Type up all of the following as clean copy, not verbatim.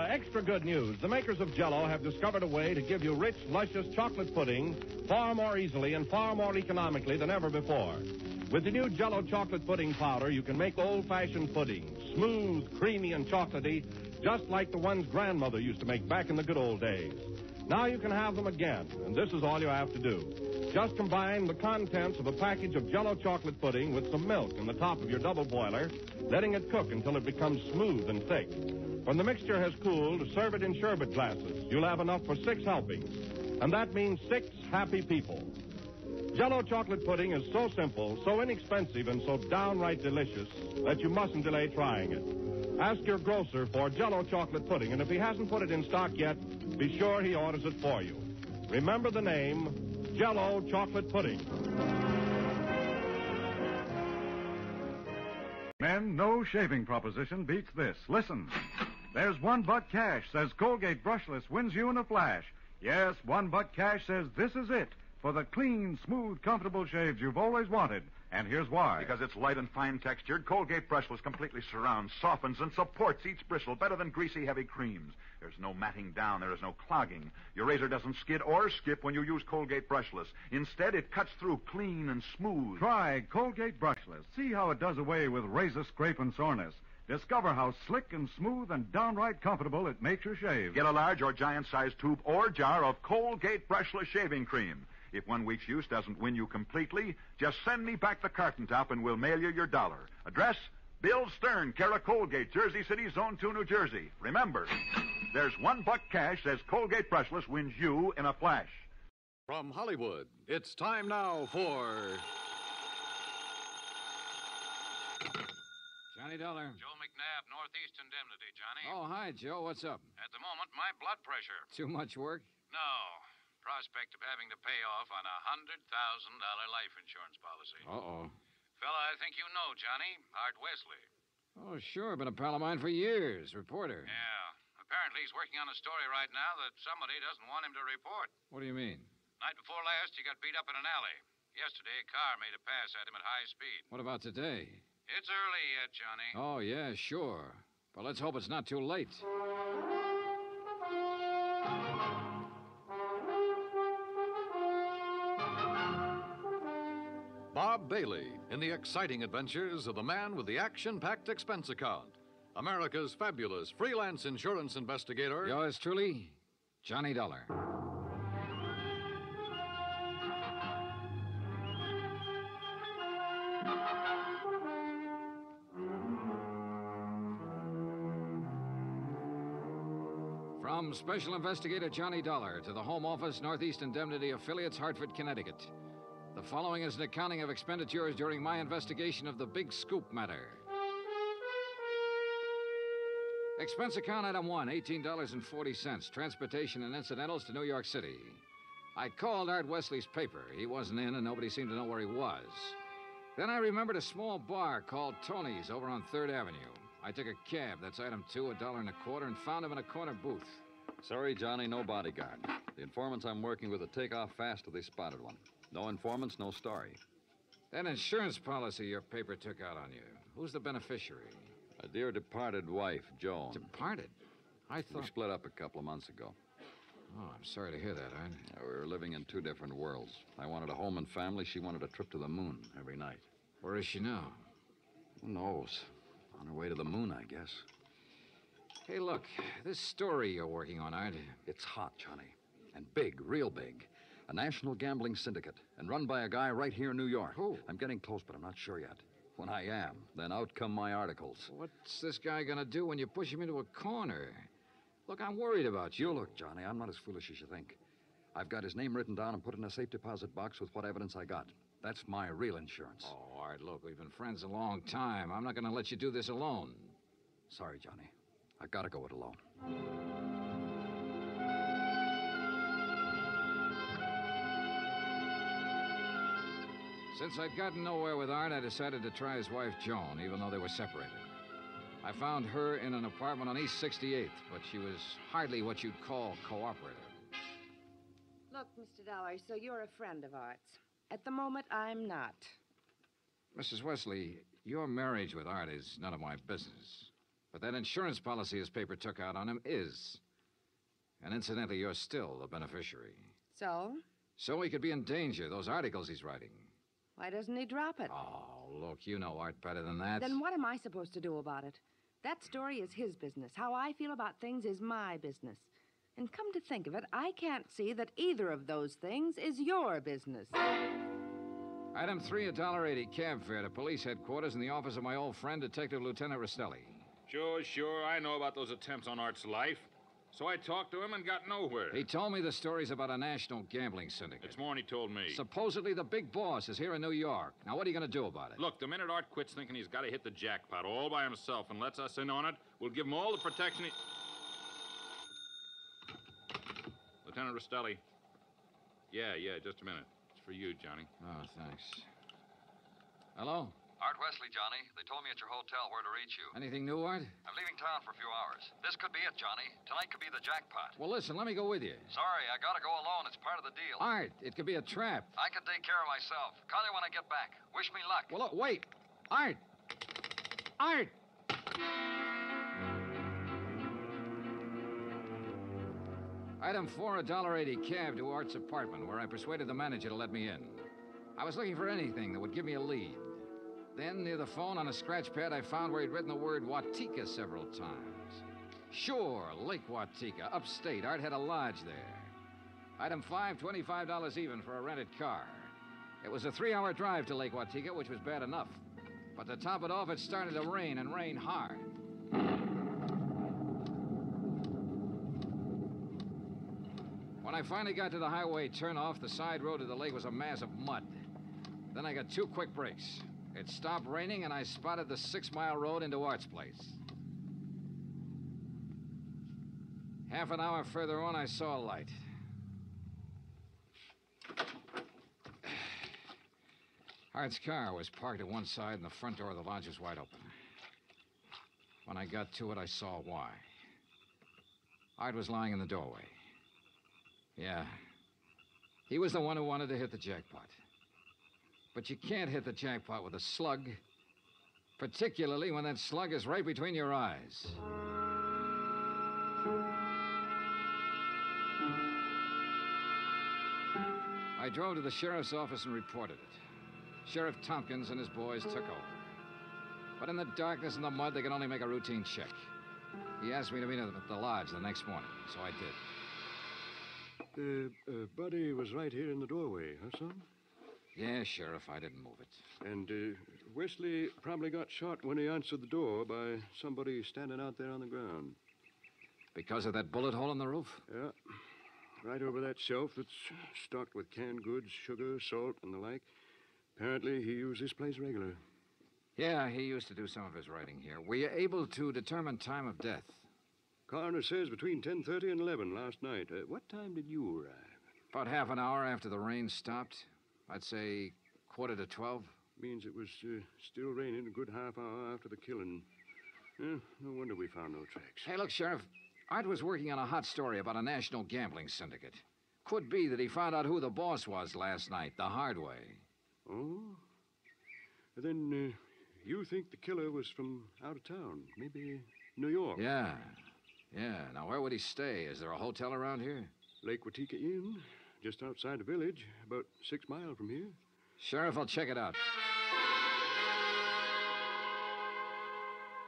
Extra good news. The makers of Jell-O have discovered a way to give you rich, luscious chocolate pudding far more easily and far more economically than ever before. With the new Jell-O chocolate pudding powder, you can make old-fashioned pudding, smooth, creamy, and chocolatey, just like the ones Grandmother used to make back in the good old days. Now you can have them again, and this is all you have to do. Just combine the contents of a package of Jell-O chocolate pudding with some milk in the top of your double boiler, letting it cook until it becomes smooth and thick. When the mixture has cooled, serve it in sherbet glasses. You'll have enough for 6 helpings, and that means 6 happy people. Jell-O chocolate pudding is so simple, so inexpensive, and so downright delicious that you mustn't delay trying it. Ask your grocer for Jell-O chocolate pudding, and if he hasn't put it in stock yet, be sure he orders it for you. Remember the name, Jell-O chocolate pudding. Men, no shaving proposition beats this. Listen. There's $1 cash, says Colgate Brushless wins you in a flash. Yes, $1 cash says this is it for the clean, smooth, comfortable shaves you've always wanted. And here's why. Because it's light and fine-textured, Colgate Brushless completely surrounds, softens, and supports each bristle better than greasy, heavy creams. There's no matting down. There is no clogging. Your razor doesn't skid or skip when you use Colgate Brushless. Instead, it cuts through clean and smooth. Try Colgate Brushless. See how it does away with razor scrape and soreness. Discover how slick and smooth and downright comfortable it makes your shave. Get a large or giant-sized tube or jar of Colgate Brushless shaving cream. If 1 week's use doesn't win you completely, just send me back the carton top and we'll mail you your $1. Address, Bill Stern, care of Colgate, Jersey City, Zone 2, New Jersey. Remember, there's $1 cash says Colgate Brushless wins you in a flash. From Hollywood, it's time now for... Johnny Dollar. Joe McNabb, Northeast Indemnity, Johnny. Oh, hi, Joe. What's up? At the moment, my blood pressure. Too much work? No. Prospect of having to pay off on a $100,000 life insurance policy. Uh-oh. Fella I think you know, Johnny. Art Wesley. Oh, sure. Been a pal of mine for years. Reporter. Yeah. Apparently he's working on a story right now that somebody doesn't want him to report. What do you mean? Night before last, he got beat up in an alley. Yesterday, a car made a pass at him at high speed. What about today? It's early yet, Johnny. Oh, yeah, sure. But let's hope it's not too late. Bob Bailey in the exciting adventures of the man with the action-packed expense account. America's fabulous freelance insurance investigator. Yours truly, Johnny Dollar. From Special Investigator Johnny Dollar to the Home Office, Northeast Indemnity Affiliates, Hartford, Connecticut. The following is an accounting of expenditures during my investigation of the Big Scoop matter. Expense account item 1, $18.40, transportation and incidentals to New York City. I called Art Wesley's paper. He wasn't in, and nobody seemed to know where he was. Then I remembered a small bar called Tony's over on 3rd Avenue. I took a cab, that's item 2, $1.25, and found him in a corner booth. Sorry, Johnny, no bodyguard. The informants I'm working with will take off fast if they spotted one. No informants, no story. That insurance policy your paper took out on you, who's the beneficiary? A dear departed wife, Joan. Departed? I thought... We split up a couple of months ago. Oh, I'm sorry to hear that, Art. We were living in 2 different worlds. I wanted a home and family. She wanted a trip to the moon every night. Where is she now? Who knows? On her way to the moon, I guess. Hey, look, this story you're working on, Art. It's hot, Johnny. And big, real big. A national gambling syndicate, and run by a guy right here in New York. Who? I'm getting close, but I'm not sure yet. When I am, then out come my articles. What's this guy going to do when you push him into a corner? Look, I'm worried about you. You look, Johnny, I'm not as foolish as you think. I've got his name written down and put in a safe deposit box with what evidence I got. That's my real insurance. Oh, Art, look, we've been friends a long time. I'm not going to let you do this alone. Sorry, Johnny. I've got to go it alone. Since I'd gotten nowhere with Art, I decided to try his wife, Joan, even though they were separated. I found her in an apartment on East 68th, but she was hardly what you'd call cooperative. Look, Mr. Dollar, so you're a friend of Art's. At the moment, I'm not. Mrs. Wesley, your marriage with Art is none of my business. But that insurance policy his paper took out on him is. And incidentally, you're still the beneficiary. So? So he could be in danger, those articles he's writing. Why doesn't he drop it? Oh, look, you know Art better than that. Then what am I supposed to do about it? That story is his business. How I feel about things is my business. And come to think of it, I can't see that either of those things is your business. Item 3, $1.80 cab fare to police headquarters in the office of my old friend, Detective Lieutenant Rastelli. Sure. I know about those attempts on Art's life. So I talked to him and got nowhere. He told me the stories about a national gambling syndicate. It's more than he told me. Supposedly the big boss is here in New York. Now, what are you going to do about it? Look, the minute Art quits thinking he's got to hit the jackpot all by himself and lets us in on it, we'll give him all the protection he... Lieutenant Rastelli. Yeah, just a minute. It's for you, Johnny. Oh, thanks. Hello? Art Wesley, Johnny. They told me at your hotel where to reach you. Anything new, Art? I'm leaving town for a few hours. This could be it, Johnny. Tonight could be the jackpot. Well, listen, let me go with you. Sorry, I gotta go alone. It's part of the deal. Art, it could be a trap. I can take care of myself. Call you when I get back. Wish me luck. Well, look, wait. Art! Art! Item 4, $1.80 cab to Art's apartment, where I persuaded the manager to let me in. I was looking for anything that would give me a lead. Then, near the phone on a scratch pad, I found where he'd written the word Watika several times. Sure, Lake Watika, upstate. Art had a lodge there. Item 5, $25 even for a rented car. It was a 3-hour drive to Lake Watika, which was bad enough. But to top it off, it started to rain, and rain hard. When I finally got to the highway turnoff, the side road to the lake was a mass of mud. Then I got 2 quick breaks. It stopped raining, and I spotted the 6-mile road into Art's place. Half an hour further on, I saw a light. Art's car was parked at one side, and the front door of the lodge was wide open. When I got to it, I saw why. Art was lying in the doorway. Yeah. He was the one who wanted to hit the jackpot. But you can't hit the jackpot with a slug, particularly when that slug is right between your eyes. I drove to the sheriff's office and reported it. Sheriff Tompkins and his boys took over. But in the darkness and the mud, they could only make a routine check. He asked me to meet him at the lodge the next morning, so I did. Buddy was right here in the doorway, huh, son? Yeah, Sheriff, I didn't move it. And Wesley probably got shot when he answered the door by somebody standing out there on the ground. Because of that bullet hole in the roof? Yeah. Right over that shelf that's stocked with canned goods, sugar, salt, and the like. Apparently, he used this place regular. Yeah, he used to do some of his writing here. Were you able to determine time of death? Coroner says between 10:30 and 11 last night. What time did you arrive? About half an hour after the rain stopped. I'd say 11:45. Means it was still raining a good half hour after the killing. No wonder we found no tracks. Hey, look, Sheriff. Art was working on a hot story about a national gambling syndicate. Could be that he found out who the boss was last night, the hard way. Oh? Then you think the killer was from out of town? Maybe New York? Yeah. Now, where would he stay? Is there a hotel around here? Lake Watika Inn, just outside the village, about 6 miles from here. Sheriff, I'll check it out.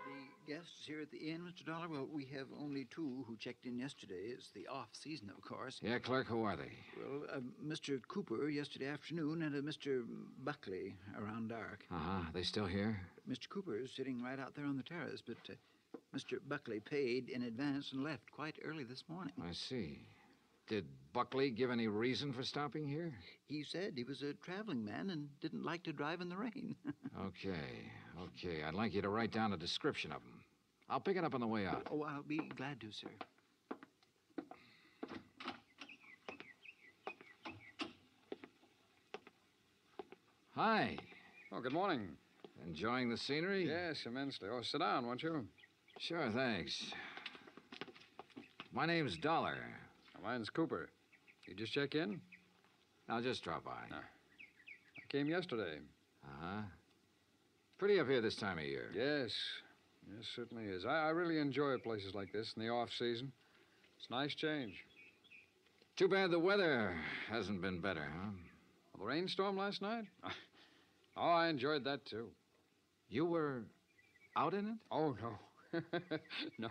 The guests here at the inn, Mr. Dollar? Well, we have only 2 who checked in yesterday. It's the off-season, of course. Yeah, clerk, who are they? Well, Mr. Cooper yesterday afternoon and a Mr. Buckley around dark. Uh-huh. They still here? Mr. Cooper is sitting right out there on the terrace, but Mr. Buckley paid in advance and left quite early this morning. I see. Did Buckley give any reason for stopping here? He said he was a traveling man and didn't like to drive in the rain. Okay. I'd like you to write down a description of him. I'll pick it up on the way out. Oh, I'll be glad to, sir. Hi. Oh, good morning. Enjoying the scenery? Yes, immensely. Oh, sit down, won't you? Sure, thanks. My name's Dollar. Mine's Cooper. You just check in? I'll just drop by. I came yesterday. Uh-huh. Pretty up here this time of year. Yes. Yes, certainly is. I really enjoy places like this in the off-season. It's a nice change. Too bad the weather hasn't been better, huh? Well, the rainstorm last night? Oh, I enjoyed that, too. You were out in it? Oh, no. No.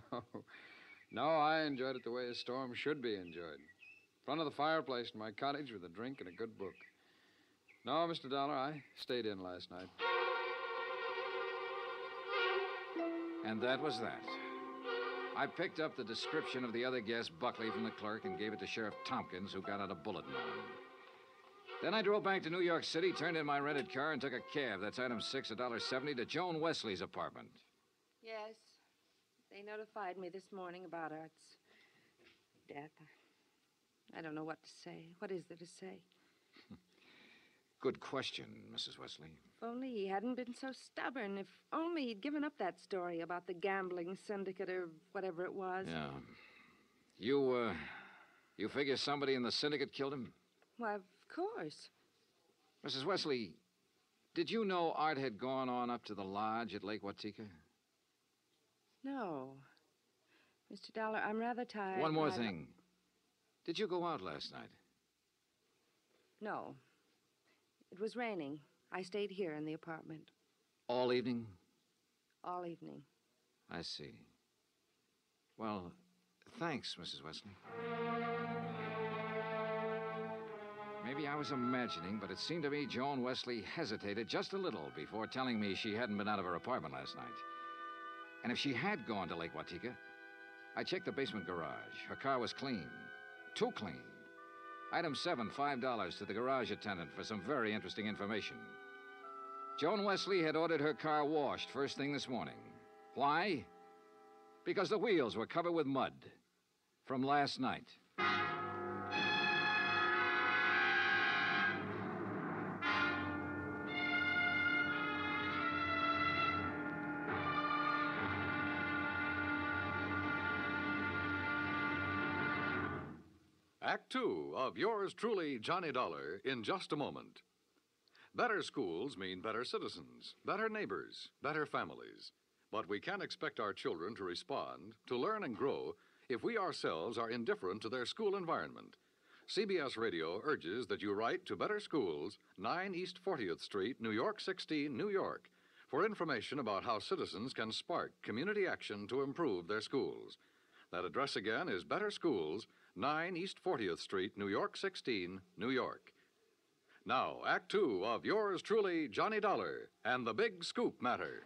No, I enjoyed it the way a storm should be enjoyed. In front of the fireplace in my cottage with a drink and a good book. No, Mr. Dollar, I stayed in last night. And that was that. I picked up the description of the other guest, Buckley, from the clerk and gave it to Sheriff Tompkins, who got out a bulletin on him. Then I drove back to New York City, turned in my rented car, and took a cab. That's item 6, $1.70, to Joan Wesley's apartment. Yes. They notified me this morning about Art's death. I don't know what to say. What is there to say? Good question, Mrs. Wesley. If only he hadn't been so stubborn. If only he'd given up that story about the gambling syndicate or whatever it was. Yeah. You figure somebody in the syndicate killed him? Why, of course. Mrs. Wesley, did you know Art had gone on up to the lodge at Lake Watika? No. Mr. Dollar, I'm rather tired. One more thing. Did you go out last night? No. It was raining. I stayed here in the apartment. All evening? All evening. I see. Well, thanks, Mrs. Wesley. Maybe I was imagining, but it seemed to me Joan Wesley hesitated just a little before telling me she hadn't been out of her apartment last night. And if she had gone to Lake Watika, I checked the basement garage. Her car was clean. Too clean. Item 7, $5 to the garage attendant for some very interesting information. Joan Wesley had ordered her car washed first thing this morning. Why? Because the wheels were covered with mud from last night. Act 2 of yours truly, Johnny Dollar, in just a moment. Better schools mean better citizens, better neighbors, better families. But we can't expect our children to respond, to learn and grow, if we ourselves are indifferent to their school environment. CBS Radio urges that you write to Better Schools, 9 East 40th Street, New York 16, New York, for information about how citizens can spark community action to improve their schools. That address again is Better Schools, 9 East 40th Street, New York 16, New York. Now, Act 2 of yours truly, Johnny Dollar, and the Big Scoop Matter.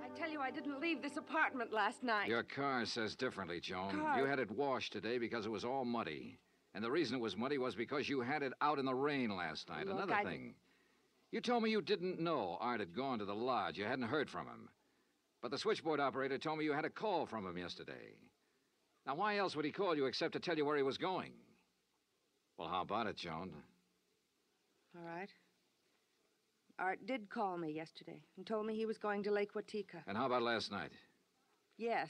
I tell you, I didn't leave this apartment last night. Your car says differently, Joan. Carr. You had it washed today because it was all muddy. And the reason it was muddy was because you had it out in the rain last night. Look, Another thing. You told me you didn't know Art had gone to the lodge. You hadn't heard from him. But the switchboard operator told me you had a call from him yesterday. Now, why else would he call you except to tell you where he was going? Well, how about it, Joan? All right. Art did call me yesterday and told me he was going to Lake Watika. And how about last night? Yes.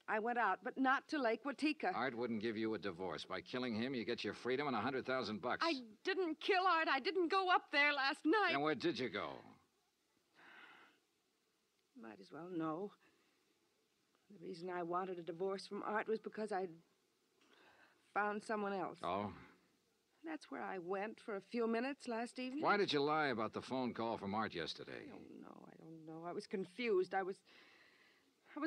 I went out, but not to Lake Watika. Art wouldn't give you a divorce. By killing him, you get your freedom and $100,000. I didn't kill Art. I didn't go up there last night. And where did you go? Might as well know. The reason I wanted a divorce from Art was because I'd found someone else. Oh? That's where I went for a few minutes last evening. Why did you lie about the phone call from Art yesterday? I don't know. I was confused. I was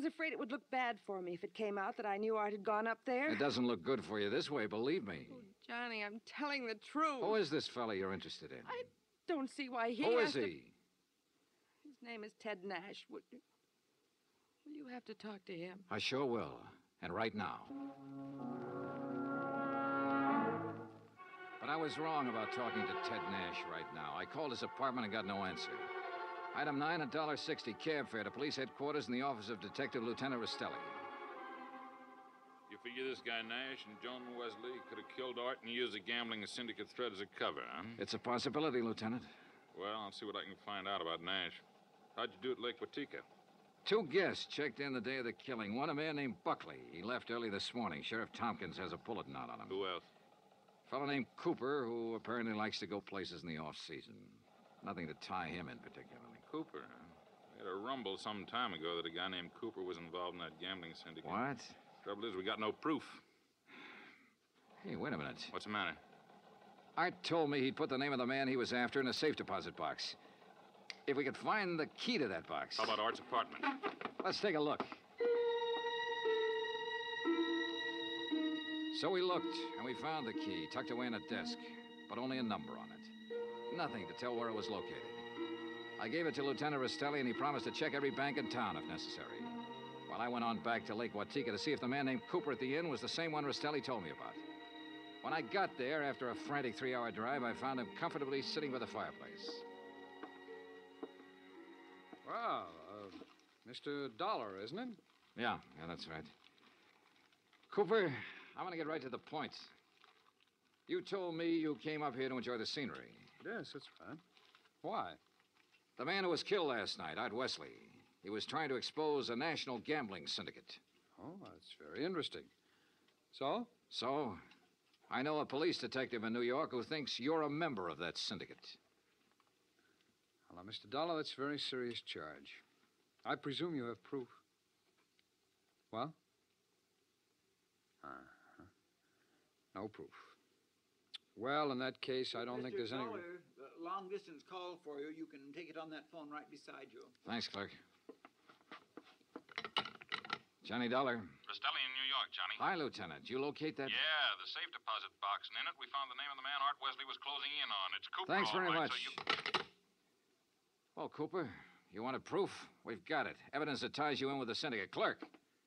afraid it would look bad for me if it came out that I knew Art had gone up there. It doesn't look good for you this way, believe me. Oh, Johnny, I'm telling the truth. Who is this fella you're interested in? I don't see why he Who has is to... he? His name is Ted Nash. Will you have to talk to him? I sure will. And right now. But I was wrong about talking to Ted Nash right now. I called his apartment and got no answer. Item 9, $1.60 cab fare to police headquarters in the office of Detective Lieutenant Rastelli. You figure this guy Nash and Joan Wesley could have killed Art and used the gambling syndicate threat as a cover, huh? It's a possibility, Lieutenant. Well, I'll see what I can find out about Nash. How'd you do at Lake Watika? 2 guests checked in the day of the killing. One, a man named Buckley. He left early this morning. Sheriff Tompkins has a bulletin out on him. Who else? A fellow named Cooper, who apparently likes to go places in the off-season. Nothing to tie him in particularly. Cooper, huh? We had a rumble some time ago that a guy named Cooper was involved in that gambling syndicate. What? Trouble is, we got no proof. Hey, wait a minute. What's the matter? Art told me he'd put the name of the man he was after in a safe deposit box. If we could find the key to that box. How about Art's apartment? Let's take a look. So we looked, and we found the key tucked away in a desk, but only a number on it. Nothing to tell where it was located. I gave it to Lieutenant Rastelli, and he promised to check every bank in town if necessary. While I went on back to Lake Watika to see if the man named Cooper at the inn was the same one Rastelli told me about. When I got there, after a frantic 3-hour drive, I found him comfortably sitting by the fireplace. Well, Mr. Dollar, isn't it? Yeah, that's right. Cooper, I want to get right to the point. You told me you came up here to enjoy the scenery. Yes, that's right. Why? The man who was killed last night, Art Wesley, he was trying to expose a national gambling syndicate. Oh, that's very interesting. So? So, I know a police detective in New York who thinks you're a member of that syndicate. Well, now, Mr. Dollar, that's a very serious charge. I presume you have proof. Well? No proof. Well, in that case, I don't think there's any... Mr. Dollar, long-distance call for you. You can take it on that phone right beside you. Thanks, clerk. Johnny Dollar. Rastelli in New York, Johnny. Hi, Lieutenant. You locate that? Yeah, the safe deposit box, and in it we found the name of the man Art Wesley was closing in on. It's Cooper. Thanks very all right, much. So you... Well, Cooper, you wanted proof? We've got it. Evidence that ties you in with the syndicate. Clerk.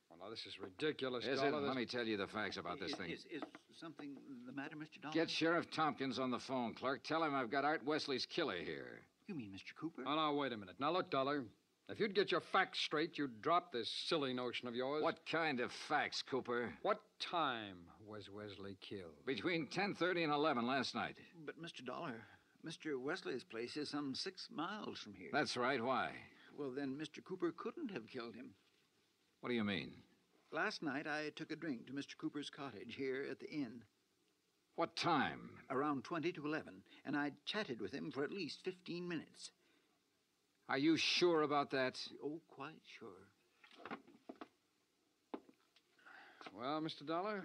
Well, now, this is ridiculous, Is Dollar. it? Let me tell you the facts about this thing. Is something the matter, Mr. Dollar? Get Sheriff Tompkins on the phone, clerk. Tell him I've got Art Wesley's killer here. You mean Mr. Cooper? Oh, now, wait a minute. Now, look, Dollar. If you'd get your facts straight, you'd drop this silly notion of yours. What kind of facts, Cooper? What time was Wesley killed? Between 10:30 and 11 last night. But, Mr. Dollar, Mr. Wesley's place is some 6 miles from here. That's right. Why? Well, then Mr. Cooper couldn't have killed him. What do you mean? Last night, I took a drink to Mr. Cooper's cottage here at the inn. What time? Around 20 to 11, and I chatted with him for at least 15 minutes. Are you sure about that? Oh, quite sure. Well, Mr. Dollar,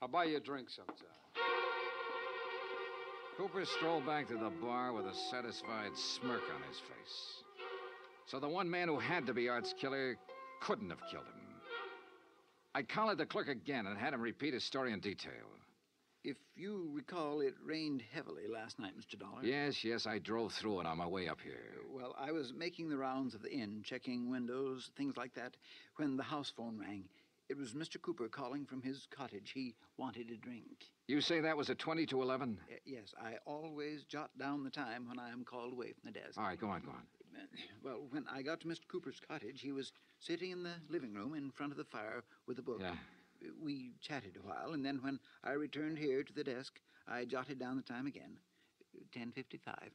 I'll buy you a drink sometime. Cooper strolled back to the bar with a satisfied smirk on his face. So the one man who had to be Art's killer couldn't have killed him. I collared the clerk again and had him repeat his story in detail. If you recall, it rained heavily last night, Mr. Dollar. Yes, I drove through it on my way up here. Well, I was making the rounds of the inn, checking windows, things like that, when the house phone rang. It was Mr. Cooper calling from his cottage. He wanted a drink. You say that was at 20 to 11? Yes, I always jot down the time when I am called away from the desk. All right, go on. Well, when I got to Mr. Cooper's cottage, he was sitting in the living room in front of the fire with a book. Yeah. We chatted a while, and then when I returned here to the desk, I jotted down the time again. 10:55.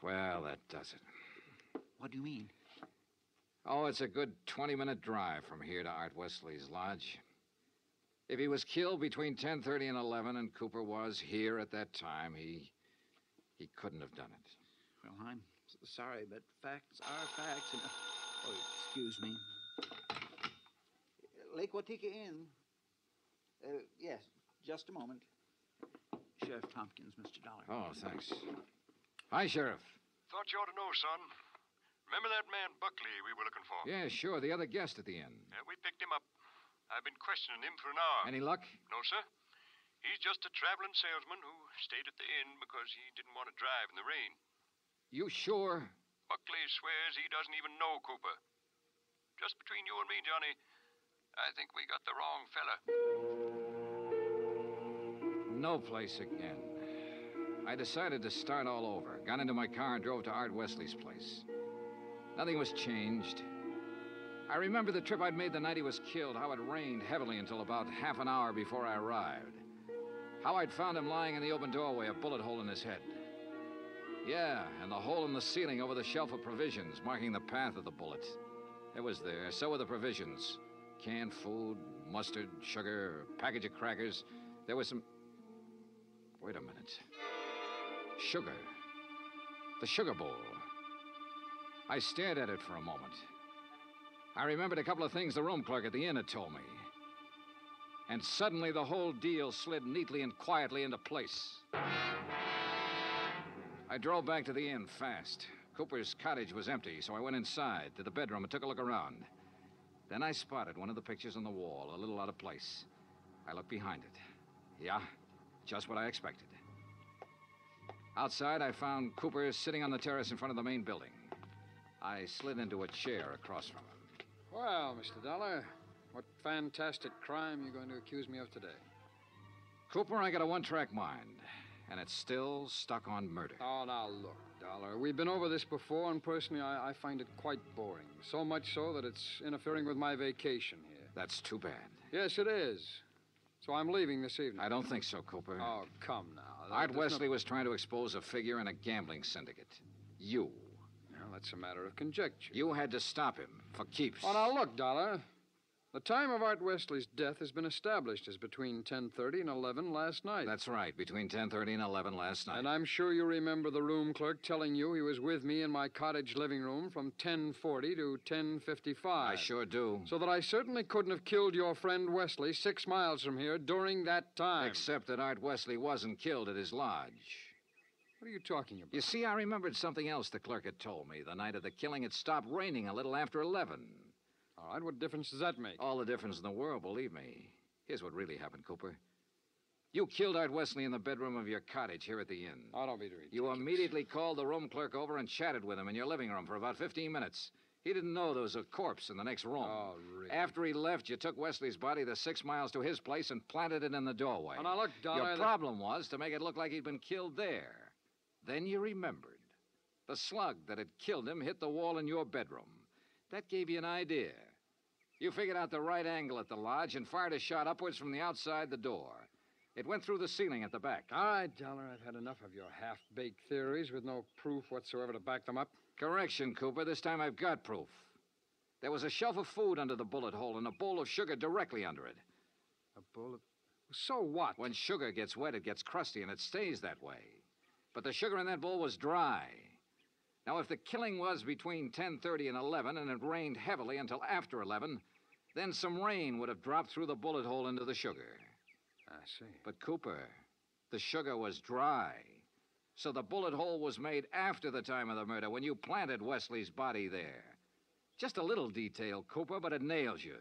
Well, that does it. What do you mean? Oh, it's a good 20-minute drive from here to Art Wesley's lodge. If he was killed between 10:30 and 11 and Cooper was here at that time, he couldn't have done it. Well, I'm sorry, but facts are facts. And... Oh, excuse me. Lake Watika Inn. Yes, just a moment. Sheriff Tompkins, Mr. Dollar. Oh, thanks. Hi, Sheriff. Thought you ought to know, son. Remember that man Buckley we were looking for? Yeah, sure. The other guest at the inn. Yeah, we picked him up. I've been questioning him for an hour. Any luck? No, sir. He's just a traveling salesman who stayed at the inn because he didn't want to drive in the rain. You sure? Buckley swears he doesn't even know Cooper. Just between you and me, Johnny, I think we got the wrong fella. No place again. I decided to start all over. Got into my car and drove to Art Wesley's place. Nothing was changed. I remember the trip I'd made the night he was killed, how it rained heavily until about half an hour before I arrived. How I'd found him lying in the open doorway, a bullet hole in his head. Yeah, and the hole in the ceiling over the shelf of provisions, marking the path of the bullet. It was there. So were the provisions. Canned food, mustard, sugar, a package of crackers. There was some... Wait a minute. Sugar. The sugar bowl. I stared at it for a moment. I remembered a couple of things the room clerk at the inn had told me. And suddenly the whole deal slid neatly and quietly into place. I drove back to the inn fast. Cooper's cottage was empty, so I went inside to the bedroom and took a look around. Then I spotted one of the pictures on the wall, a little out of place. I looked behind it. Yeah, just what I expected. Outside, I found Cooper sitting on the terrace in front of the main building. I slid into a chair across from him. Well, Mr. Dollar, what fantastic crime are you going to accuse me of today? Cooper, I got a one-track mind, and it's still stuck on murder. Oh, now look, Dollar. We've been over this before, and personally, I find it quite boring. So much so that it's interfering with my vacation here. That's too bad. Yes, it is. So I'm leaving this evening. I don't think so, Cooper. Oh, come now. Art Wesley was trying to expose a figure in a gambling syndicate. You. Well, that's a matter of conjecture. You had to stop him, for keeps. Oh, now look, Dollar. The time of Art Wesley's death has been established as between 10:30 and 11 last night. That's right, between 10:30 and 11 last night. And I'm sure you remember the room clerk telling you he was with me in my cottage living room from 10:40 to 10:55. I sure do. So that I certainly couldn't have killed your friend Wesley 6 miles from here during that time. Except that Art Wesley wasn't killed at his lodge. What are you talking about? You see, I remembered something else the clerk had told me. The night of the killing, it stopped raining a little after 11. All right, what difference does that make? All the difference in the world, believe me. Here's what really happened, Cooper. You killed Art Wesley in the bedroom of your cottage here at the inn. Oh, don't be ridiculous. You immediately called the room clerk over and chatted with him in your living room for about 15 minutes. He didn't know there was a corpse in the next room. Oh, really? After he left, you took Wesley's body the 6 miles to his place and planted it in the doorway. Oh, now look, Dollar... Your problem was to make it look like he'd been killed there. Then you remembered. The slug that had killed him hit the wall in your bedroom. That gave you an idea. You figured out the right angle at the lodge and fired a shot upwards from the outside the door. It went through the ceiling at the back. All right, Dollar, I've had enough of your half-baked theories with no proof whatsoever to back them up. Correction, Cooper. This time I've got proof. There was a shelf of food under the bullet hole and a bowl of sugar directly under it. A bowl of... So what? When sugar gets wet, it gets crusty, and it stays that way. But the sugar in that bowl was dry. Now, if the killing was between 10:30 and 11, and it rained heavily until after 11, then some rain would have dropped through the bullet hole into the sugar. I see. But, Cooper, the sugar was dry. So the bullet hole was made after the time of the murder, when you planted Wesley's body there. Just a little detail, Cooper, but it nails you.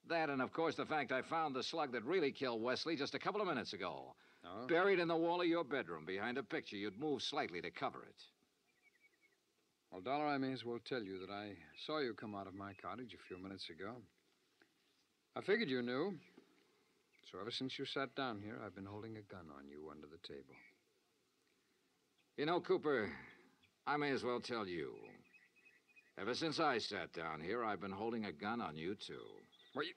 That, and of course, the fact I found the slug that really killed Wesley just a couple of minutes ago. Oh? Buried in the wall of your bedroom behind a picture you'd moved slightly to cover it. Well, Dollar, I may as well tell you that I saw you come out of my cottage a few minutes ago. I figured you knew. So ever since you sat down here, I've been holding a gun on you under the table. You know, Cooper, I may as well tell you. Ever since I sat down here, I've been holding a gun on you, too. Well, you...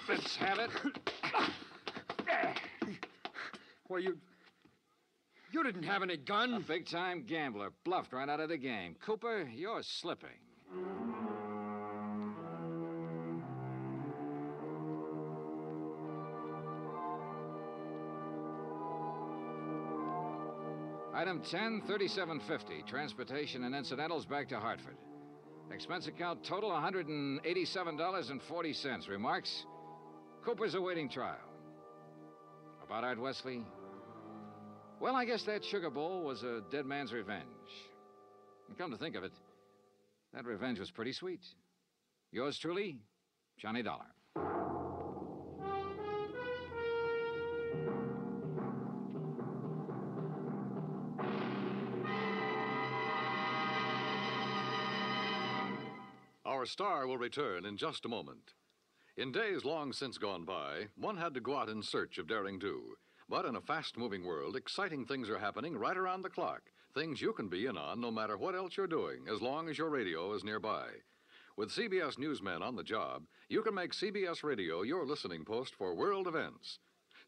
Let's have it. Well, you didn't have any gun. A big-time gambler, bluffed right out of the game. Cooper, you're slipping. Item 10, $37.50. Transportation and incidentals back to Hartford. Expense account total $187.40. Remarks? Cooper's awaiting trial. About Art Wesley? Well, I guess that sugar bowl was a dead man's revenge. And come to think of it, that revenge was pretty sweet. Yours truly, Johnny Dollar. Our star will return in just a moment. In days long since gone by, one had to go out in search of daring do. But in a fast-moving world, exciting things are happening right around the clock. Things you can be in on no matter what else you're doing, as long as your radio is nearby. With CBS newsmen on the job, you can make CBS Radio your listening post for world events.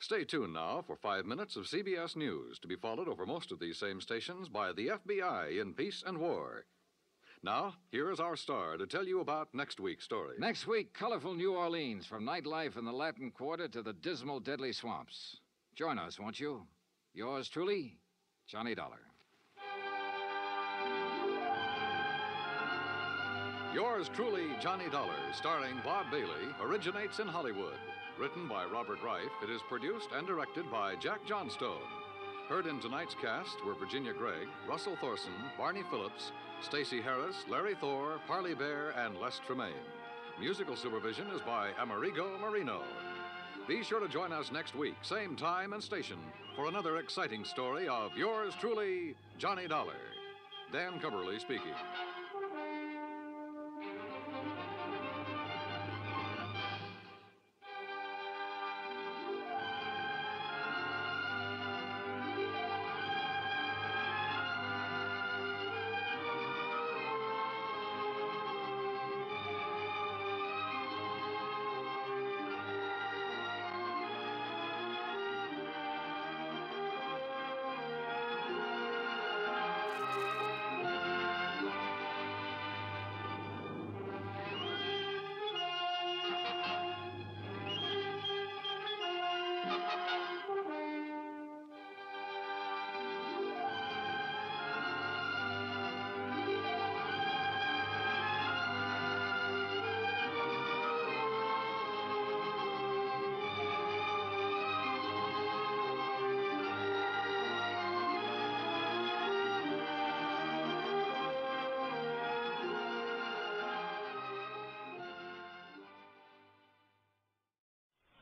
Stay tuned now for 5 minutes of CBS News, to be followed over most of these same stations by the FBI in Peace and War. Now, here is our star to tell you about next week's story. Next week, colorful New Orleans, from nightlife in the Latin Quarter to the dismal, deadly swamps. Join us, won't you? Yours truly, Johnny Dollar. Yours truly, Johnny Dollar, starring Bob Bailey, originates in Hollywood. Written by Robert Reif, it is produced and directed by Jack Johnstone. Heard in tonight's cast were Virginia Gregg, Russell Thorson, Barney Phillips, Stacey Harris, Larry Thor, Parley Bear, and Les Tremaine. Musical supervision is by Amerigo Marino. Be sure to join us next week, same time and station, for another exciting story of yours truly, Johnny Dollar. Dan Cubberly speaking.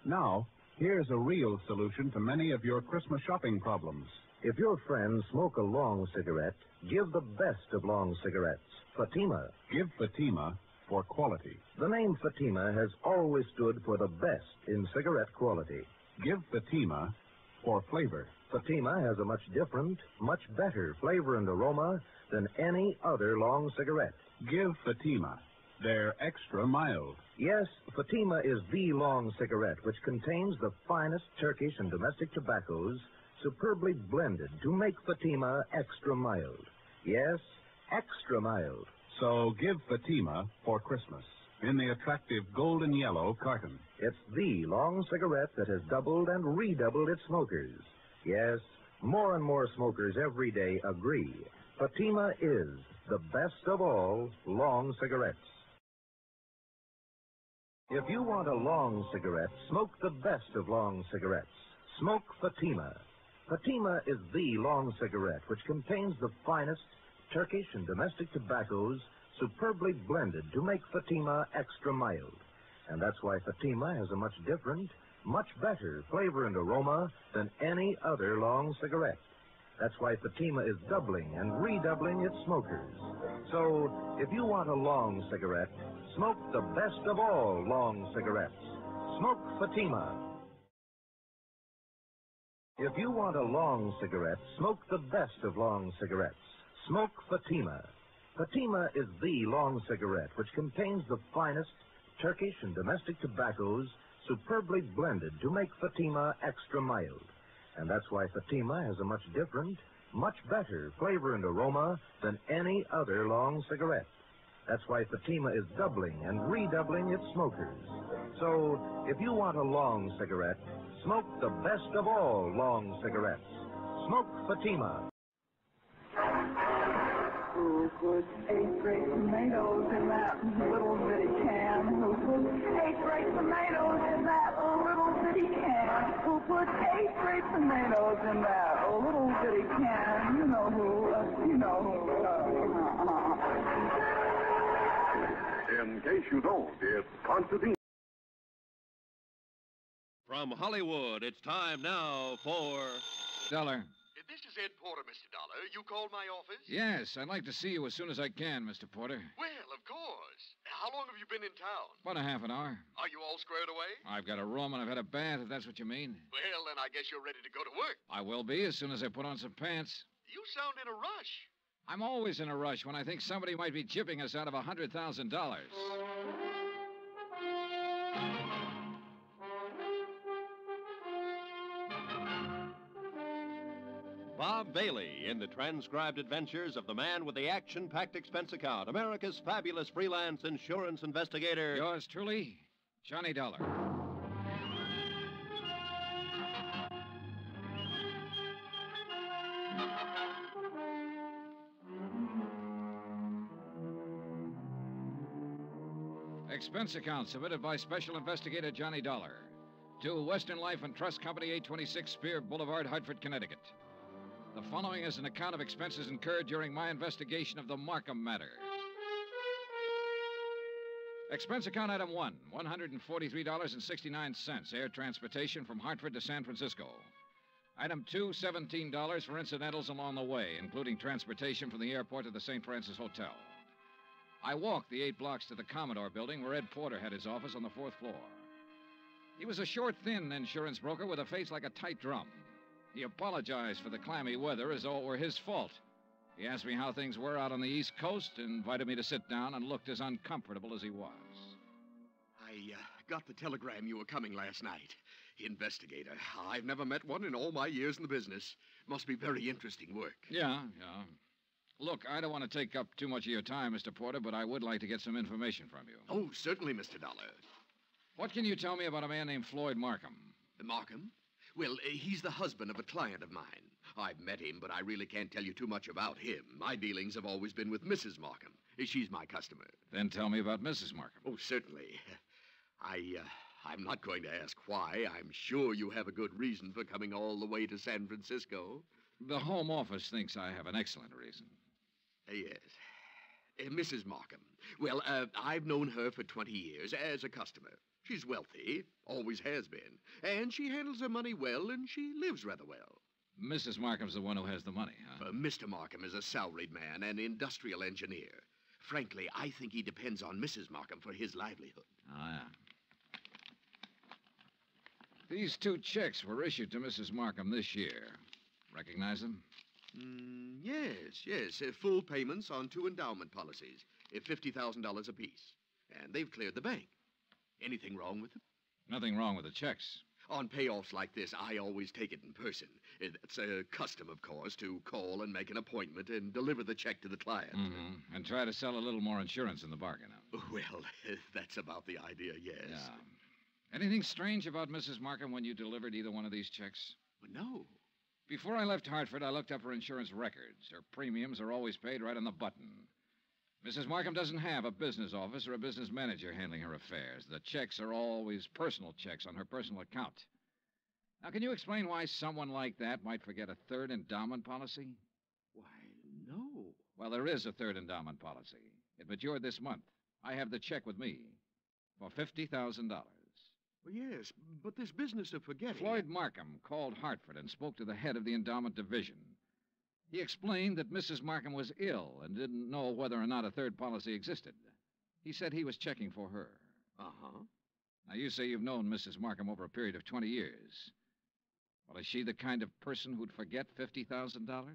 Now, here's a real solution to many of your Christmas shopping problems. If your friends smoke a long cigarette, give the best of long cigarettes, Fatima. Give Fatima for quality. The name Fatima has always stood for the best in cigarette quality. Give Fatima for flavor. Fatima has a much different, much better flavor and aroma than any other long cigarette. Give Fatima. They're extra mild. Yes, Fatima is the long cigarette which contains the finest Turkish and domestic tobaccos superbly blended to make Fatima extra mild. Yes, extra mild. So give Fatima for Christmas in the attractive golden yellow carton. It's the long cigarette that has doubled and redoubled its smokers. Yes, more and more smokers every day agree Fatima is the best of all long cigarettes. If you want a long cigarette, smoke the best of long cigarettes. Smoke Fatima. Fatima is the long cigarette which contains the finest Turkish and domestic tobaccos superbly blended to make Fatima extra mild. And that's why Fatima has a much different, much better flavor and aroma than any other long cigarette. That's why Fatima is doubling and redoubling its smokers. So, if you want a long cigarette, smoke the best of all long cigarettes. Smoke Fatima. If you want a long cigarette, smoke the best of long cigarettes. Smoke Fatima. Fatima is the long cigarette which contains the finest Turkish and domestic tobaccos superbly blended to make Fatima extra mild. And that's why Fatima has a much different, much better flavor and aroma than any other long cigarette. That's why Fatima is doubling and redoubling its smokers. So, if you want a long cigarette, smoke the best of all long cigarettes. Smoke Fatima. Who put 8 great tomatoes in that little bitty can? Who put 8 great tomatoes in that little bitty can? Who put 8 great tomatoes in that little bitty can? You know who, In case you don't, it's Constantine. From Hollywood, it's time now for... Dollar. This is Ed Porter, Mr. Dollar. You called my office? Yes, I'd like to see you as soon as I can, Mr. Porter. Well, of course. How long have you been in town? About a half an hour. Are you all squared away? I've got a room and I've had a bath, if that's what you mean. Well, then I guess you're ready to go to work. I will be as soon as I put on some pants. You sound in a rush. I'm always in a rush when I think somebody might be gypping us out of $100,000. Bob Bailey in the transcribed adventures of the man with the action-packed expense account, America's fabulous freelance insurance investigator. Yours truly, Johnny Dollar. Expense account submitted by Special Investigator Johnny Dollar to Western Life and Trust Company, 826 Spear Boulevard, Hartford, Connecticut. The following is an account of expenses incurred during my investigation of the Markham Matter. Expense account item 1, $143.69, air transportation from Hartford to San Francisco. Item 2, $17 for incidentals along the way, including transportation from the airport to the St. Francis Hotel. I walked the 8 blocks to the Commodore building where Ed Porter had his office on the 4th floor. He was a short, thin insurance broker with a face like a tight drum. He apologized for the clammy weather as though it were his fault. He asked me how things were out on the East Coast and invited me to sit down, and looked as uncomfortable as he was. I got the telegram you were coming last night. Investigator. I've never met one in all my years in the business. Must be very interesting work. Yeah. Look, I don't want to take up too much of your time, Mr. Porter, but I would like to get some information from you. Oh, certainly, Mr. Dollar. What can you tell me about a man named Floyd Markham? Markham? Well, he's the husband of a client of mine. I've met him, but I really can't tell you too much about him. My dealings have always been with Mrs. Markham. She's my customer. Then tell me about Mrs. Markham. Oh, certainly. I'm not going to ask why. I'm sure you have a good reason for coming all the way to San Francisco. The Home Office thinks I have an excellent reason. Yes. Mrs. Markham. Well, I've known her for 20 years as a customer. She's wealthy, always has been, and she handles her money well, and she lives rather well. Mrs. Markham's the one who has the money, huh? Mr. Markham is a salaried man, an industrial engineer. Frankly, I think he depends on Mrs. Markham for his livelihood. Oh, yeah. These 2 checks were issued to Mrs. Markham this year. Recognize them? Yes. Full payments on 2 endowment policies, $50,000 apiece. And they've cleared the bank. Anything wrong with them? Nothing wrong with the checks. On payoffs like this, I always take it in person. It's a custom, of course, to call and make an appointment and deliver the check to the client. Mm-hmm. And try to sell a little more insurance in the bargain. Well, that's about the idea, yes. Yeah. Anything strange about Mrs. Markham when you delivered either one of these checks? No. Before I left Hartford, I looked up her insurance records. Her premiums are always paid right on the button. Mrs. Markham doesn't have a business office or a business manager handling her affairs. The checks are always personal checks on her personal account. Now, can you explain why someone like that might forget a 3rd endowment policy? Why, no. Well, there is a 3rd endowment policy. It matured this month. I have the check with me for $50,000. Well, yes, but this business of forgetting... Floyd Markham called Hartford and spoke to the head of the endowment division. He explained that Mrs. Markham was ill and didn't know whether or not a 3rd policy existed. He said he was checking for her. Uh-huh. Now, you say you've known Mrs. Markham over a period of 20 years. Well, is she the kind of person who'd forget $50,000? Oh,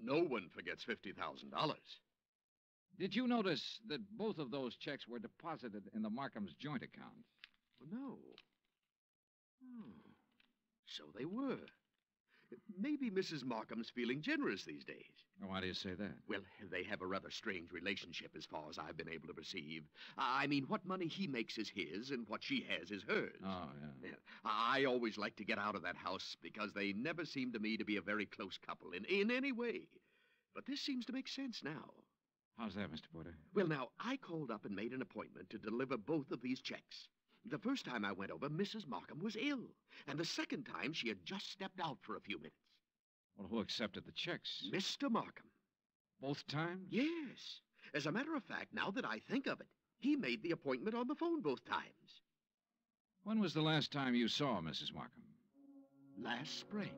no one forgets $50,000. Did you notice that both of those checks were deposited in the Markham's joint account? Well, no. So they were. Maybe Mrs. Markham's feeling generous these days. Why do you say that? Well, they have a rather strange relationship as far as I've been able to perceive. I mean, what money he makes is his, and what she has is hers. Oh, yeah. I always like to get out of that house because they never seem to me to be a very close couple in any way. But this seems to make sense now. How's that, Mr. Porter? Well, now, I called up and made an appointment to deliver both of these checks. The first time I went over, Mrs. Markham was ill. And the second time, she had just stepped out for a few minutes. Well, who accepted the checks? Mr. Markham. Both times? Yes. As a matter of fact, now that I think of it, he made the appointment on the phone both times. When was the last time you saw Mrs. Markham? Last spring.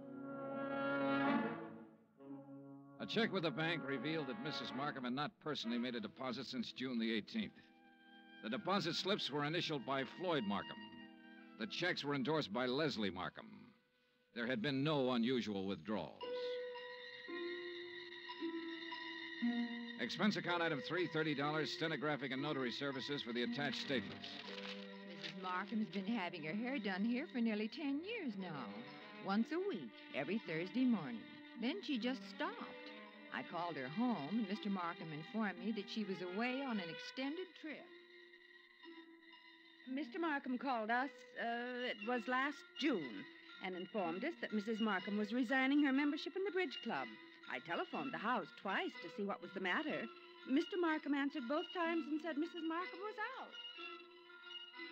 A check with the bank revealed that Mrs. Markham had not personally made a deposit since June the 18th. The deposit slips were initialed by Floyd Markham. The checks were endorsed by Leslie Markham. There had been no unusual withdrawals. Expense account item 3, $30, stenographic and notary services for the attached statements. Mrs. Markham's been having her hair done here for nearly 10 years now. Once a week, every Thursday morning. Then she just stopped. I called her home, and Mr. Markham informed me that she was away on an extended trip. Mr. Markham called us, it was last June, and informed us that Mrs. Markham was resigning her membership in the Bridge Club. I telephoned the house twice to see what was the matter. Mr. Markham answered both times and said Mrs. Markham was out.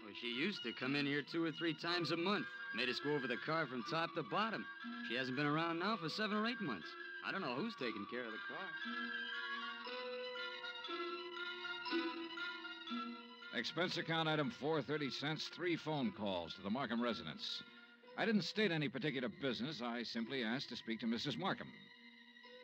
Well, she used to come in here 2 or 3 times a month. Made us go over the car from top to bottom. She hasn't been around now for 7 or 8 months. I don't know who's taking care of the car. Expense account item 430 cents, 3 phone calls to the Markham residence. I didn't state any particular business. I simply asked to speak to Mrs. Markham.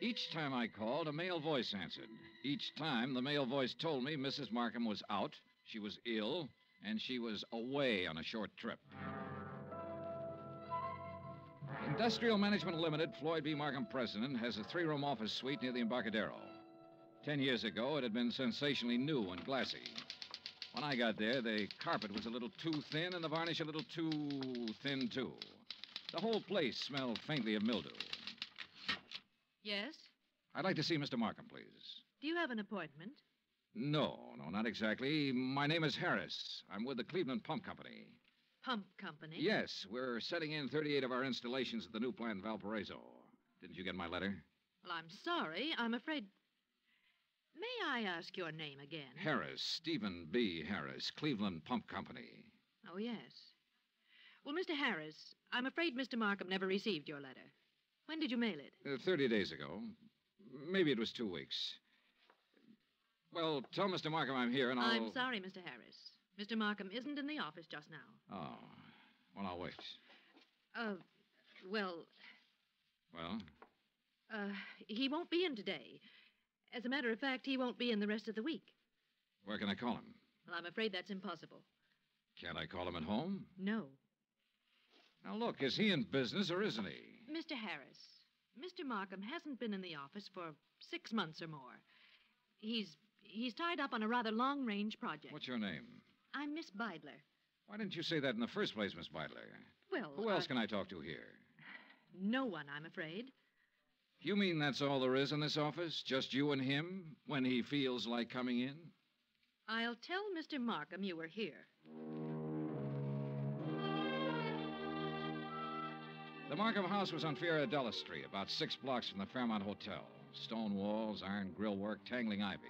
Each time I called, a male voice answered. Each time, the male voice told me Mrs. Markham was out, she was ill, and she was away on a short trip. Industrial Management Limited, Floyd B. Markham president, has a 3-room office suite near the Embarcadero. 10 years ago, it had been sensationally new and glassy. When I got there, the carpet was a little too thin and the varnish a little too thin, too. The whole place smelled faintly of mildew. Yes? I'd like to see Mr. Markham, please. Do you have an appointment? No, not exactly. My name is Harris. I'm with the Cleveland Pump Company. Pump company? Yes, we're setting in 38 of our installations at the new plant in Valparaiso. Didn't you get my letter? Well, I'm sorry. I'm afraid... May I ask your name again? Harris, Stephen B. Harris, Cleveland Pump Company. Oh, yes. Well, Mr. Harris, I'm afraid Mr. Markham never received your letter. When did you mail it? 30 days ago. Maybe it was 2 weeks. Well, tell Mr. Markham I'm here and I'll... I'm sorry, Mr. Harris. Mr. Markham isn't in the office just now. Oh. Well, I'll wait. Well... Well? He won't be in today. As a matter of fact, he won't be in the rest of the week. Where can I call him? Well, I'm afraid that's impossible. Can't I call him at home? No. Now, look, is he in business or isn't he? Mr. Harris, Mr. Markham hasn't been in the office for 6 months or more. He's tied up on a rather long-range project. What's your name? I'm Miss Beidler. Why didn't you say that in the first place, Miss Beidler? Well, who else can I talk to here? No one, I'm afraid. You mean that's all there is in this office? Just you and him when he feels like coming in? I'll tell Mr. Markham you were here. The Markham house was on Fiorella Street, about 6 blocks from the Fairmont Hotel. Stone walls, iron grillwork, tangling ivy.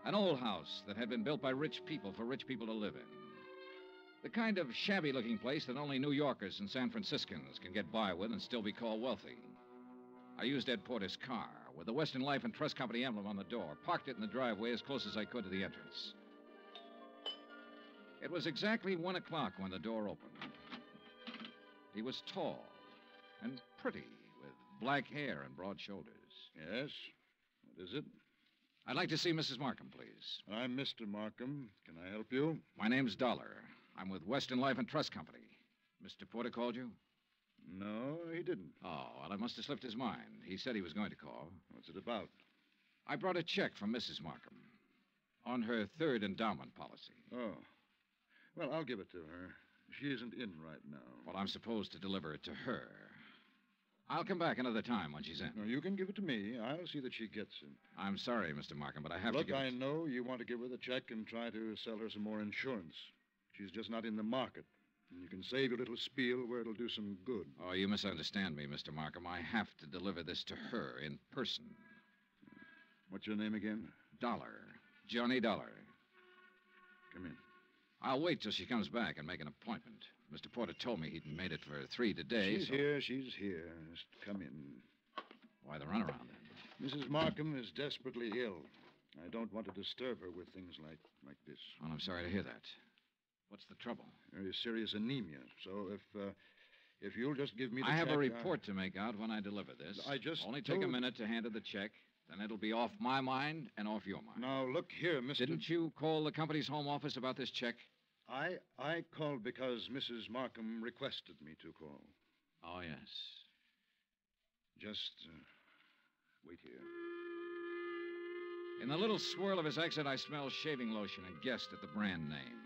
An old house that had been built by rich people for rich people to live in. The kind of shabby-looking place that only New Yorkers and San Franciscans can get by with and still be called wealthy. I used Ed Porter's car with the Western Life and Trust Company emblem on the door, parked it in the driveway as close as I could to the entrance. It was exactly 1 o'clock when the door opened. He was tall and pretty, with black hair and broad shoulders. Yes? What is it? I'd like to see Mrs. Markham, please. I'm Mr. Markham. Can I help you? My name's Dollar. I'm with Western Life and Trust Company. Mr. Porter called you? No, he didn't. Oh, well, it must have slipped his mind. He said he was going to call. What's it about? I brought a check from Mrs. Markham on her 3rd endowment policy. Oh. Well, I'll give it to her. She isn't in right now. Well, I'm supposed to deliver it to her. I'll come back another time when she's in. No, you can give it to me. I'll see that she gets it. I'm sorry, Mr. Markham, but I have to give Look, I know you want to give her the check and try to sell her some more insurance. She's just not in the market. And you can save your little spiel where it'll do some good. Oh, you misunderstand me, Mr. Markham. I have to deliver this to her in person. What's your name again? Dollar. Johnny Dollar. Come in. I'll wait till she comes back and make an appointment. Mr. Porter told me he'd made it for 3 today. She's here. Just come in. Why the runaround, then? Mrs. Markham is desperately ill. I don't want to disturb her with things like this. Well, I'm sorry to hear that. What's the trouble? Very serious anemia. So if you'll just give me the check... I have a report to make out when I deliver this. I just Only take a minute to hand her the check. Then it'll be off my mind and off your mind. Now, look here, Mr... Didn't you call the company's home office about this check? I called because Mrs. Markham requested me to call. Oh, yes. Just wait here. In the little swirl of his exit, I smelled shaving lotion and guessed at the brand name.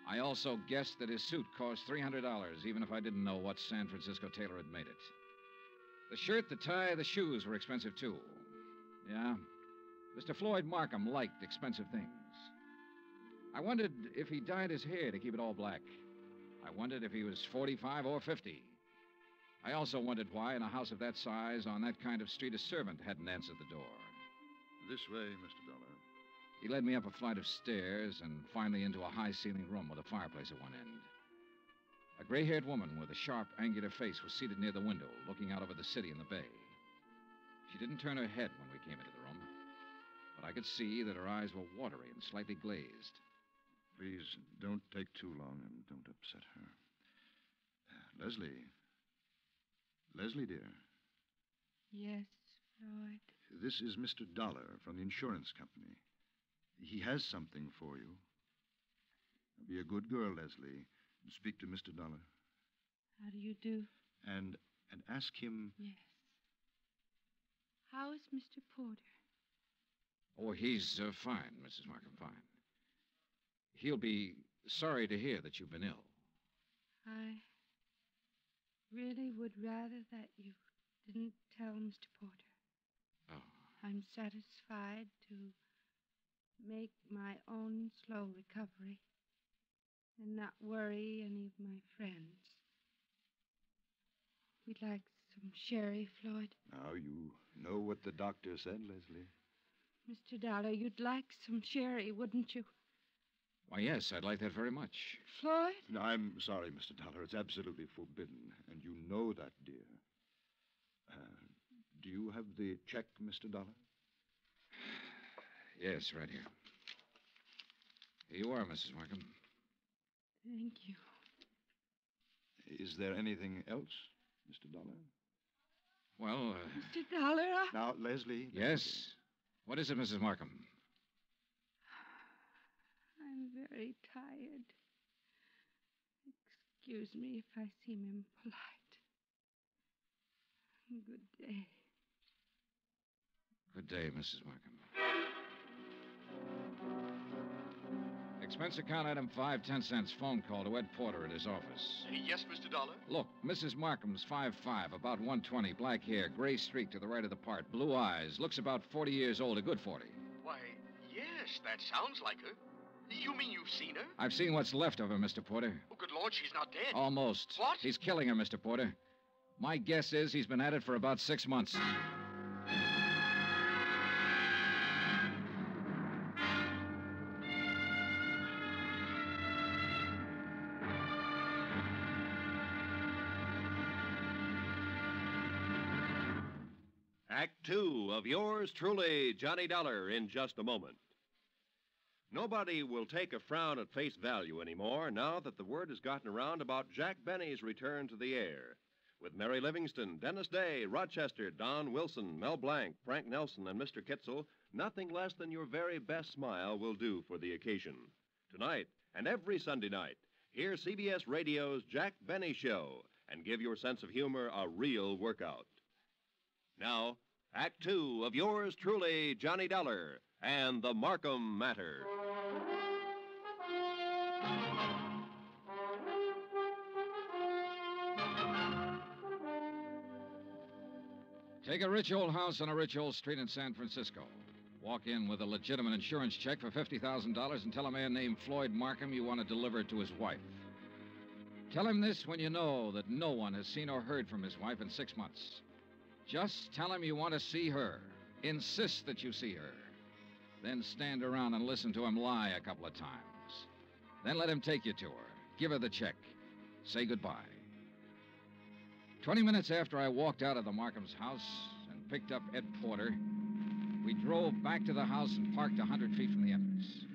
I also guessed that his suit cost $300, even if I didn't know what San Francisco tailor had made it. The shirt, the tie, the shoes were expensive, too. Yeah. Mr. Floyd Markham liked expensive things. I wondered if he dyed his hair to keep it all black. I wondered if he was 45 or 50. I also wondered why, in a house of that size, on that kind of street, a servant hadn't answered the door. This way, Mr. Dollar. He led me up a flight of stairs and finally into a high-ceilinged room with a fireplace at one end. A gray-haired woman with a sharp, angular face was seated near the window, looking out over the city and the bay. She didn't turn her head when we came into the room, but I could see that her eyes were watery and slightly glazed. Please, don't take too long and don't upset her. Leslie. Leslie, dear. Yes, Floyd. This is Mr. Dollar from the insurance company. He has something for you. Be a good girl, Leslie. Speak to Mr. Dollar. How do you do? And ask him... Yes. How is Mr. Porter? Oh, he's fine, Mrs. Markham, fine. He'll be sorry to hear that you've been ill. I really would rather that you didn't tell Mr. Porter. Oh. I'm satisfied to make my own slow recovery and not worry any of my friends. We'd like some sherry, Floyd. Now, you know what the doctor said, Leslie. Mr. Dollar, you'd like some sherry, wouldn't you? Why, yes, I'd like that very much. Floyd? No, I'm sorry, Mr. Dollar. It's absolutely forbidden, and you know that, dear. Do you have the check, Mr. Dollar? Yes, right here. Here you are, Mrs. Markham. Thank you. Is there anything else, Mr. Dollar? Well, Mr. Dollar, Now, Leslie... Yes? What is it, Mrs. Markham? I'm very tired. Excuse me if I seem impolite. Good day. Good day, Mrs. Markham. Expense account item 5, 10 cents. Phone call to Ed Porter at his office. Yes, Mr. Dollar? Look, Mrs. Markham's 5'5", about 120, black hair, gray streak to the right of the part, blue eyes, looks about 40 years old, a good 40. Why, yes, that sounds like her. You mean you've seen her? I've seen what's left of her, Mr. Porter. Oh, good Lord, she's not dead. Almost. What? He's killing her, Mr. Porter. My guess is he's been at it for about 6 months. Act 2 of yours truly, Johnny Dollar, in just a moment. Nobody will take a frown at face value anymore now that the word has gotten around about Jack Benny's return to the air. With Mary Livingston, Dennis Day, Rochester, Don Wilson, Mel Blanc, Frank Nelson, and Mr. Kitzel, nothing less than your very best smile will do for the occasion. Tonight and every Sunday night, hear CBS Radio's Jack Benny Show and give your sense of humor a real workout. Now, Act 2 of yours truly, Johnny Dollar, and the Markham Matter. Take a rich old house on a rich old street in San Francisco. Walk in with a legitimate insurance check for $50,000 and tell a man named Floyd Markham you want to deliver it to his wife. Tell him this when you know that no one has seen or heard from his wife in 6 months. Just tell him you want to see her. Insist that you see her. Then stand around and listen to him lie a couple of times. Then let him take you to her. Give her the check. Say goodbye. 20 minutes after I walked out of the Markham's house and picked up Ed Porter, we drove back to the house and parked 100 feet from the entrance.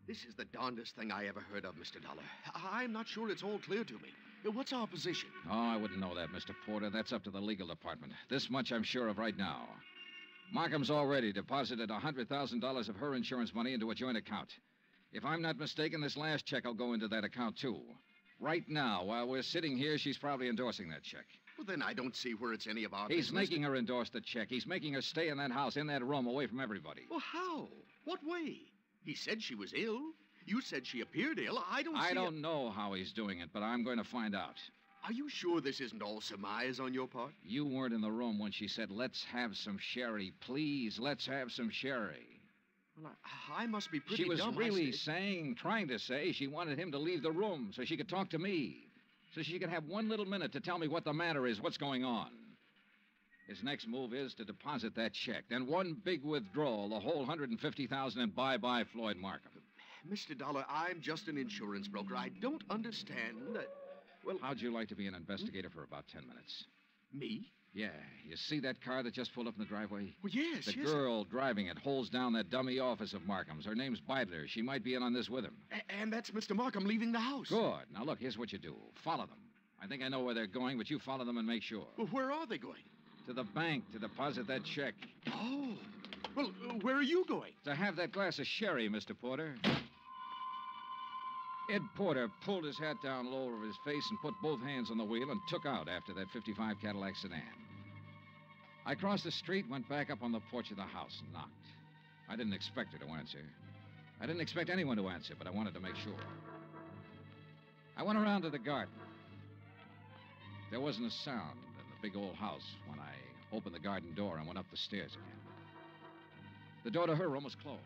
This is the darndest thing I ever heard of, Mr. Dollar. I'm not sure it's all clear to me. What's our position? Oh, I wouldn't know that, Mr. Porter. That's up to the legal department. This much I'm sure of right now. Markham's already deposited $100,000 of her insurance money into a joint account. If I'm not mistaken, this last check will go into that account, too. Right now, while we're sitting here, she's probably endorsing that check. Well, then I don't see where it's any of our He's business. making her endorse the check. He's making her stay in that house, in that room, away from everybody. Well, how? What way? He said she was ill. You said she appeared ill. I don't know how he's doing it, but I'm going to find out. Are you sure this isn't all surmise on your part? You weren't in the room when she said, let's have some sherry. Please, let's have some sherry. Well, I must be pretty She was dumb. really trying to say she wanted him to leave the room so she could talk to me. So she could have one little minute to tell me what the matter is, what's going on. His next move is to deposit that check. Then one big withdrawal, the whole $150,000, and bye-bye Floyd Markham. Mr. Dollar, I'm just an insurance broker. I don't understand that... Well... How'd you like to be an investigator for about 10 minutes? Me? Yeah. You see that car that just pulled up in the driveway? Well, yes, The girl driving it holds down that dummy office of Markham's. Her name's Beidler. She might be in on this with him. And that's Mr. Markham leaving the house. Good. Now, look, here's what you do. Follow them. I think I know where they're going, but you follow them and make sure. Well, where are they going? To the bank to deposit that check. Oh. Well, where are you going? To have that glass of sherry, Mr. Porter. Ed Porter pulled his hat down low over his face and put both hands on the wheel and took out after that 55 Cadillac sedan. I crossed the street, went back up on the porch of the house and knocked. I didn't expect her to answer. I didn't expect anyone to answer, but I wanted to make sure. I went around to the garden. There wasn't a sound in the big old house when I opened the garden door and went up the stairs again. The door to her room was closed.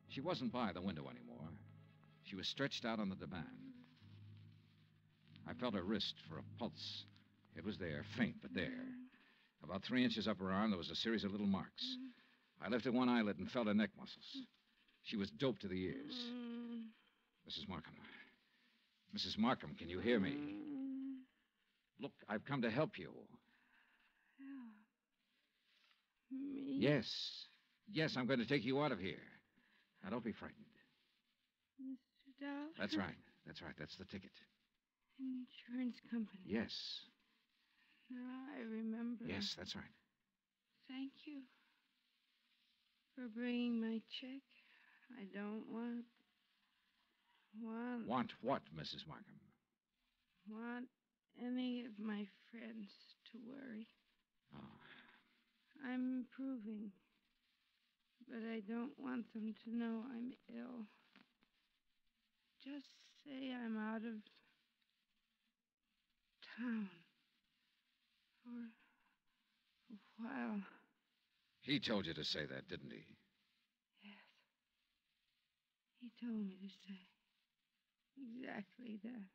She wasn't by the window anymore. She was stretched out on the divan. I felt her wrist for a pulse. It was there, faint, but there. About 3 inches up her arm, there was a series of little marks. I lifted one eyelid and felt her neck muscles. She was doped to the ears. Mrs. Markham. Mrs. Markham, can you hear me? Look, I've come to help you. Me? Yes. Yes, I'm going to take you out of here. Now, don't be frightened. Mr. Dollar? That's right. That's right. That's the ticket. Insurance company. Yes. Now I remember. Yes, that's right. Thank you for bringing my check. I don't want Want what, Mrs. Markham? Want any of my friends to worry. Oh. I'm improving, but I don't want them to know I'm ill. Just say I'm out of town for a while. He told you to say that, didn't he? Yes. He told me to say exactly that.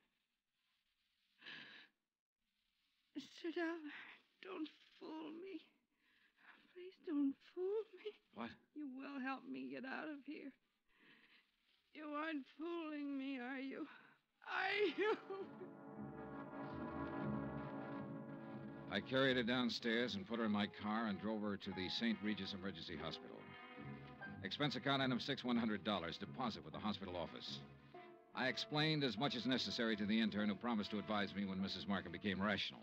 Mr. Dollar, don't fool me. Please don't fool me. What? You will help me get out of here. You aren't fooling me, are you? Are you? I carried her downstairs and put her in my car and drove her to the St. Regis Emergency Hospital. Expense account item 100 deposit with the hospital office. I explained as much as necessary to the intern who promised to advise me when Mrs. Markham became rational.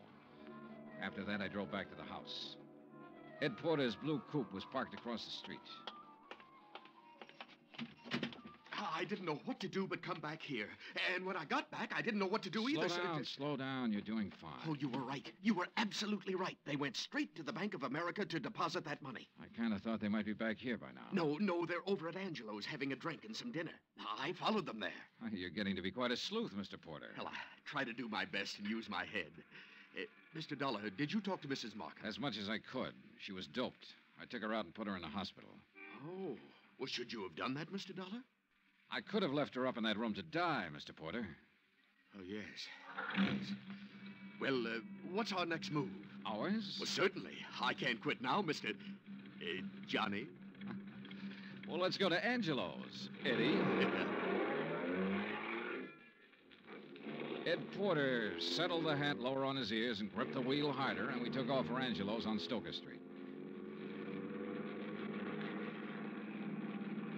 After that, I drove back to the house. Ed Porter's blue coupe was parked across the street. I didn't know what to do but come back here. And when I got back, I didn't know what to do either. Slow down. You're doing fine. Oh, you were right. You were absolutely right. They went straight to the Bank of America to deposit that money. I kind of thought they might be back here by now. No, they're over at Angelo's having a drink and some dinner. I followed them there. You're getting to be quite a sleuth, Mr. Porter. Well, I try to do my best and use my head. Mr. Dollar, did you talk to Mrs. Markham? As much as I could. She was doped. I took her out and put her in the hospital. Oh. Well, should you have done that, Mr. Dollar? I could have left her up in that room to die, Mr. Porter. Oh, yes. Well, what's our next move? Ours? Well, certainly. I can't quit now, Mr. Johnny. Well, let's go to Angelo's, Eddie. Ed Porter settled the hat lower on his ears and gripped the wheel harder, and we took off for Angelo's on Stoker Street.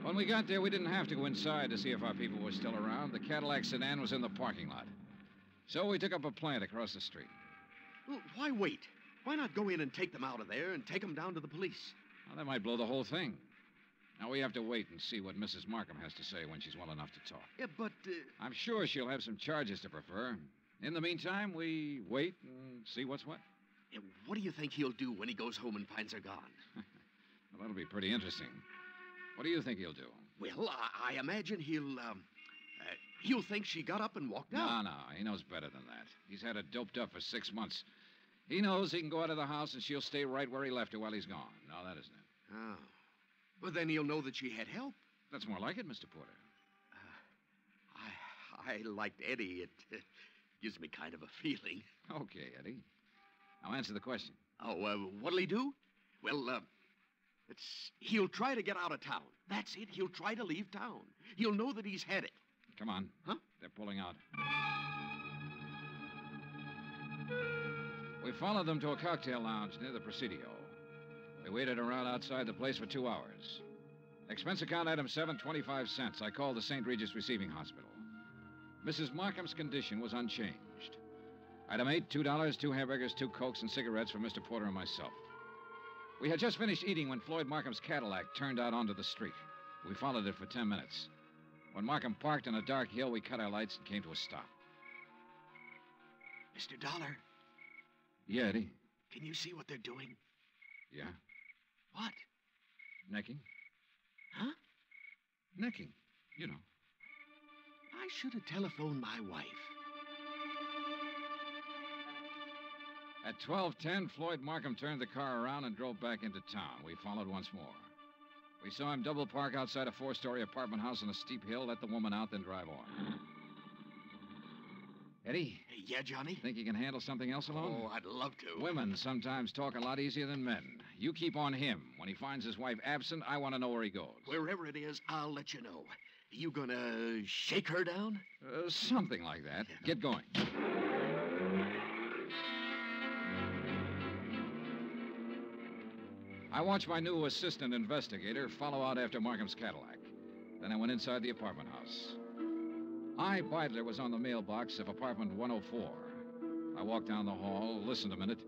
When we got there, we didn't have to go inside to see if our people were still around. The Cadillac sedan was in the parking lot. So we took up a plant across the street. Well, why wait? Why not go in and take them out of there and take them down to the police? Well, that might blow the whole thing. Now, we have to wait and see what Mrs. Markham has to say when she's well enough to talk. Yeah, but... I'm sure she'll have some charges to prefer. In the meantime, we wait and see what's what. Yeah, what do you think he'll do when he goes home and finds her gone? Well, that'll be pretty interesting. What do you think he'll do? Well, I imagine he'll, He'll think she got up and walked out. No, he knows better than that. He's had her doped up for 6 months. He knows he can go out of the house and she'll stay right where he left her while he's gone. No, that isn't it. Oh. Well, then he'll know that she had help. That's more like it, Mr. Porter. I liked Eddie. It gives me kind of a feeling. Okay, Eddie. Now answer the question. Oh, what'll he do? Well, he'll try to get out of town. That's it. He'll try to leave town. He'll know that he's had it. Come on. Huh? They're pulling out. We followed them to a cocktail lounge near the Presidio. We waited around outside the place for 2 hours. Expense account item 7.25 cents. I called the St. Regis Receiving Hospital. Mrs. Markham's condition was unchanged. Item 8, $2, 2 hamburgers, 2 Cokes, and cigarettes for Mr. Porter and myself. We had just finished eating when Floyd Markham's Cadillac turned out onto the street. We followed it for 10 minutes. When Markham parked on a dark hill, we cut our lights and came to a stop. Mr. Dollar. Yeah, Eddie? Can you see what they're doing? Yeah? What? Necking. Huh? Necking. You know. I should have telephoned my wife. At 12:10, Floyd Markham turned the car around and drove back into town. We followed once more. We saw him double park outside a 4-story apartment house on a steep hill, let the woman out, then drive on. Eddie? Yeah, Johnny? Think you can handle something else alone? Oh, I'd love to. Women sometimes talk a lot easier than men. You keep on him. When he finds his wife absent, I want to know where he goes. Wherever it is, I'll let you know. You gonna shake her down? Something like that. Yeah. Get going. I watched my new assistant investigator follow out after Markham's Cadillac. Then I went inside the apartment house. I, Beidler, was on the mailbox of apartment 104. I walked down the hall, listened a minute,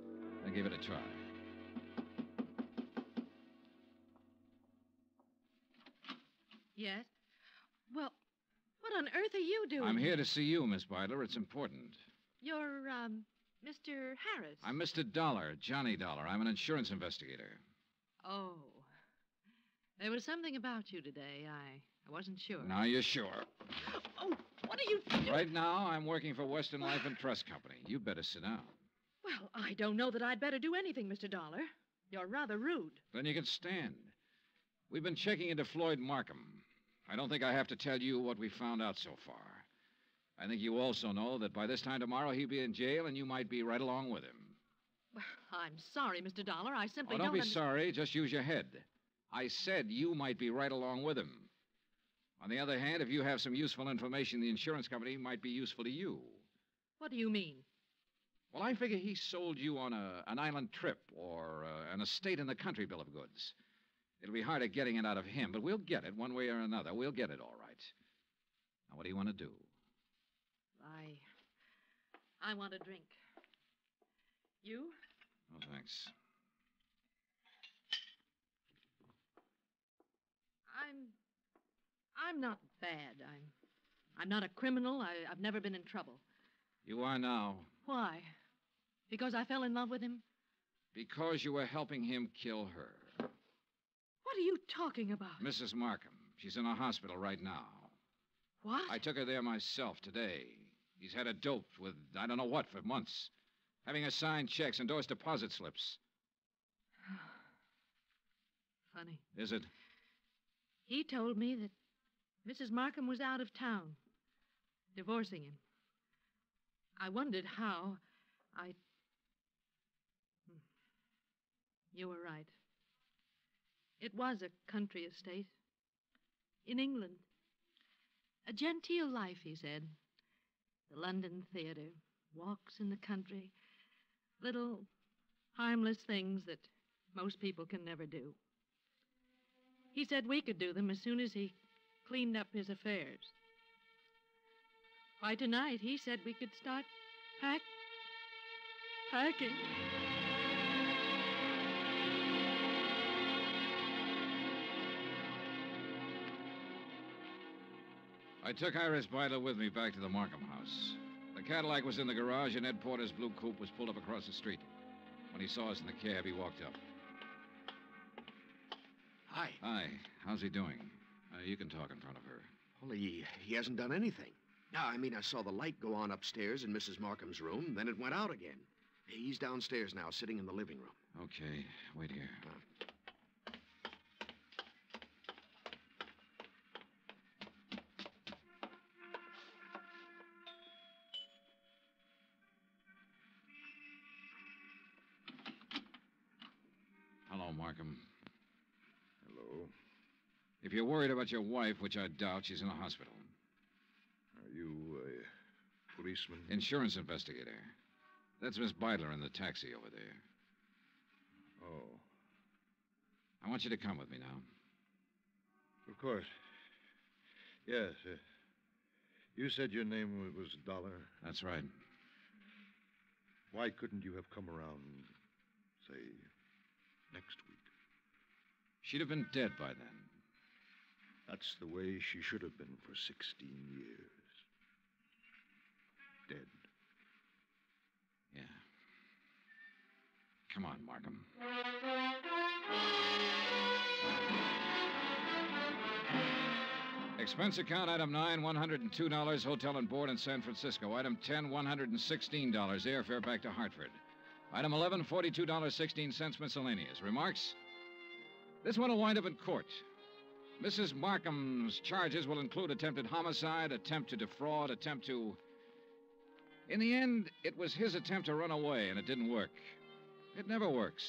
and gave it a try. Yes? Well, what on earth are you doing? I'm here to see you, Miss Beidler. It's important. You're, Mr. Harris. I'm Mr. Dollar, Johnny Dollar. I'm an insurance investigator. Oh. There was something about you today. I wasn't sure. Now you're sure. Oh, what are you doing? Right now, I'm working for Western Life and Trust Company. You better sit down. Well, I don't know that I'd better do anything, Mr. Dollar. You're rather rude. Then you can stand. We've been checking into Floyd Markham. I don't think I have to tell you what we found out so far. I think you also know that by this time tomorrow he'll be in jail and you might be right along with him. Well, I'm sorry, Mr. Dollar. I simply don't be sorry. Just use your head. I said you might be right along with him. On the other hand, if you have some useful information, the insurance company might be useful to you. What do you mean? Well, I figure he sold you on an island trip or an estate in the country bill of goods. It'll be harder getting it out of him, but we'll get it one way or another. We'll get it all right. Now, what do you want to do? I want a drink. You? Oh, thanks. I'm not bad. I'm not a criminal. I've never been in trouble. You are now. Why? Because I fell in love with him? Because you were helping him kill her. What are you talking about? Mrs. Markham. She's in a hospital right now. What? I took her there myself today. He's had her doped with I don't know what for months. Having her sign checks, endorse deposit slips. Funny. Is it? He told me that Mrs. Markham was out of town, divorcing him. I wondered how. You were right. It was a country estate. In England. A genteel life, he said. The London theater, walks in the country, little harmless things that most people can never do. He said we could do them as soon as he cleaned up his affairs. Why, tonight he said we could start packing. I took Iris Beidler with me back to the Markham house. The Cadillac was in the garage, and Ed Porter's blue coupe was pulled up across the street. When he saw us in the cab, he walked up. Hi. Hi. How's he doing? You can talk in front of her. Well, he hasn't done anything. Yeah, I mean, I saw the light go on upstairs in Mrs. Markham's room, then it went out again. He's downstairs now, sitting in the living room. Okay, wait here. Hello, Markham. Hello. If you're worried about your wife, which I doubt, she's in a hospital. Are you a policeman? Insurance investigator. That's Miss Beidler in the taxi over there. Oh. I want you to come with me now. Of course. Yes. You said your name was Dollar? That's right. Why couldn't you have come around, say, next week? She'd have been dead by then. That's the way she should have been for 16 years. Dead. Yeah. Come on, Markham. Expense account, item 9, $102, hotel and board in San Francisco. Item 10, $116, airfare back to Hartford. Item 11, $42.16 miscellaneous. Remarks? This one will wind up in court. Mrs. Markham's charges will include attempted homicide, attempt to defraud, attempt to... In the end, it was his attempt to run away, and it didn't work. It never works.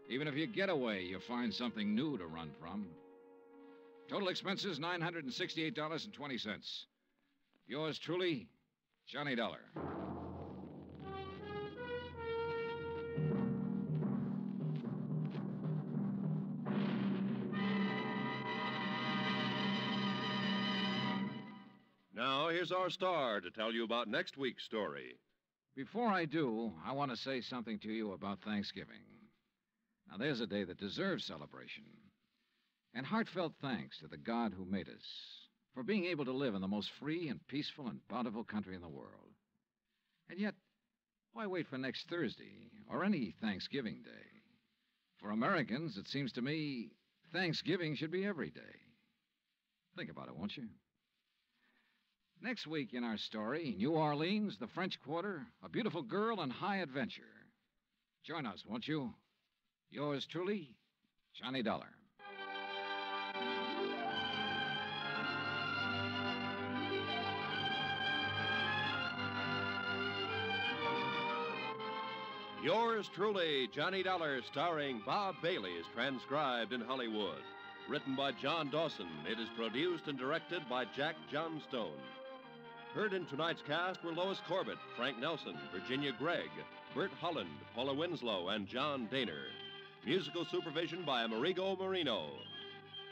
Even if you get away, you find something new to run from. Total expenses, $968.20. Yours truly, Johnny Dollar. Now, here's our star to tell you about next week's story. Before I do, I want to say something to you about Thanksgiving. Now, there's a day that deserves celebration. And heartfelt thanks to the God who made us for being able to live in the most free and peaceful and bountiful country in the world. And yet, why wait for next Thursday or any Thanksgiving Day? For Americans, it seems to me, Thanksgiving should be every day. Think about it, won't you? Next week in our story, New Orleans, the French Quarter, a beautiful girl, and high adventure. Join us, won't you? Yours truly, Johnny Dollar. Yours truly, Johnny Dollar, starring Bob Bailey, is transcribed in Hollywood. Written by John Dawson, it is produced and directed by Jack Johnstone. Heard in tonight's cast were Lois Corbett, Frank Nelson, Virginia Gregg, Bert Holland, Paula Winslow, and John Daner. Musical supervision by Amerigo Marino.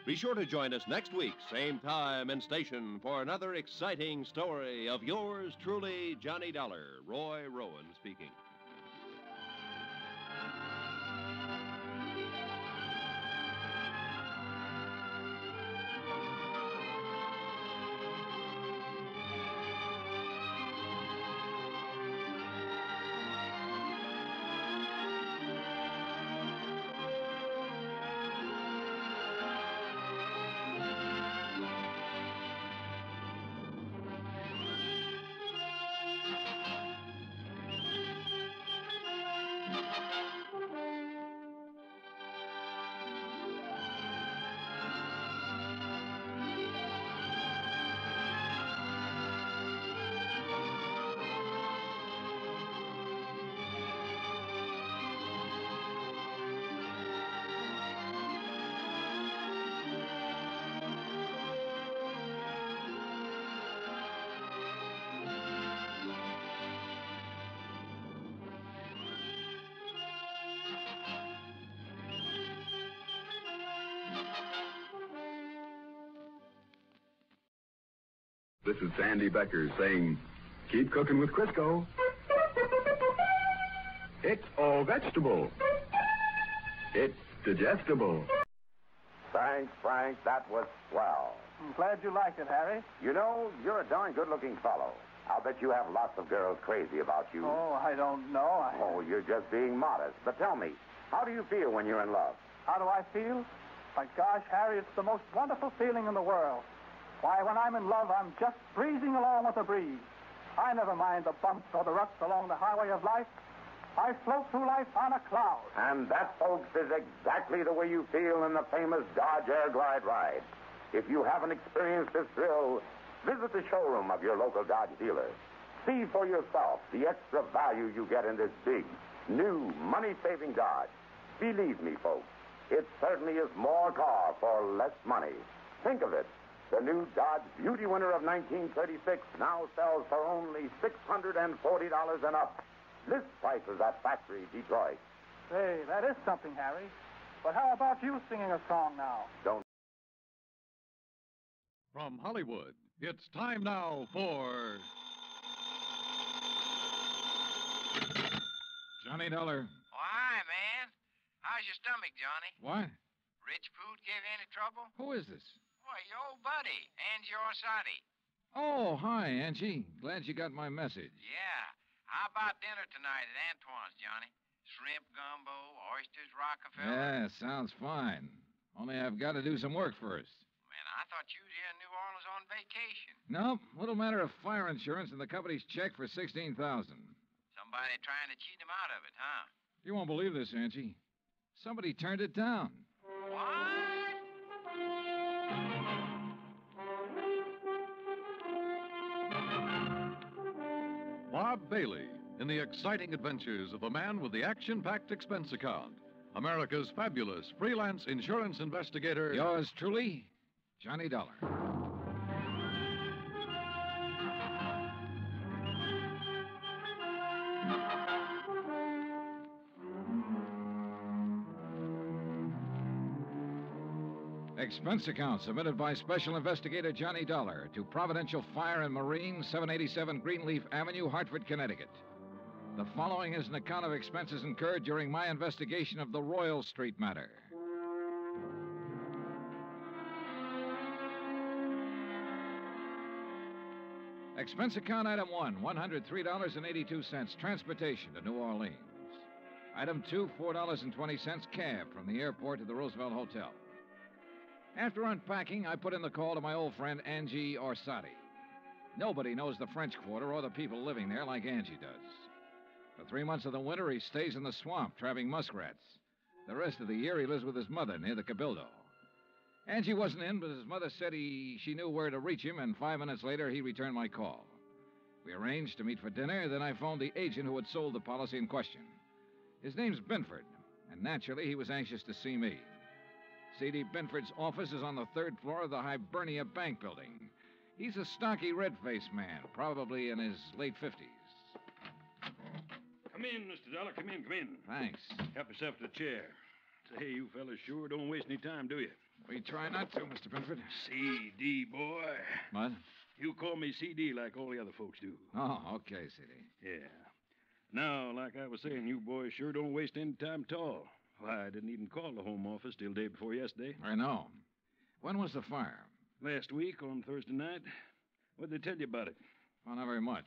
Be sure to join us next week, same time and station, for another exciting story of yours truly, Johnny Dollar. Roy Rowan speaking. This is Sandy Becker saying, keep cooking with Crisco. It's all vegetable. It's digestible. Thanks, Frank. That was swell. I'm glad you liked it, Harry. You know, you're a darn good-looking fellow. I'll bet you have lots of girls crazy about you. Oh, I don't know. Oh, you're just being modest. But tell me, how do you feel when you're in love? How do I feel? My gosh, Harry, it's the most wonderful feeling in the world. Why, when I'm in love, I'm just breezing along with the breeze. I never mind the bumps or the ruts along the highway of life. I float through life on a cloud. And that, folks, is exactly the way you feel in the famous Dodge Air Glide ride. If you haven't experienced this thrill, visit the showroom of your local Dodge dealer. See for yourself the extra value you get in this big, new, money-saving Dodge. Believe me, folks, it certainly is more car for less money. Think of it. The new Dodge Beauty winner of 1936 now sells for only $640 and up. List prices at Factory Detroit. Say, that is something, Harry. But how about you singing a song now? Don't. From Hollywood, it's time now for Johnny Dollar. Oh, hi, man. How's your stomach, Johnny? What? Rich food give you any trouble? Who is this? Why, your old buddy, Angie Orsatti. Oh, hi, Angie. Glad you got my message. Yeah. How about dinner tonight at Antoine's, Johnny? Shrimp gumbo, oysters Rockefeller. Yeah, sounds fine. Only I've got to do some work first. Man, I thought you was here in New Orleans on vacation. Nope, little matter of fire insurance and the company's check for $16,000. Somebody trying to cheat him out of it, huh? You won't believe this, Angie. Somebody turned it down. What? Bob Bailey in the exciting adventures of a man with the action-packed expense account. America's fabulous freelance insurance investigator. Yours truly, Johnny Dollar. Expense account submitted by Special Investigator Johnny Dollar to Providential Fire and Marine, 787 Greenleaf Avenue, Hartford, Connecticut. The following is an account of expenses incurred during my investigation of the Royal Street matter. Expense account item 1, $103.82, transportation to New Orleans. Item 2, $4.20, cab from the airport to the Roosevelt Hotel. After unpacking, I put in the call to my old friend Angie Orsatti. Nobody knows the French Quarter or the people living there like Angie does. For 3 months of the winter, he stays in the swamp, trapping muskrats. The rest of the year, he lives with his mother near the Cabildo. Angie wasn't in, but his mother said she knew where to reach him, and 5 minutes later, he returned my call. We arranged to meet for dinner, then I phoned the agent who had sold the policy in question. His name's Binford, and naturally, he was anxious to see me. C.D. Binford's office is on the 3rd floor of the Hibernia Bank building. He's a stocky, red-faced man, probably in his late 50s. Come in, Mr. Dollar. Come in, come in. Thanks. Help yourself to the chair. Say, you fellas sure don't waste any time, do you? We try not to, Mr. Binford. C.D., boy. What? You call me C.D. like all the other folks do. Oh, okay, C.D. Yeah. Now, like I was saying, you boys sure don't waste any time at all. Why, I didn't even call the home office till day before yesterday. I know. When was the fire? Last week on Thursday night. What'd they tell you about it? Well, not very much.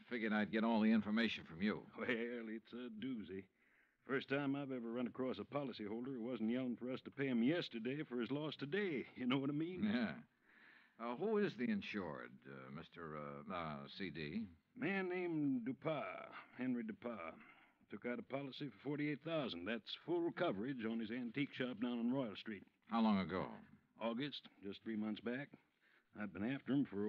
Figured I'd get all the information from you. Well, it's a doozy. First time I've ever run across a policyholder who wasn't yelling for us to pay him yesterday for his loss today. You know what I mean? Yeah. Who is the insured, Mr. C.D.? Man named Dupas, Henry Dupas. Took out a policy for $48,000. That's full coverage on his antique shop down on Royal Street. How long ago? August, just 3 months back. I've been after him for,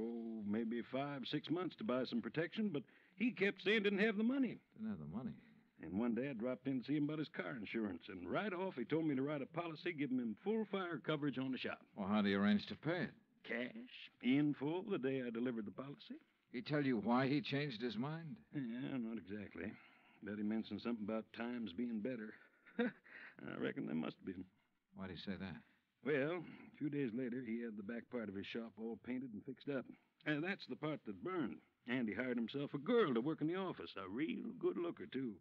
maybe 5, 6 months to buy some protection, but he kept saying didn't have the money. Didn't have the money? And one day I dropped in to see him about his car insurance, and right off he told me to write a policy giving him full fire coverage on the shop. Well, how do you arrange to pay it? Cash, in full, the day I delivered the policy. He tell you why he changed his mind? Yeah, not exactly. Bet he mentioned something about times being better. I reckon they must have been. Why'd he say that? Well, a few days later, he had the back part of his shop all painted and fixed up. And that's the part that burned. And he hired himself a girl to work in the office. A real good looker, too.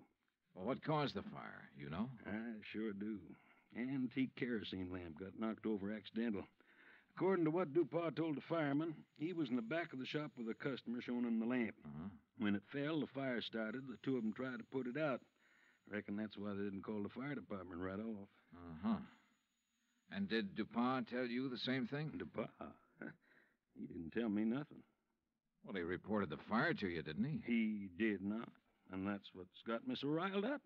Well, what caused the fire? You know? I sure do. Antique kerosene lamp got knocked over accidental. According to what Dupas told the fireman, he was in the back of the shop with a customer showing him the lamp. Uh-huh. When it fell, the fire started. The two of them tried to put it out. Reckon that's why they didn't call the fire department right off. Uh-huh. And did Dupas tell you the same thing? Dupas? He didn't didn't tell me nothing. Well, he reported the fire to you, didn't he? He did not, and that's what's got me so riled up.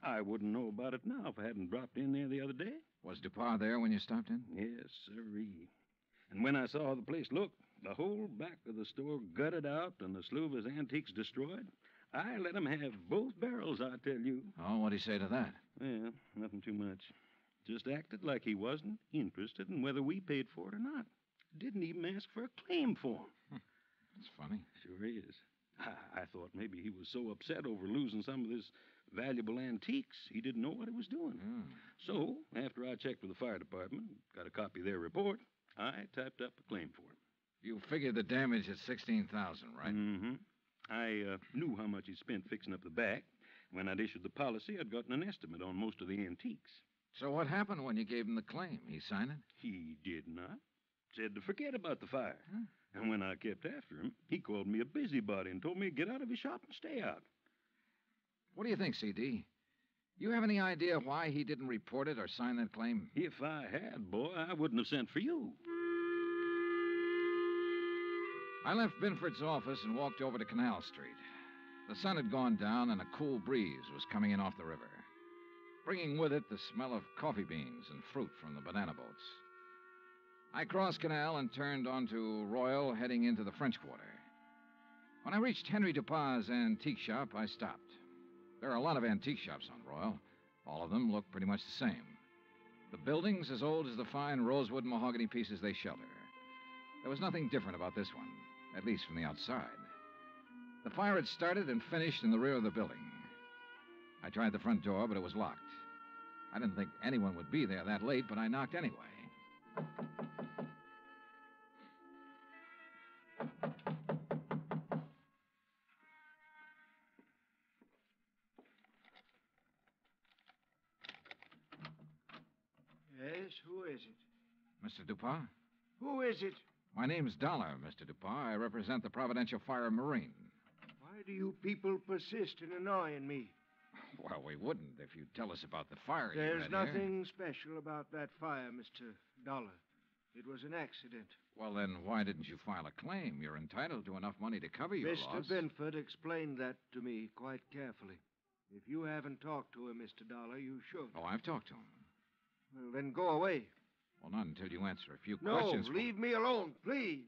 I wouldn't know about it now if I hadn't dropped in there the other day. Was DuPont there when you stopped in? Yes, sirree. And when I saw how the place looked, the whole back of the store gutted out and a slew of his antiques destroyed, I let him have both barrels, I tell you. Oh, what'd he say to that? Well, nothing too much. Just acted like he wasn't interested in whether we paid for it or not. Didn't even ask for a claim for him. That's funny. Sure is. I thought maybe he was so upset over losing some of his valuable antiques, he didn't know what he was doing. So, after I checked with the fire department, got a copy of their report, I typed up a claim for him. You figured the damage at $16,000, right? Mm-hmm. I knew how much he'd spent fixing up the back. When I'd issued the policy, I'd gotten an estimate on most of the antiques. So what happened when you gave him the claim? He signed it? He did not. Said to forget about the fire. And when I kept after him, he called me a busybody and told me to get out of his shop and stay out. What do you think, C.D.? You have any idea why he didn't report it or sign that claim? If I had, boy, I wouldn't have sent for you. I left Binford's office and walked over to Canal Street. The sun had gone down and a cool breeze was coming in off the river, bringing with it the smell of coffee beans and fruit from the banana boats. I crossed Canal and turned onto Royal, heading into the French Quarter. When I reached Henry Dupas' antique shop, I stopped. There are a lot of antique shops on Royal. All of them look pretty much the same. The building's as old as the fine rosewood mahogany pieces they shelter. There was nothing different about this one, at least from the outside. The fire had started and finished in the rear of the building. I tried the front door, but it was locked. I didn't think anyone would be there that late, but I knocked anyway. Yes, who is it? Mr. Dupas? Who is it? My name's Dollar, Mr. Dupas. I represent the Providential Fire and Marine. Why do you people persist in annoying me? Well, we wouldn't if you'd tell us about the fire you There's had nothing special about that fire, Mr. Dollar. It was an accident. Well, then why didn't you file a claim? You're entitled to enough money to cover your Mr. loss. Binford explained that to me quite carefully. If you haven't talked to him, Mr. Dollar, you should. Oh, I've talked to him. Well, then go away. Well, not until you answer a few No, questions. leave me alone, please.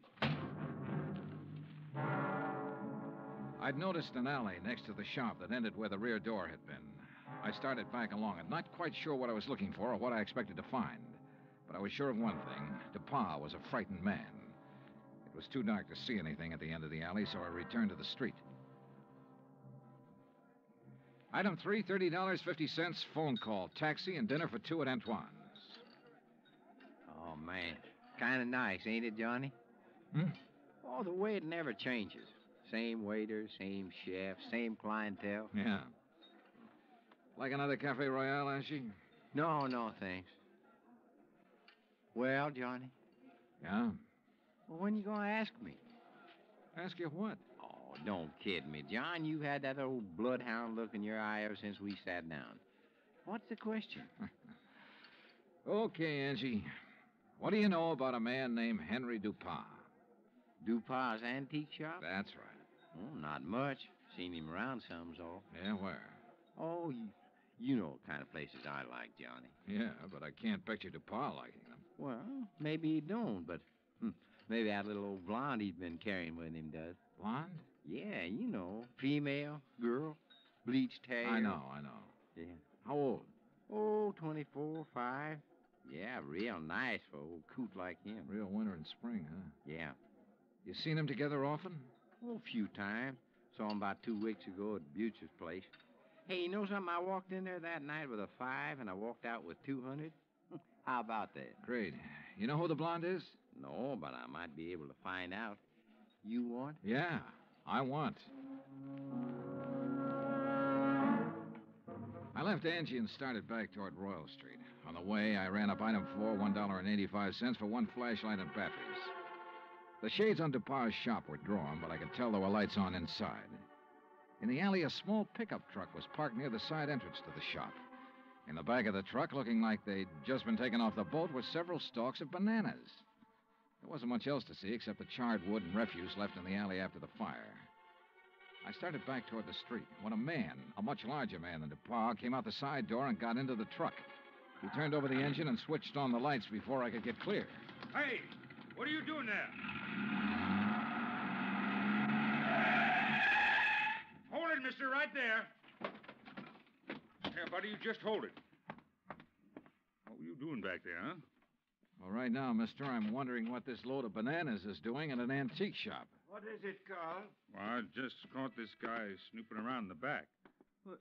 I'd noticed an alley next to the shop that ended where the rear door had been. I started back along it, not quite sure what I was looking for or what I expected to find. But I was sure of one thing. DuPas was a frightened man. It was too dark to see anything at the end of the alley, so I returned to the street. Item 3, $30.50, phone call, taxi, and dinner for two at Antoine's. Oh, man. Kind of nice, ain't it, Johnny? Oh, the way it never changes. Same waiter, same chef, same clientele. Yeah. Like another Cafe Royale, Ashy? No, thanks. Well, Johnny? Yeah? Well, when you going to ask me? Ask you what? Oh, don't kid me, John. You had that old bloodhound look in your eye ever since we sat down. What's the question? Okay, Angie. What do you know about a man named Henry Dupas? Dupas' antique shop? That's right. Oh, not much. Seen him around some's all. Yeah, where? Oh, you know what kind of places I like, Johnny. Yeah, but I can't picture Dupas liking them. Well, maybe he don't, but maybe that little old blonde he's been carrying with him does. Blonde? Yeah, you know. Female, girl, bleached hair. I know. Yeah. How old? Oh, 24, 5. Yeah, real nice for old coot like him. Real winter and spring, huh? Yeah. You seen him together often? Oh, a few times. Saw him about 2 weeks ago at Butcher's place. Hey, you know something? I walked in there that night with a 5, and I walked out with 200. How about that? Great. You know who the blonde is? No, but I might be able to find out. You want? Yeah, I want. I left Angie and started back toward Royal Street. On the way, I ran up item 4, $1.85 for one flashlight and batteries. The shades on Dupas' shop were drawn, but I could tell there were lights on inside. In the alley, a small pickup truck was parked near the side entrance to the shop. In the back of the truck, looking like they'd just been taken off the boat, were several stalks of bananas. There wasn't much else to see except the charred wood and refuse left in the alley after the fire. I started back toward the street when a man, a much larger man than DuPont, came out the side door and got into the truck. He turned over the engine and switched on the lights before I could get clear. Hey, what are you doing there? Hold it, mister, right there. Here, buddy, you just hold it. What were you doing back there, huh? Well, right now, mister, I'm wondering what this load of bananas is doing in an antique shop. What is it, Carl? Well, I just caught this guy snooping around in the back. What?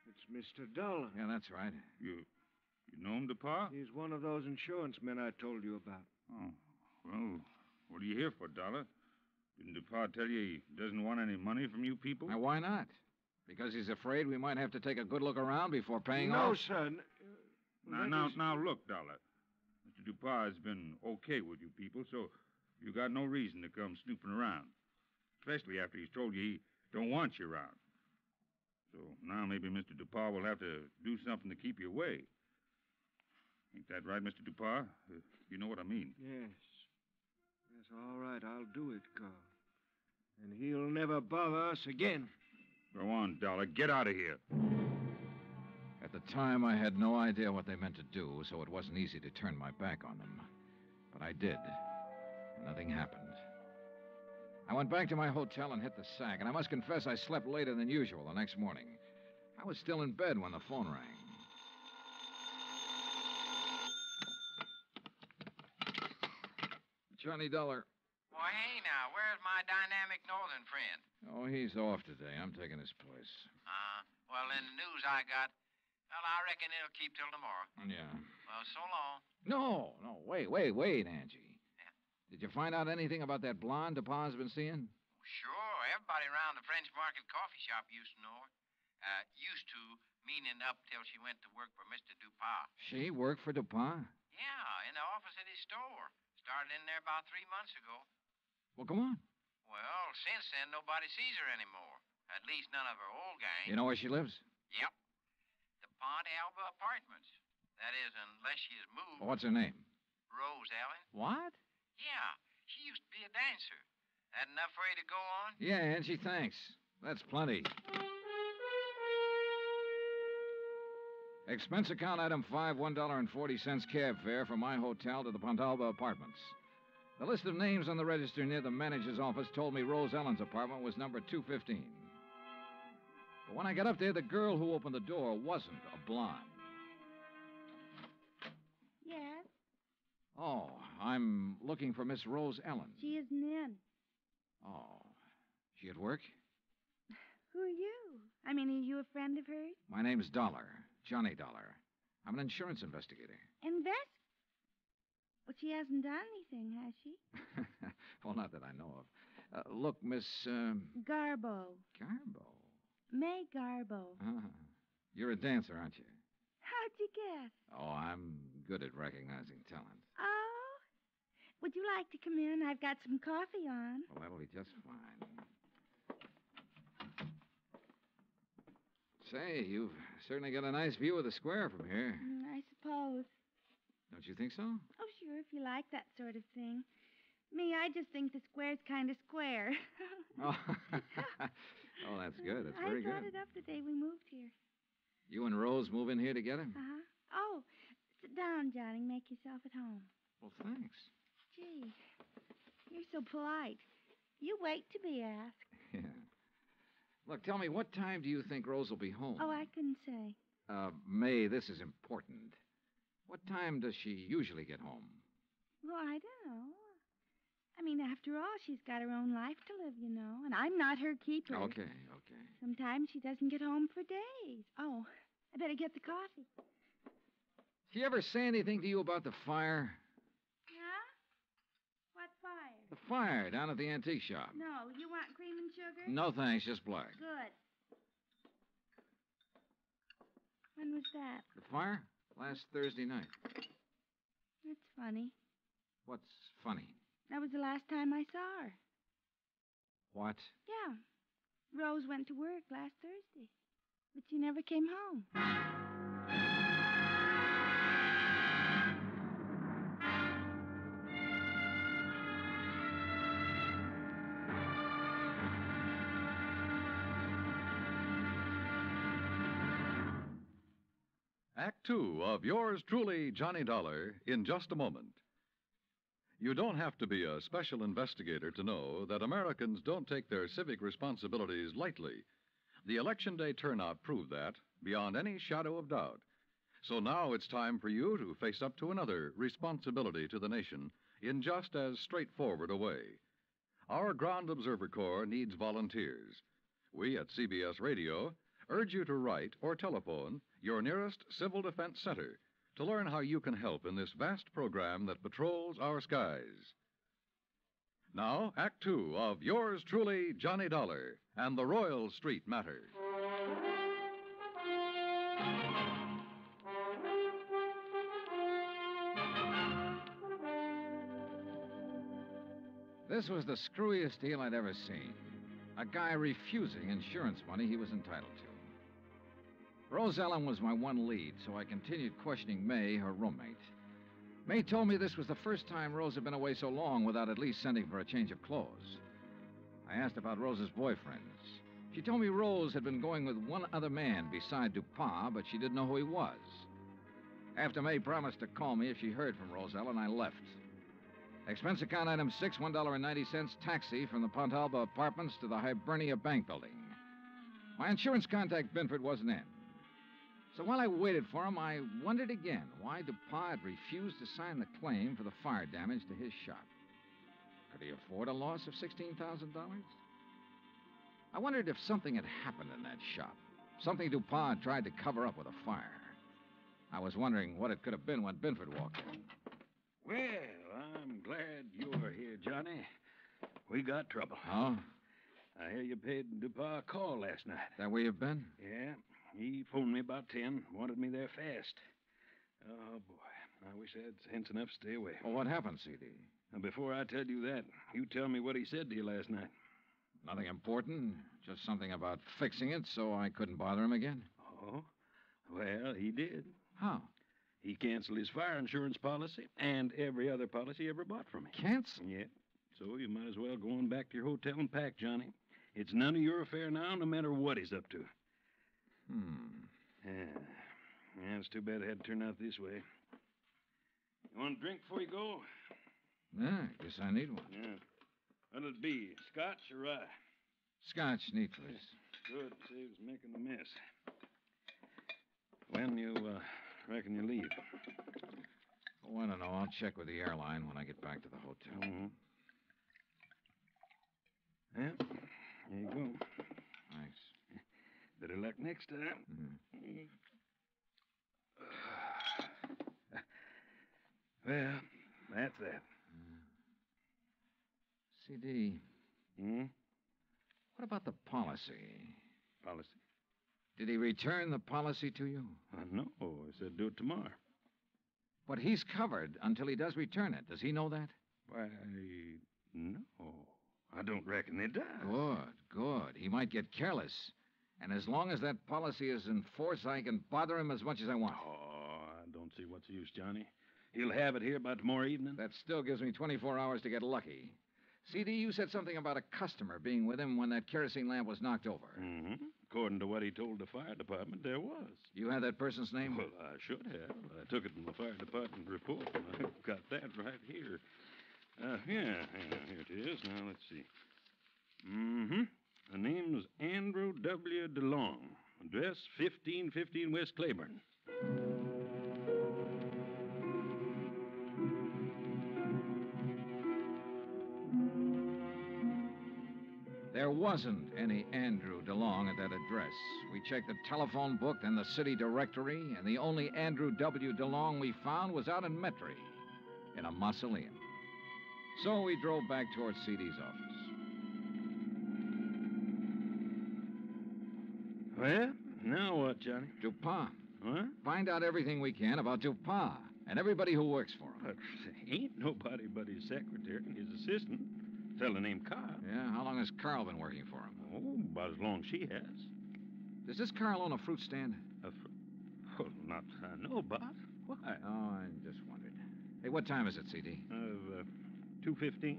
It's Mr. Dollar. Yeah, that's right. You know him, DuPont? He's one of those insurance men I told you about. Oh, well, what are you here for, Dollar? Didn't DuPont tell you he doesn't want any money from you people? Now, why not? Because he's afraid we might have to take a good look around before paying no, off? No, son. Now, look, Dollar. Mr. DuPont has been okay with you people, so you got no reason to come snooping around. Especially after he's told you he don't want you around. So now maybe Mr. DuPont will have to do something to keep you away. Ain't that right, Mr. DuPont? You know what I mean. Yes. Yes, all right, I'll do it, Carl. And he'll never bother us again. Go on, Dollar. Get out of here. At the time, I had no idea what they meant to do, so it wasn't easy to turn my back on them. But I did. And nothing happened. I went back to my hotel and hit the sack, and I must confess I slept later than usual the next morning. I was still in bed when the phone rang. Johnny Dollar. Well, hey, now, where's my dynamic northern friend? Oh, he's off today. I'm taking his place. Well, in the news I got, well, I reckon it'll keep till tomorrow. Yeah. Well, so long. No, wait, Angie. Yeah. Did you find out anything about that blonde DuPont's been seeing? Sure, everybody around the French Market coffee shop used to know her. Used to, meaning up till she went to work for Mr. DuPont. She worked for DuPont? Yeah, in the office at his store. Started in there about 3 months ago. Well, come on. Well, since then, nobody sees her anymore. At least none of her old gang. You know where she lives? Yep. The Pont Alba Apartments. That is, unless she has moved. Well, what's her name? Rose Ellen. What? Yeah, she used to be a dancer. That enough for you to go on? Yeah, Angie, thanks. That's plenty. Expense account item 5, $1.40 cab fare from my hotel to the Pontalba Apartments. The list of names on the register near the manager's office told me Rose Ellen's apartment was number 215. But when I got up there, the girl who opened the door wasn't a blonde. Yes? Oh, I'm looking for Miss Rose Ellen. She isn't in. Oh, she at work? Who are you? I mean, are you a friend of hers? My name's Dollar, Johnny Dollar. I'm an insurance investigator. Well, she hasn't done anything, has she? Well, not that I know of. Look, Miss... Garbo. Garbo? May Garbo. You're a dancer, aren't you? How'd you guess? Oh, I'm good at recognizing talent. Oh? Would you like to come in? I've got some coffee on. Well, that'll be just fine. Say, you've certainly got a nice view of the square from here. I suppose. Don't you think so? Oh, sure, if you like that sort of thing. Me, I just think the square's kind of square. Oh, oh, that's good. That's very good. I brought it up the day we moved here. You and Rose move in here together? Uh-huh. Oh, sit down, Johnny. Make yourself at home. Well, thanks. Gee, you're so polite. You wait to be asked. Yeah. Look, tell me, what time do you think Rose will be home? Oh, I couldn't say. May, this is important. What time does she usually get home? Well, I don't know. I mean, after all, she's got her own life to live, you know, and I'm not her keeper. Okay. Sometimes she doesn't get home for days. Oh, I better get the coffee. She ever say anything to you about the fire? Huh? What fire? The fire down at the antique shop. No, you want cream and sugar? No, thanks, just black. Good. When was that? The fire? Last Thursday night. That's funny. What's funny? That was the last time I saw her. What? Yeah. Rose went to work last Thursday, but she never came home. Act Two of yours truly, Johnny Dollar, in just a moment. You don't have to be a special investigator to know that Americans don't take their civic responsibilities lightly. The Election Day turnout proved that beyond any shadow of doubt. So now it's time for you to face up to another responsibility to the nation in just as straightforward a way. Our Ground Observer Corps needs volunteers. We at CBS Radio urge you to write or telephone your nearest Civil Defense Center to learn how you can help in this vast program that patrols our skies. Now, Act Two of yours truly, Johnny Dollar, and the Royal Street Matter. This was the screwiest deal I'd ever seen. A guy refusing insurance money he was entitled to. Rose Ellen was my one lead, so I continued questioning May, her roommate. May told me this was the first time Rose had been away so long without at least sending for a change of clothes. I asked about Rose's boyfriends. She told me Rose had been going with one other man beside Dupont, but she didn't know who he was. After May promised to call me if she heard from Rose Ellen, I left. Expense account item 6, $1.90, taxi from the Pontalba Apartments to the Hibernia Bank Building. My insurance contact, Binford, wasn't in. So while I waited for him, I wondered again why Dupont had refused to sign the claim for the fire damage to his shop. Could he afford a loss of $16,000? I wondered if something had happened in that shop, something Dupont tried to cover up with a fire. I was wondering what it could have been when Binford walked in. Well, I'm glad you're here, Johnny. We got trouble. Oh? I hear you paid Dupont a call last night. That where you've been? Yeah. He phoned me about 10, wanted me there fast. Oh, boy. I wish I had sense enough to stay away. Well, what happened, CD? Now, before I tell you that, you tell me what he said to you last night. Nothing important. Just something about fixing it so I couldn't bother him again. Oh? Well, he did. How? He canceled his fire insurance policy and every other policy he ever bought from me. Cancel? Yeah. So you might as well go on back to your hotel and pack, Johnny. It's none of your affair now, no matter what he's up to. Yeah, it's too bad it had to turn out this way. You want a drink before you go? Yeah, guess I need one. Yeah. What'll it be, scotch or rye? Scotch, neat, please. Good, saves making a mess. When you reckon you leave? Oh, I don't know. I'll check with the airline when I get back to the hotel. Mm-hmm. Yeah, there you go. Thanks. Better luck next time. Well, that's that. CD. What about the policy? Policy? Did he return the policy to you? No, I said do it tomorrow. But he's covered until he does return it. Does he know that? Why, no. I don't reckon he does. Good. He might get careless. And as long as that policy is in force, I can bother him as much as I want. Oh, I don't see what's the use, Johnny. He'll have it here by tomorrow evening. That still gives me 24 hours to get lucky. CD, you said something about a customer being with him when that kerosene lamp was knocked over. Mm-hmm. According to what he told the fire department, there was. You had that person's name? Well, I should have. I took it from the fire department report, and I've got that right here. Here it is. Now, let's see. The name was Andrew W. DeLong. Address 1515 West Claiborne. There wasn't any Andrew DeLong at that address. We checked the telephone book and the city directory, and the only Andrew W. DeLong we found was out in Metairie, in a mausoleum. So we drove back towards CD's office. Well, now what, Johnny? Dupont. What? Find out everything we can about Dupont and everybody who works for him. But ain't nobody but his secretary and his assistant. A fella named Carr. Yeah, how long has Carl been working for him? Oh, about as long as she has. Does this Carl own a fruit stand? Well, not I know about. Why? Oh, I just wondered. Hey, what time is it, CD? 2:15.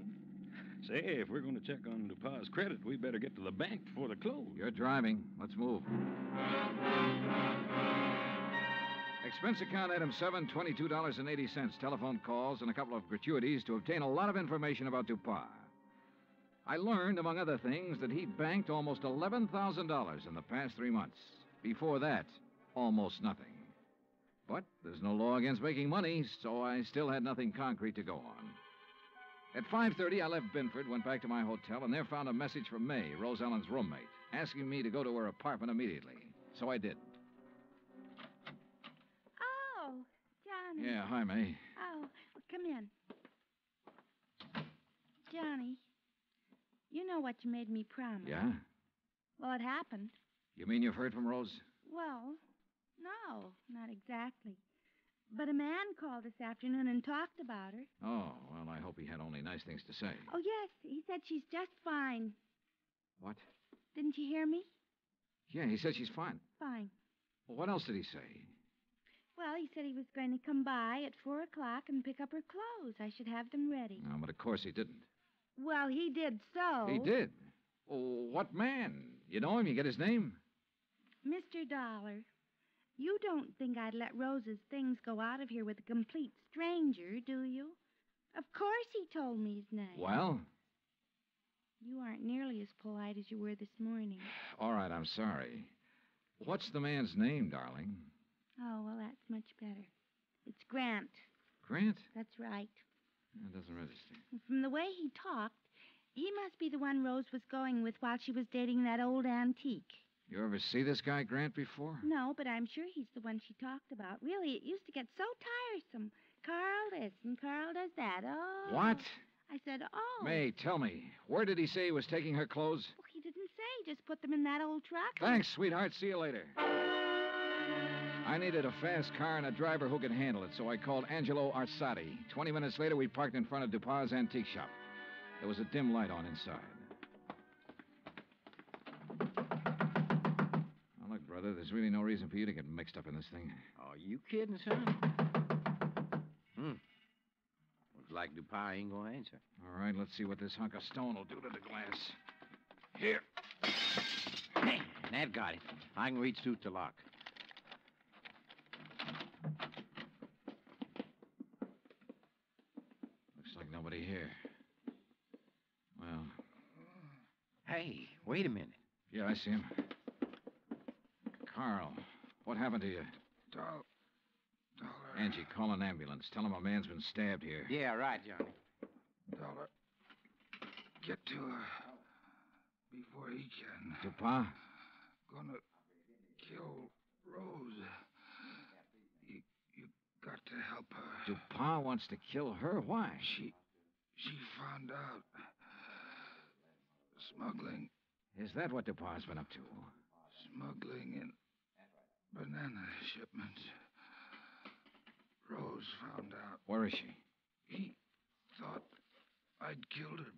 Say, if we're going to check on DuPont's credit, we better get to the bank before they close. You're driving. Let's move. Expense account item 7, $22.80. Telephone calls and a couple of gratuities to obtain a lot of information about Dupont. I learned, among other things, that he'd banked almost $11,000 in the past 3 months. Before that, almost nothing. But there's no law against making money, so I still had nothing concrete to go on. At 5:30, I left Binford, went back to my hotel, and there found a message from May, Rose Ellen's roommate, asking me to go to her apartment immediately. So I did. Oh, Johnny. Yeah, hi, May. Oh, well, come in. Johnny, you know what you made me promise. Yeah? Well, it happened. You mean you've heard from Rose? Well, no, not exactly. But a man called this afternoon and talked about her. Oh, well, I hope he had only nice things to say. Oh, yes, he said she's just fine. What? Didn't you hear me? Yeah, he said she's fine. Fine. Well, what else did he say? Well, he said he was going to come by at 4 o'clock and pick up her clothes. I should have them ready. No, but of course he didn't. Well, he did so. He did? Oh, what man? You know him? You get his name? Mr. Dollar, you don't think I'd let Rose's things go out of here with a complete stranger, do you? Of course he told me his name. Well? You aren't nearly as polite as you were this morning. All right, I'm sorry. What's the man's name, darling? Oh, well, that's much better. It's Grant. Grant? That's right. That doesn't register. From the way he talked, he must be the one Rose was going with while she was dating that old antique. You ever see this guy, Grant, before? No, but I'm sure he's the one she talked about. Really, it used to get so tiresome. Carl this and Carl does that. Oh. What? I said, oh. May, tell me, where did he say he was taking her clothes? Well, he didn't say. Just put them in that old truck. Thanks, sweetheart. See you later. I needed a fast car and a driver who could handle it, so I called Angelo Arsati. 20 minutes later, we parked in front of Dupas' antique shop. There was a dim light on inside. Now, look, brother, there's really no reason for you to get mixed up in this thing. Oh, you kidding, son? Looks like Dupas ain't gonna answer. All right, let's see what this hunk of stone will do to the glass. Here. Man, that got it. I can reach through the lock. Looks like nobody here. Well. Hey, wait a minute. Yeah, I see him. Carl, what happened to you? Dollar. Angie, call an ambulance. Tell him a man's been stabbed here. Yeah, right, Johnny. Dollar. Get to her before he can. Dupas? Gonna kill Rose. You got to help her. Dupas wants to kill her? Why? She found out. Smuggling. Is that what Dupas been up to? Smuggling in banana shipments. Rose found out. Where is she? He thought I'd killed her,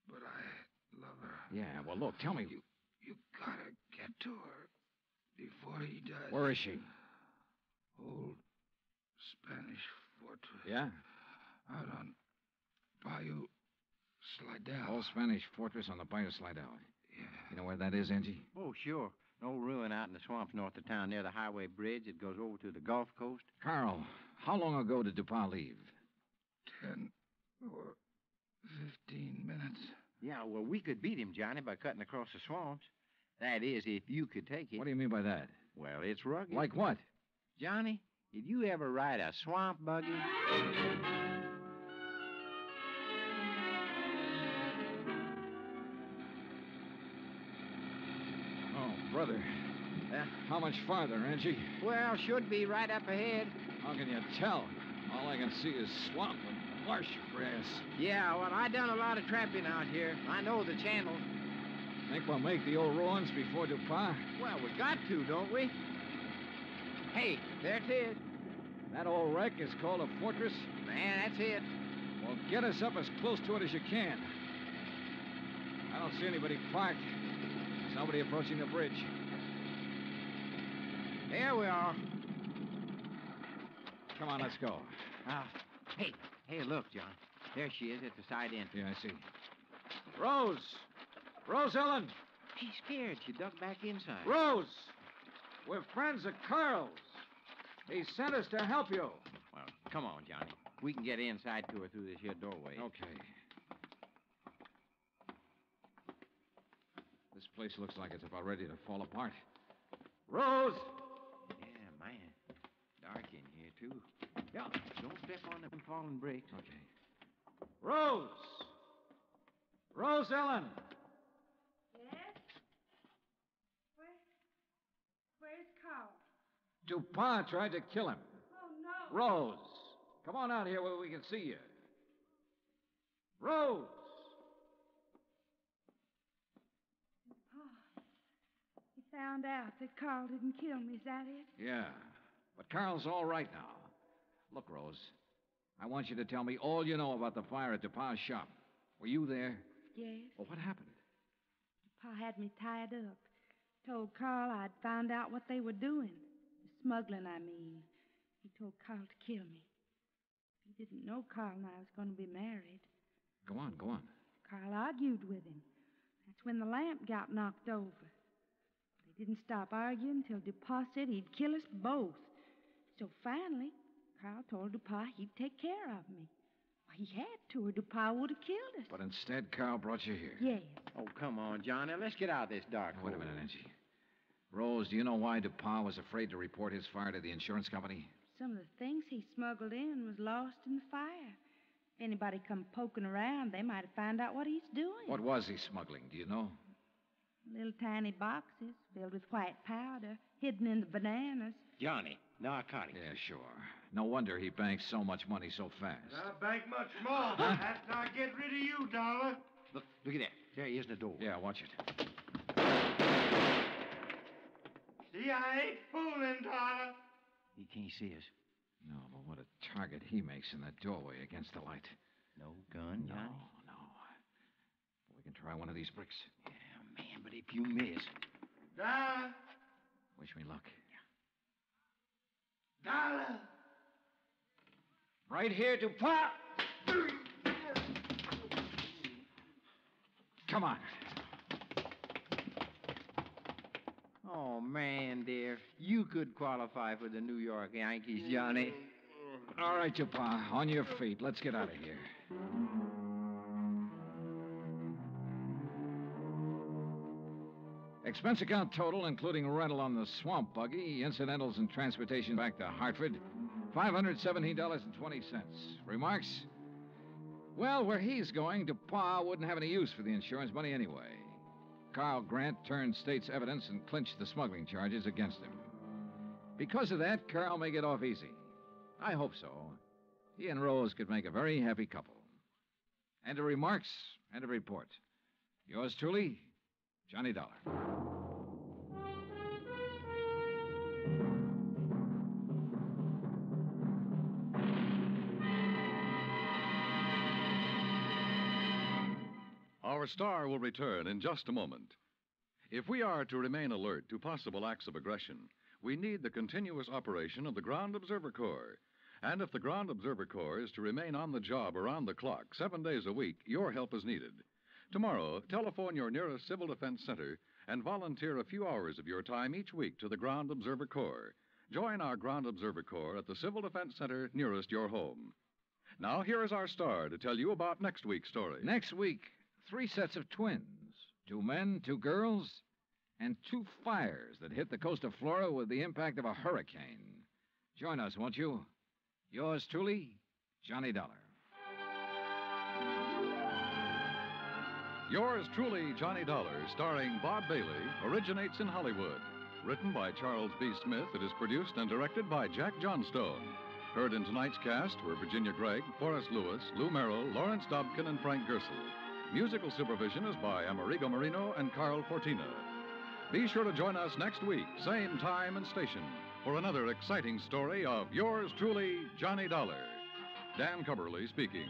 but I love her. Yeah, well, look, tell me. You gotta get to her before he does. Where is she? Old Spanish fortress. Yeah? Out on Bayou Slidell. Old Spanish fortress on the Bayou Slidell. Yeah. You know where that is, Angie? Oh, sure. An old ruin out in the swamps north of town near the highway bridge that goes over to the Gulf Coast. Carl, how long ago did Dupas leave? 10 or 15 minutes. Yeah, well, we could beat him, Johnny, by cutting across the swamps. That is, if you could take it. What do you mean by that? Well, it's rugged. Like what? Johnny, did you ever ride a swamp buggy? Oh, brother. How much farther, Angie? Well, should be right up ahead. How can you tell? All I can see is swamp and marsh grass. Yeah, well, I done a lot of trapping out here. I know the channel. Think we'll make the old ruins before Dupas? Well, we got to, don't we? Hey, there it is. That old wreck is called a fortress? Man, that's it. Well, get us up as close to it as you can. I don't see anybody parked. There's nobody approaching the bridge. There we are. Come on, let's go. Hey, look, John. There she is at the side entrance. Yeah, I see. Rose! Rose Ellen! She's scared. She ducked back inside. Rose! We're friends of Carl's. He sent us to help you. Well, come on, Johnny. We can get inside to her through this here doorway. Okay. This place looks like it's about ready to fall apart. Rose! Yeah, man. Dark in here, too. Yeah, don't step on them falling bricks. Okay. Rose! Rose Ellen! Yes? Where's Carl? Dupont tried to kill him. Oh, no. Rose, come on out here where we can see you. Rose! Oh, he found out that Carl didn't kill me. Is that it? Yeah, but Carl's all right now. Look, Rose, I want you to tell me all you know about the fire at DuPont's shop. Were you there? Yes. Well, what happened? Pa had me tied up. Told Carl I'd found out what they were doing. The smuggling, I mean. He told Carl to kill me. He didn't know Carl and I was going to be married. Go on, go on. Carl argued with him. That's when the lamp got knocked over. They didn't stop arguing until DuPont said he'd kill us both. So finally, Carl told DuPont he'd take care of me. Well, he had to, or DuPont would have killed us. But instead, Carl brought you here. Yes. Oh, come on, Johnny. Let's get out of this dark Wait a minute, Angie. Rose, do you know why DuPont was afraid to report his fire to the insurance company? Some of the things he smuggled in was lost in the fire. If anybody come poking around, they might have found out what he's doing. What was he smuggling, do you know? Little tiny boxes filled with white powder, hidden in the bananas. Johnny, narcotics. Yeah, sure. No wonder he banked so much money so fast. I'll bank much more after I get rid of you, Dollar. Look at that. There he is in the door. Yeah, watch it. See, I ain't fooling, Dollar. He can't see us. No, but what a target he makes in that doorway against the light. No gun, Johnny? No. We can try one of these bricks. Yeah, man, but if you miss... Dollar. Wish me luck. Dollar. Right here to pop. Come on. Oh, man, dear. You could qualify for the New York Yankees, Johnny. All right, Dupont. On your feet. Let's get out of here. Expense account total, including rental on the swamp buggy, incidentals and transportation back to Hartford, $517.20. Remarks? Well, where he's going, DuPont wouldn't have any use for the insurance money anyway. Carl Grant turned state's evidence and clinched the smuggling charges against him. Because of that, Carl may get off easy. I hope so. He and Rose could make a very happy couple. And of remarks and of report. Yours truly, Johnny Dollar. Our star will return in just a moment. If we are to remain alert to possible acts of aggression, we need the continuous operation of the Ground Observer Corps. And if the Ground Observer Corps is to remain on the job around the clock, 7 days a week, your help is needed. Tomorrow, telephone your nearest Civil Defense Center and volunteer a few hours of your time each week to the Ground Observer Corps. Join our Ground Observer Corps at the Civil Defense Center nearest your home. Now, here is our star to tell you about next week's story. Next week, 3 sets of twins. 2 men, 2 girls, and 2 fires that hit the coast of Florida with the impact of a hurricane. Join us, won't you? Yours truly, Johnny Dollar. Yours truly, Johnny Dollar, starring Bob Bailey, originates in Hollywood. Written by Charles B. Smith, it is produced and directed by Jack Johnstone. Heard in tonight's cast were Virginia Gregg, Forrest Lewis, Lou Merrill, Lawrence Dobkin, and Frank Gersel. Musical supervision is by Amerigo Marino and Carl Fortina. Be sure to join us next week, same time and station, for another exciting story of yours truly, Johnny Dollar. Dan Cubberly speaking.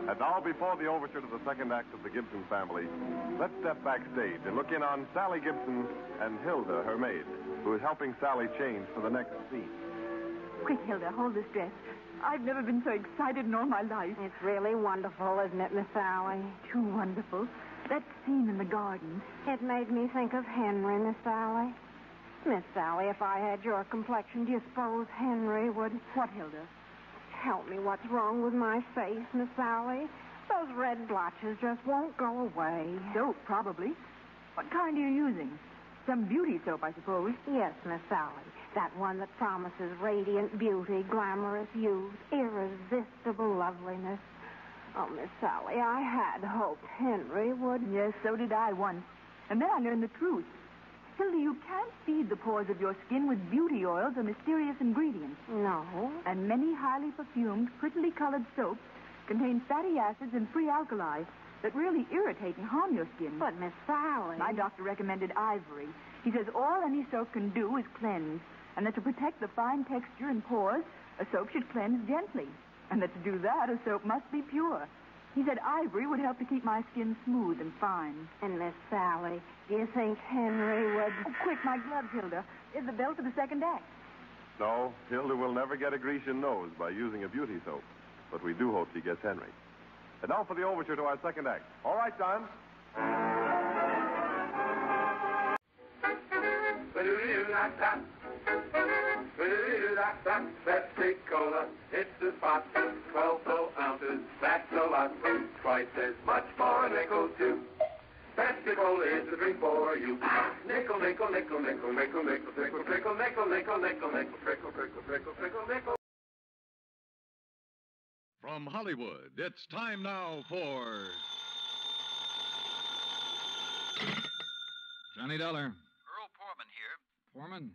And now, before the overture to the second act of the Gibson family, let's step backstage and look in on Sally Gibson and Hilda, her maid, who is helping Sally change for the next scene. Quick, Hilda, hold this dress. I've never been so excited in all my life. It's really wonderful, isn't it, Miss Sally? Too wonderful. That scene in the garden. It made me think of Henry, Miss Sally. Miss Sally, if I had your complexion, do you suppose Henry would... What, Hilda? Tell me what's wrong with my face, Miss Sally. Those red blotches just won't go away. Soap, probably. What kind are you using? Some beauty soap, I suppose. Yes, Miss Sally. That one that promises radiant beauty, glamorous youth, irresistible loveliness. Oh, Miss Sally, I had hoped Henry would... Yes, so did I once. And then I learned the truth. Hilda, you can't feed the pores of your skin with beauty oils or mysterious ingredients. No. And many highly perfumed, prettily colored soaps contain fatty acids and free alkali that really irritate and harm your skin. But, Miss Sally... My doctor recommended Ivory. He says all any soap can do is cleanse, and that to protect the fine texture and pores, a soap should cleanse gently. And that to do that, a soap must be pure. He said Ivory would help to keep my skin smooth and fine. And, Miss Sally, do you think Henry would... Oh, quick, my gloves, Hilda. Is the bell for the second act? No, Hilda will never get a Grecian nose by using a beauty soap. But we do hope she gets Henry. And now for the overture to our second act. All right, Don. Pepsi-Cola, it's the spot. 12 full ounces, that's a lot. Twice as much for a nickel, too. Pepsi-Cola is the drink for you. Nickel, nickel, nickel, nickel, nickel, nickel, trickle, trickle, nickel, nickel, nickel, nickel, trickle, trickle, trickle, trickle, nickel. From Hollywood, it's time now for... Johnny Dollar. Earl Poorman here. Poorman?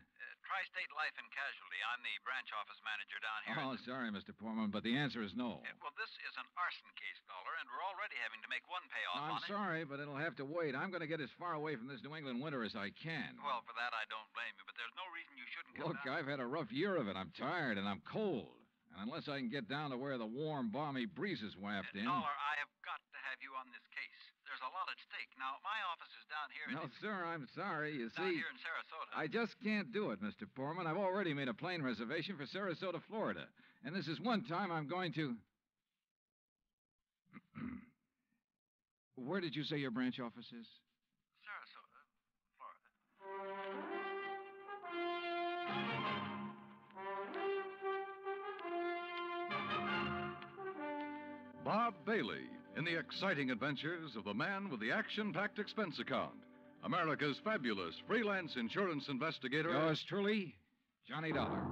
Tri-State Life and Casualty. I'm the branch office manager down here. Oh, sorry, Mr. Poorman, but the answer is no. Well, this is an arson case, caller, and we're already having to make one payoff on I'm it. sorry, but it'll have to wait. I'm going to get as far away from this New England winter as I can. Well, for that, I don't blame you, but there's no reason you shouldn't come Look, down. I've had a rough year of it. I'm tired, and I'm cold. And unless I can get down to where the warm, balmy breezes waft in... Dollar, I have got to have you on this case. There's a lot at stake. Now, my office is down here... No, sir, I'm sorry. You down see... here in Sarasota. I just can't do it, Mr. Poorman. I've already made a plane reservation for Sarasota, Florida. And this is one time I'm going to... Where did you say your branch office is? Sarasota, Florida. Bob Bailey in the exciting adventures of the man with the action-packed expense account. America's fabulous freelance insurance investigator. Yours truly, Johnny Dollar.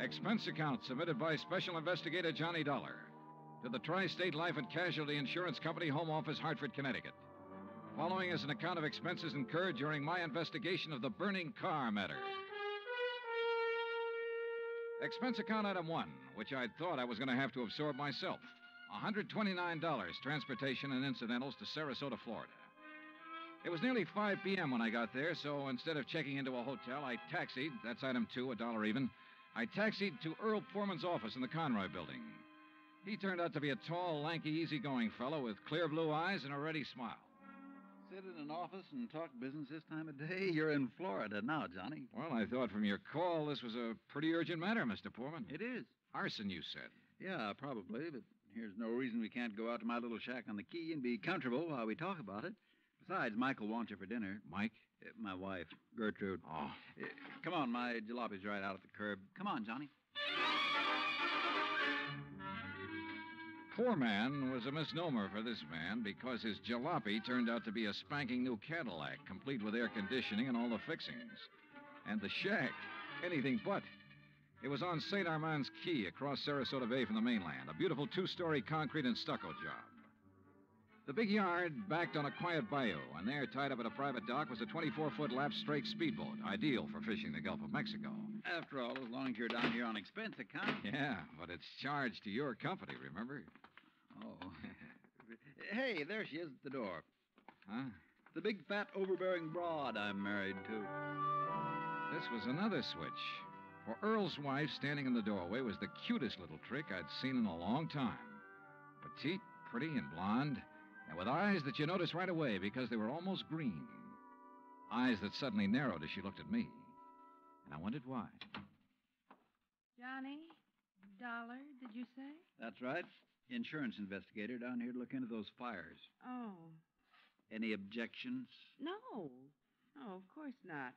Expense account submitted by Special Investigator Johnny Dollar to the Tri-State Life and Casualty Insurance Company, Home Office, Hartford, Connecticut. Following is an account of expenses incurred during my investigation of the burning Carr matter. Expense account item 1, which I thought I was going to have to absorb myself. $129, transportation and incidentals to Sarasota, Florida. It was nearly 5 p.m. when I got there, so instead of checking into a hotel, I taxied, that's item 2, $1 even. I taxied to Earl Poorman's office in the Conroy building. He turned out to be a tall, lanky, easygoing fellow with clear blue eyes and a ready smile. Sit in an office and talk business this time of day? You're in Florida now, Johnny. Well, I thought from your call this was a pretty urgent matter, Mr. Poorman. It is. Arson, you said. Yeah, probably, but here's no reason we can't go out to my little shack on the quay and be comfortable while we talk about it. Besides, Michael wants you for dinner. Mike? My wife, Gertrude. Oh. Come on, my jalopy's right out at the curb. Come on, Johnny. Poor man was a misnomer for this man because his jalopy turned out to be a spanking new Cadillac, complete with air conditioning and all the fixings. And the shack, anything but. It was on St. Armand's Key across Sarasota Bay from the mainland, a beautiful 2-story concrete and stucco job. The big yard backed on a quiet bayou, and there, tied up at a private dock, was a 24-foot lap strake speedboat, ideal for fishing the Gulf of Mexico. After all, as long as you're down here on expense account. Yeah, but it's charged to your company, remember? Oh. Hey, there she is at the door. Huh? The big, fat, overbearing broad I'm married to. This was another switch. For Earl's wife standing in the doorway was the cutest little trick I'd seen in a long time. Petite, pretty, and blonde, and with eyes that you noticed right away because they were almost green. Eyes that suddenly narrowed as she looked at me. And I wondered why. Johnny, Dollar, did you say? That's right. Insurance investigator down here to look into those fires. Oh. Any objections? No. Oh, of course not.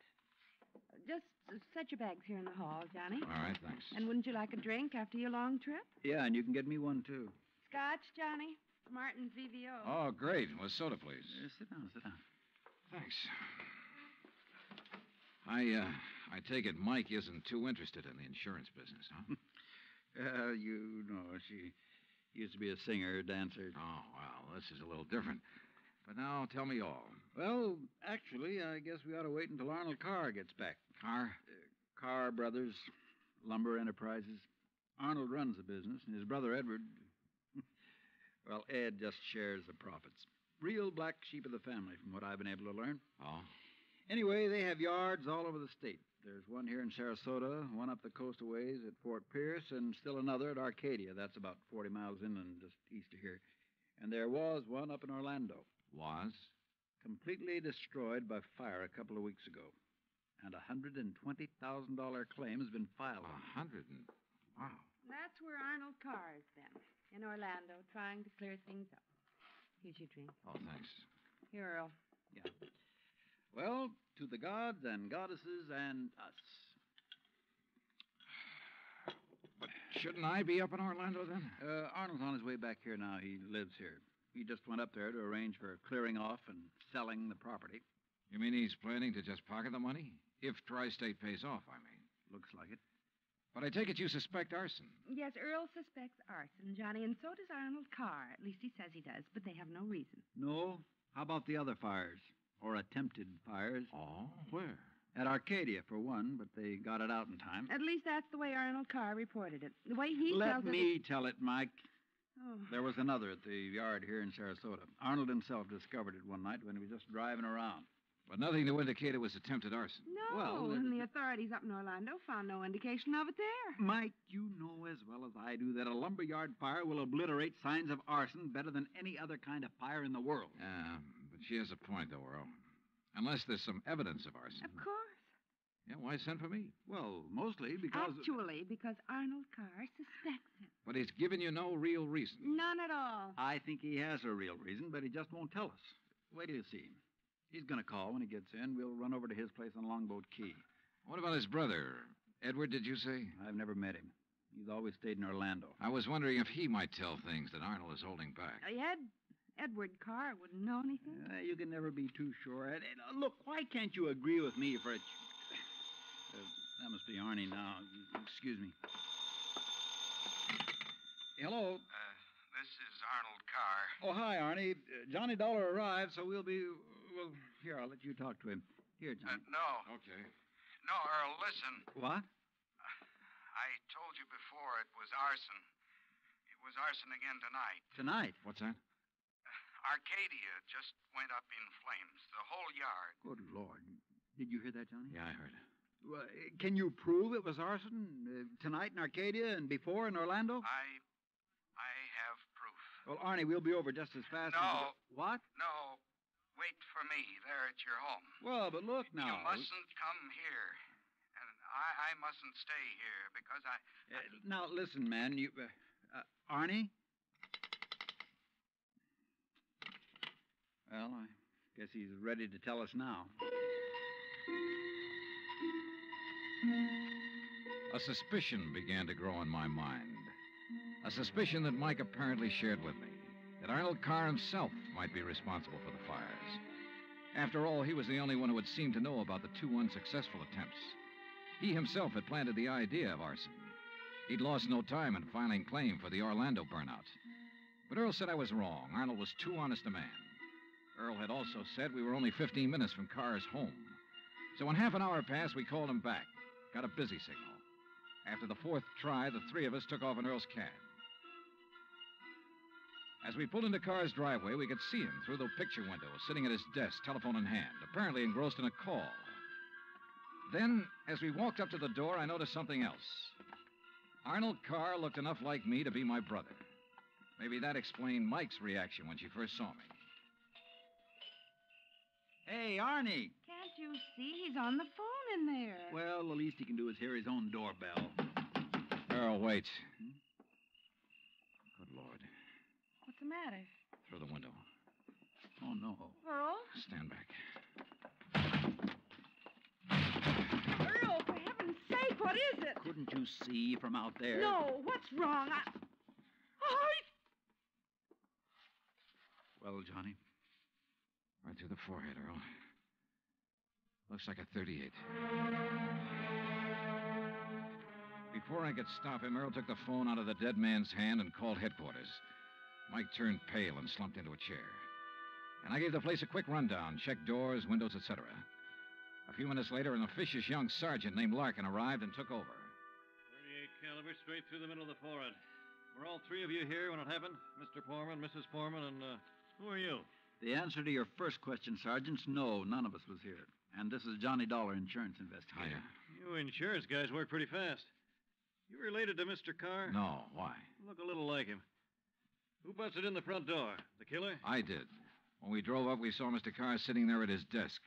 Just set your bags here in the hall, Johnny. All right, thanks. And wouldn't you like a drink after your long trip? Yeah, and you can get me one, too. Scotch, Johnny? Martin's VVO. Oh, great. With soda, please. Sit down, sit down. Thanks. I take it Mike isn't too interested in the insurance business, huh? You know, she used to be a singer, dancer. Oh, well, this is a little different. But now, tell me all. Well, actually, I guess we ought to wait until Arnold Carr gets back. Carr? Carr Brothers, Lumber Enterprises. Arnold runs the business, and his brother Edward, well, Ed just shares the profits. Real black sheep of the family, from what I've been able to learn. Oh? Anyway, they have yards all over the state. There's one here in Sarasota, one up the coast a ways at Fort Pierce, and still another at Arcadia. That's about 40 miles inland, just east of here. And there was one up in Orlando. Was? Completely destroyed by fire a couple of weeks ago. And a $120,000 claim has been filed. Wow. That's where Arnold Carr is then, in Orlando, trying to clear things up. Here's your drink. Oh, thanks. Here, Earl. Yeah. Well, to the gods and goddesses and us. But shouldn't I be up in Orlando then? Arnold's on his way back here now. He lives here. He just went up there to arrange for clearing off and selling the property. You mean he's planning to just pocket the money? If Tri-State pays off, I mean. Looks like it. But I take it you suspect arson. Yes, Earl suspects arson, Johnny, and so does Arnold Carr. At least he says he does, but they have no reason. No? How about the other fires? Or attempted fires? Oh, where? At Arcadia, for one, but they got it out in time. At least that's the way Arnold Carr reported it. The way he Let tells it... me tell it, Mike. Oh. There was another at the yard here in Sarasota. Arnold himself discovered it one night when he was just driving around. But nothing to indicate it was attempted arson. No, Well, and the authorities up in Orlando found no indication of it there. Mike, you know as well as I do that a lumberyard fire will obliterate signs of arson better than any other kind of fire in the world. Yeah, but she has a point, though, Earl. Unless there's some evidence of arson. Of course. Yeah, why send for me? Well, mostly because... Actually, because Arnold Carr suspects it. But he's given you no real reason. None at all. I think he has a real reason, but he just won't tell us. Wait till you see him. He's going to call when he gets in. We'll run over to his place on Longboat Key. What about his brother? Edward, did you say? I've never met him. He's always stayed in Orlando. I was wondering if he might tell things that Arnold is holding back. Edward Carr wouldn't know anything. You can never be too sure. Look, why can't you agree with me for a... that must be Arnie now. Excuse me. Hello. This is Arnold Carr. Oh, hi, Arnie. Johnny Dollar arrived, so we'll be... Well, here, I'll let you talk to him. Here, Johnny. No. Okay. No, Earl, listen. What? I told you before it was arson. It was arson again tonight. Tonight? What's that? Arcadia just went up in flames. The whole yard. Good Lord. Did you hear that, Johnny? Yeah, I heard it. Well, can you prove it was arson tonight in Arcadia and before in Orlando? I have proof. Well, Arnie, we'll be over just as fast as... No. What? No. Wait for me there at your home. Well, but look now. You mustn't come here. And I mustn't stay here because I... Now, listen, man. You... Arnie? Well, I guess he's ready to tell us now. A suspicion began to grow in my mind. A suspicion that Mike apparently shared with me. That Arnold Carr himself might be responsible for the fires. After all, he was the only one who had seemed to know about the two unsuccessful attempts. He himself had planted the idea of arson. He'd lost no time in filing claim for the Orlando burnout. But Earl said I was wrong. Arnold was too honest a man. Earl had also said we were only 15 minutes from Carr's home. So when half an hour passed, we called him back. Got a busy signal. After the fourth try, the three of us took off in Earl's cab. As we pulled into Carr's driveway, we could see him through the picture window, sitting at his desk, telephone in hand, apparently engrossed in a call. Then, as we walked up to the door, I noticed something else. Arnold Carr looked enough like me to be my brother. Maybe that explained Mike's reaction when she first saw me. Hey, Arnie. Can't you see he's on the phone in there? Well, the least he can do is hear his own doorbell. Earl, wait. Good Lord. What's the matter? Through the window. Oh, no. Earl? Stand back. Earl, for heaven's sake, what is it? Couldn't you see from out there? No, what's wrong? Oh, Well, Johnny? Right through the forehead, Earl. Looks like a 38. Before I could stop him, Earl took the phone out of the dead man's hand and called headquarters. Mike turned pale and slumped into a chair. And I gave the place a quick rundown, checked doors, windows, etc. A few minutes later, an officious young sergeant named Larkin arrived and took over. 38 caliber straight through the middle of the forehead. Were all three of you here when it happened? Mr. Foreman, Mrs. Foreman, and who are you? The answer to your first question, Sergeant, no, none of us was here. And this is Johnny Dollar, insurance investigator. You insurance guys work pretty fast. You related to Mr. Carr? No, why? Look a little like him. Who busted in the front door? The killer? I did. When we drove up, we saw Mr. Carr sitting there at his desk.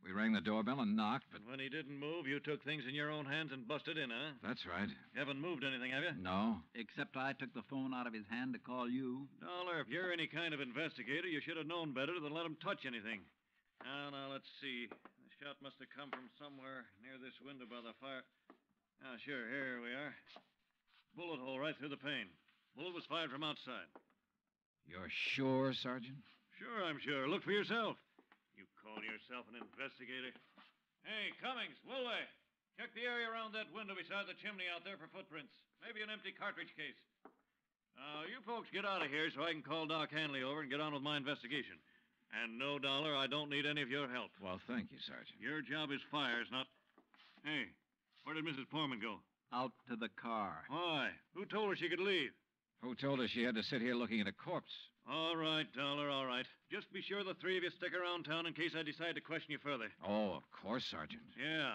We rang the doorbell and knocked, but... When he didn't move, you took things in your own hands and busted in, huh? That's right. You haven't moved anything, have you? No. Except I took the phone out of his hand to call you. Dollar, if you're any kind of investigator, you should have known better than let him touch anything. Now, let's see. The shot must have come from somewhere near this window by the fire. Sure, here we are. Bullet hole right through the pane. Bullet was fired from outside. You're sure, Sergeant? Sure, I'm sure. Look for yourself. You call yourself an investigator? Hey, Cummings, Woolway, check the area around that window beside the chimney out there for footprints. Maybe an empty cartridge case. Now, you folks get out of here so I can call Doc Hanley over and get on with my investigation. And no, Dollar, I don't need any of your help. Well, thank you, Sergeant. Your job is fires, not... Hey, where did Mrs. Foreman go? Out to the car. Why? Who told her she could leave? Who told her she had to sit here looking at a corpse? All right, Dollar, all right. Just be sure the three of you stick around town in case I decide to question you further. Oh, of course, Sergeant. Yeah.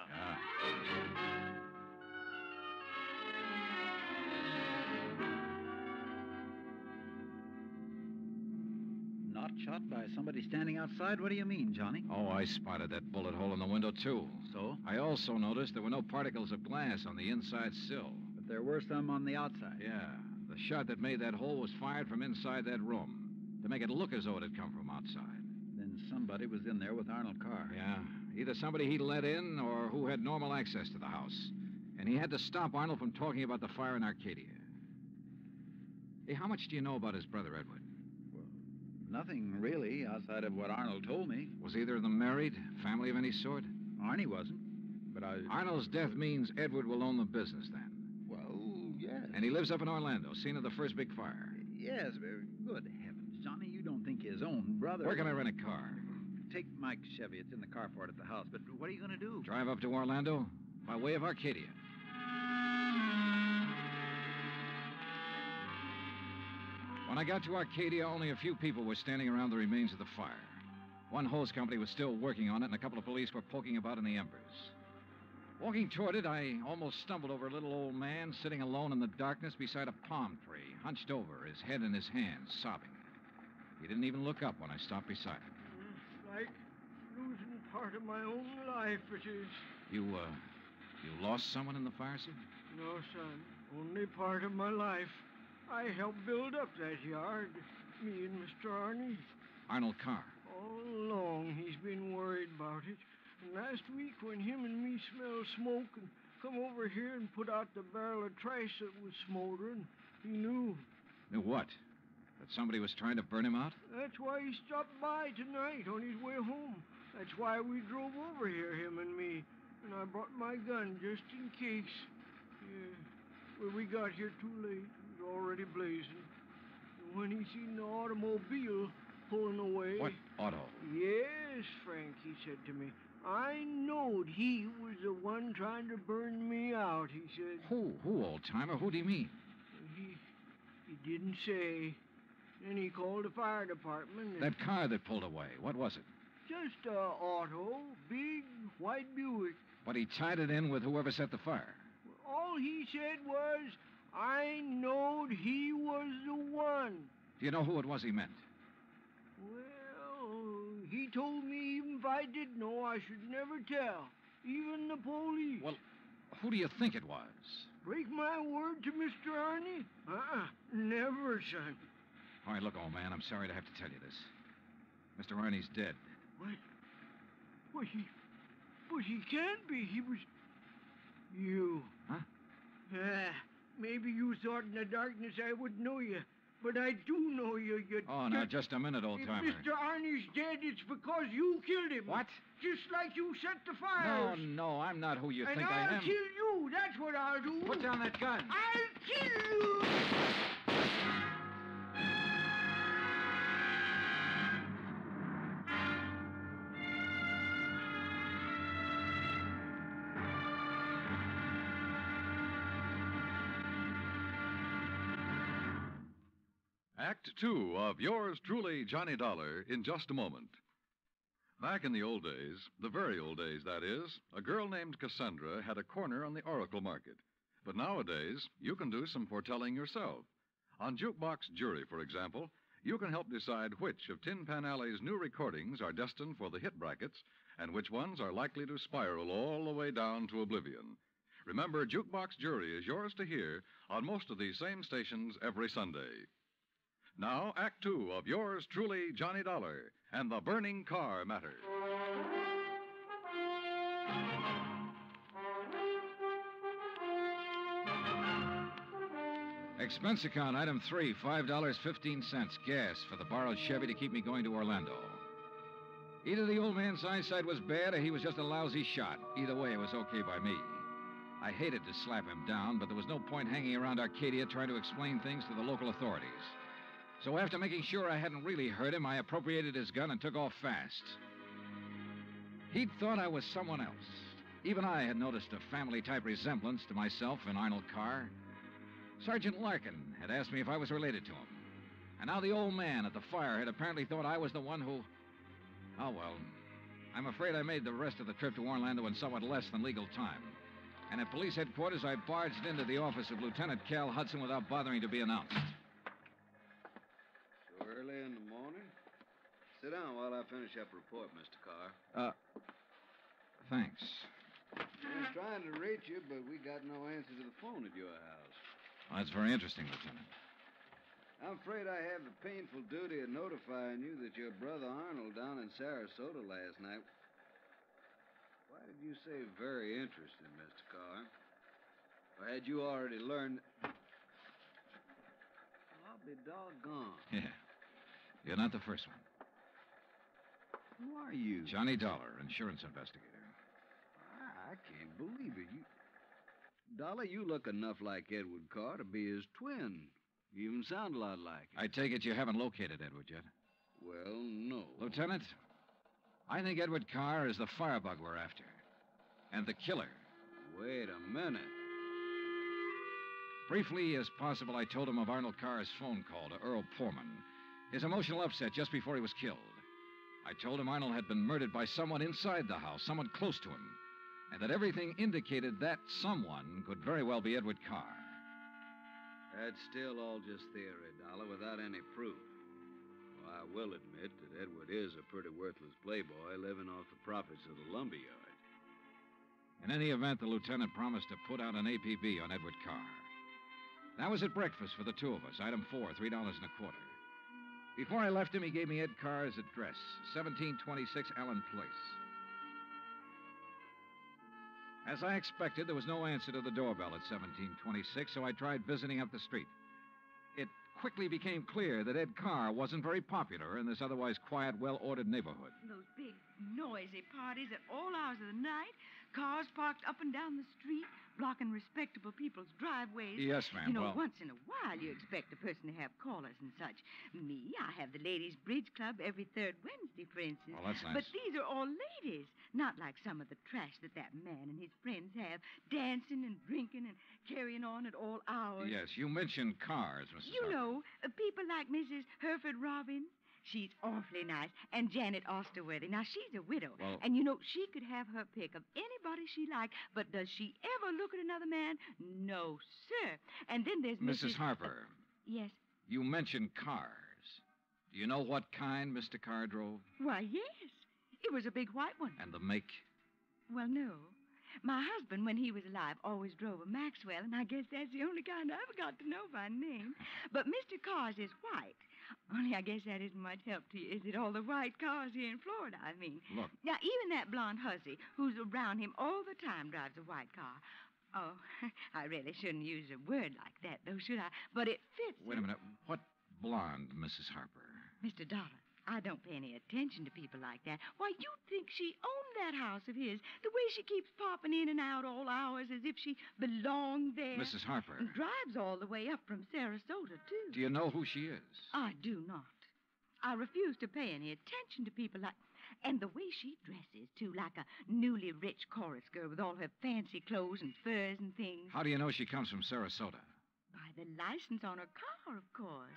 Not shot by somebody standing outside? What do you mean, Johnny? Oh, I spotted that bullet hole in the window, too. So? I also noticed there were no particles of glass on the inside sill. But there were some on the outside. Yeah. The shot that made that hole was fired from inside that room to make it look as though it had come from outside. Then somebody was in there with Arnold Carr. Yeah. Either somebody he'd let in or who had normal access to the house. And he had to stop Arnold from talking about the fire in Arcadia. Hey, how much do you know about his brother, Edward? Well, nothing really, outside of what Arnold told me. Was either of them married? Family of any sort? Arnie wasn't. But Arnold's death means Edward will own the business then. Well, yes. And he lives up in Orlando, scene of the first big fire. Yes, very good heavens. Johnny, you don't think his own brother... Where can I rent a car? Take Mike's Chevy. It's in the carport at the house. But what are you going to do? Drive up to Orlando by way of Arcadia. When I got to Arcadia, only a few people were standing around the remains of the fire. One hose company was still working on it, and a couple of police were poking about in the embers. Walking toward it, I almost stumbled over a little old man sitting alone in the darkness beside a palm tree, hunched over, his head in his hands, sobbing. He didn't even look up when I stopped beside him. Like losing part of my own life, it is. You lost someone in the fire, sir? No, son. Only part of my life. I helped build up that yard. Me and Mr. Arnie. Arnold Carr. All along, he's been worried about it. And last week, when him and me smelled smoke and come over here and put out the barrel of trash that was smoldering, he knew. Knew what? That somebody was trying to burn him out? That's why he stopped by tonight on his way home. That's why we drove over here, him and me. And I brought my gun just in case. Yeah. Well, we got here too late. It was already blazing. And when he seen the automobile pulling away... What auto? Yes, Frank, he said to me. I knowed he was the one trying to burn me out, he said. Who, old-timer? Who do you mean? He didn't say. Then he called the fire department. And That car that pulled away, what was it? just a auto, big white Buick. But he tied it in with whoever set the fire. All he said was, I knowed he was the one. Do you know who it was he meant? Well, he told me even if I did know, I should never tell. Even the police. Well, who do you think it was? Break my word to Mr. Arnie? Never, son. All right, look, old man, I'm sorry to have to tell you this. Mr. Arnie's dead. What? But he can't be. He was... You. Huh? Maybe you thought in the darkness I wouldn't know you. But I do know you. Oh, now, just a minute, old-timer. If Mr. Arnie's dead, it's because you killed him. What? Just like you set the fire. No, I'm not who you and think I I'll am. kill you. That's what I'll do. Put down that gun. I'll kill you. Act two of yours truly, Johnny Dollar, in just a moment. Back in the old days, the very old days, that is, a girl named Cassandra had a corner on the oracle market. But nowadays, you can do some foretelling yourself. On Jukebox Jury, for example, you can help decide which of Tin Pan Alley's new recordings are destined for the hit brackets and which ones are likely to spiral all the way down to oblivion. Remember, Jukebox Jury is yours to hear on most of these same stations every Sunday. Now, Act Two of yours truly, Johnny Dollar, and the burning Carr matter. Expense account, item 3, $5.15, gas for the borrowed Chevy to keep me going to Orlando. Either the old man's eyesight was bad or he was just a lousy shot. Either way, it was okay by me. I hated to slap him down, but there was no point hanging around Arcadia trying to explain things to the local authorities. So after making sure I hadn't really hurt him, I appropriated his gun and took off fast. He'd thought I was someone else. Even I had noticed a family-type resemblance to myself in Arnold Carr. Sergeant Larkin had asked me if I was related to him. And now the old man at the fire had apparently thought I was the one who... Oh, well, I'm afraid I made the rest of the trip to Orlando in somewhat less than legal time. And at police headquarters, I barged into the office of Lieutenant Cal Hudson without bothering to be announced. So early in the morning? Sit down while I finish up a report, Mr. Carr. Thanks. I was trying to reach you, but we got no answer to the phone at your house. Well, that's very interesting, Lieutenant. I'm afraid I have the painful duty of notifying you that your brother Arnold down in Sarasota last night... Why did you say very interesting, Mr. Carr? Or had you already learned... I'll be doggone. Yeah. You're not the first one. Who are you? Johnny Dollar, insurance investigator. I can't believe it. Dollar, you look enough like Edward Carr to be his twin. You even sound a lot like him. I take it you haven't located Edward yet? Well, no. Lieutenant, I think Edward Carr is the firebug we're after. And the killer. Wait a minute. Briefly as possible, I told him of Arnold Carr's phone call to Earl Poorman. His emotional upset just before he was killed. I told him Arnold had been murdered by someone inside the house, someone close to him. And that everything indicated that someone could very well be Edward Carr. That's still all just theory, Dollar, without any proof. Well, I will admit that Edward is a pretty worthless playboy living off the profits of the lumberyard. In any event, the lieutenant promised to put out an APB on Edward Carr. That was at breakfast for the two of us, item 4, $3.25. Before I left him, he gave me Ed Carr's address, 1726 Allen Place. As I expected, there was no answer to the doorbell at 1726, so I tried visiting up the street. It quickly became clear that Ed Carr wasn't very popular in this otherwise quiet, well-ordered neighborhood. Those big, noisy parties at all hours of the night, cars parked up and down the street, blocking respectable people's driveways. Yes, ma'am. You know, Well- once in a while you expect a person to have callers and such. Me, I have the ladies' bridge club every third Wednesday, for instance. Well, that's nice. But these are all ladies, not like some of the trash that man and his friends have, dancing and drinking and carrying on at all hours. Yes, you mentioned cars, Mrs. You Harper. know, people like Mrs. Hereford Robbins. She's awfully nice. And Janet Osterworthy. Now, she's a widow. Well- And, you know, she could have her pick of anybody she liked, but does she ever look at another man? No, sir. And then there's Mrs. Harper, Yes. you mentioned cars. Do you know what kind Mr. Carr drove? Why, yes. It was a big white one. And the make? Well, no. My husband, when he was alive, always drove a Maxwell, and I guess that's the only kind I ever got to know by name. But Mr. Carr's is white. Only I guess that isn't much help to you, is it? All the white cars here in Florida, I mean. Look. Now, even that blonde hussy who's around him all the time drives a white car. Oh, I really shouldn't use a word like that, though, should I? But it fits. Wait a minute. What blonde, Mrs. Harper? Mr. Dollar, I don't pay any attention to people like that. Why, you'd think she owned that house of his, the way she keeps popping in and out all hours as if she belonged there. Mrs. Harper. And drives all the way up from Sarasota, too. Do you know who she is? I do not. I refuse to pay any attention to people like... And the way she dresses, too, like a newly rich chorus girl with all her fancy clothes and furs and things. How do you know she comes from Sarasota? By the license on her car, of course.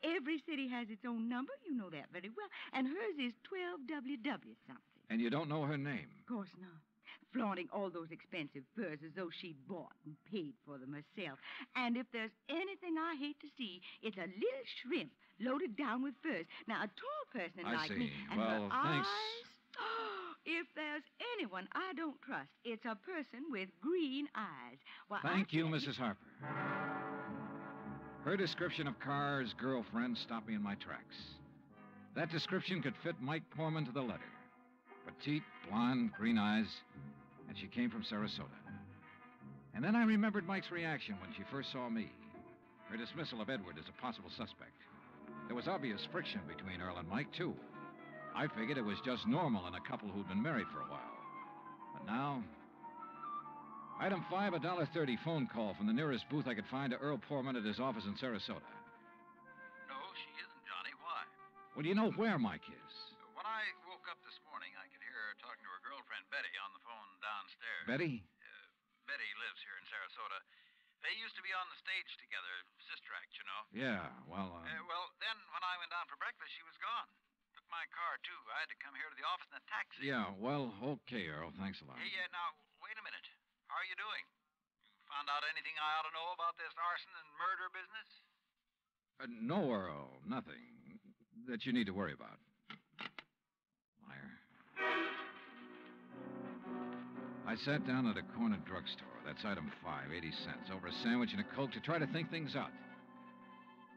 Every city has its own number. You know that very well. And hers is 12WW something. And you don't know her name? Of course not. Flaunting all those expensive furs as though she bought and paid for them herself. And if there's anything I hate to see, it's a little shrimp loaded down with furs. Now, a tall person I like see. me... And Well, her thanks. Eyes, if there's anyone I don't trust, it's a person with green eyes. Why, Thank you, Mrs. Harper. Her description of Carr's girlfriend stopped me in my tracks. That description could fit Mike Portman to the letter. Petite, blonde, green eyes, and she came from Sarasota. And then I remembered Mike's reaction when she first saw me. Her dismissal of Edward as a possible suspect. There was obvious friction between Earl and Mike, too. I figured it was just normal in a couple who'd been married for a while. But now... Item 5, a $1.30 phone call from the nearest booth I could find to Earl Portman at his office in Sarasota. No, she isn't, Johnny. Why? Well, do you know where Mike is? When I woke up this morning, I could hear her talking to her girlfriend, Betty, on the phone downstairs. Betty? Betty lives here in Sarasota. They used to be on the stage together, sister act, you know. Yeah, well, Well, then when I went down for breakfast, she was gone. Took my car, too. I had to come here to the office in a taxi. Yeah, well, okay, Earl. Thanks a lot. Hey, now, wait a minute. How are you doing? You found out anything I ought to know about this arson and murder business? No, Earl, nothing that you need to worry about. Liar. I sat down at a corner drugstore. That's item 5, 80 cents, over a sandwich and a Coke to try to think things out.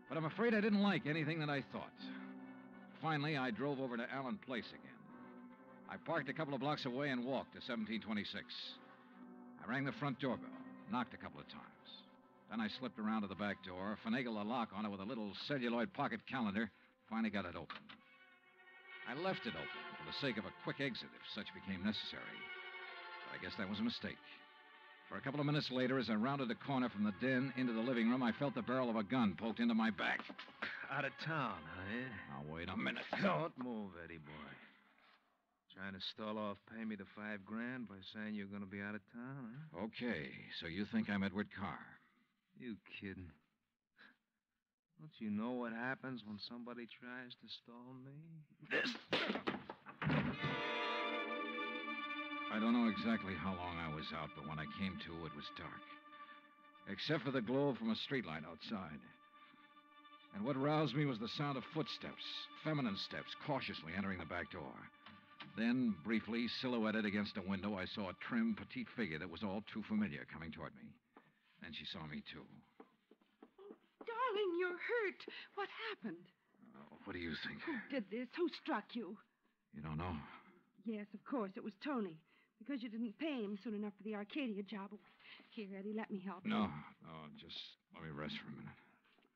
But I'm afraid I didn't like anything that I thought. Finally, I drove over to Allen Place again. I parked a couple of blocks away and walked to 1726. I rang the front doorbell, knocked a couple of times. Then I slipped around to the back door, finagled a lock on it with a little celluloid pocket calendar, finally got it open. I left it open for the sake of a quick exit if such became necessary. But I guess that was a mistake. For a couple of minutes later, as I rounded the corner from the den into the living room, I felt the barrel of a gun poked into my back. Out of town, huh? Now, wait a minute. Don't move, Eddie boy. Trying to stall off pay me the $5,000 by saying you're going to be out of town, huh? Okay, so you think I'm Edward Carr? You kidding? Don't you know what happens when somebody tries to stall me? This. I don't know exactly how long I was out, but when I came to, it was dark. Except for the glow from a streetlight outside. And what roused me was the sound of footsteps, feminine steps, cautiously entering the back door. Then, briefly, silhouetted against a window, I saw a trim, petite figure that was all too familiar coming toward me. Then she saw me, too. Darling, you're hurt. What happened? What do you think? Who did this? Who struck you? You don't know? Yes, of course. It was Tony. Because you didn't pay him soon enough for the Arcadia job. Here, Eddie, let me help you. No, just let me rest for a minute.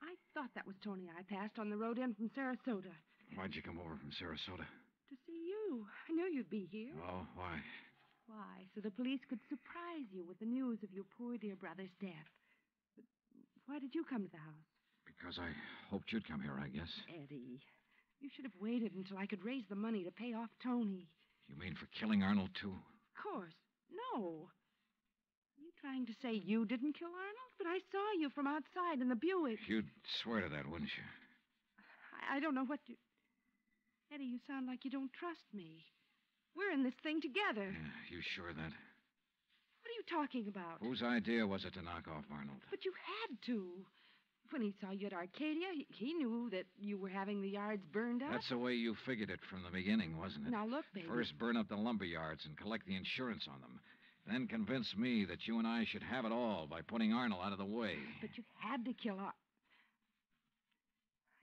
I thought that was Tony I passed on the road in from Sarasota. Why'd you come over from Sarasota? To see you. I knew you'd be here. Oh, why? Why? So the police could surprise you with the news of your poor dear brother's death. But why did you come to the house? Because I hoped you'd come here, I guess. Eddie, you should have waited until I could raise the money to pay off Tony. You mean for killing Arnold, too? Of course. No. Are you trying to say you didn't kill Arnold? But I saw you from outside in the Buick. You'd swear to that, wouldn't you? I don't know what to... Eddie, you sound like you don't trust me. We're in this thing together. Yeah, you sure of that? What are you talking about? Whose idea was it to knock off Arnold? But you had to. When he saw you at Arcadia, he knew that you were having the yards burned up. That's the way you figured it from the beginning, wasn't it? Now, look, baby. First burn up the lumber yards and collect the insurance on them. Then convince me that you and I should have it all by putting Arnold out of the way. But you had to kill Arnold.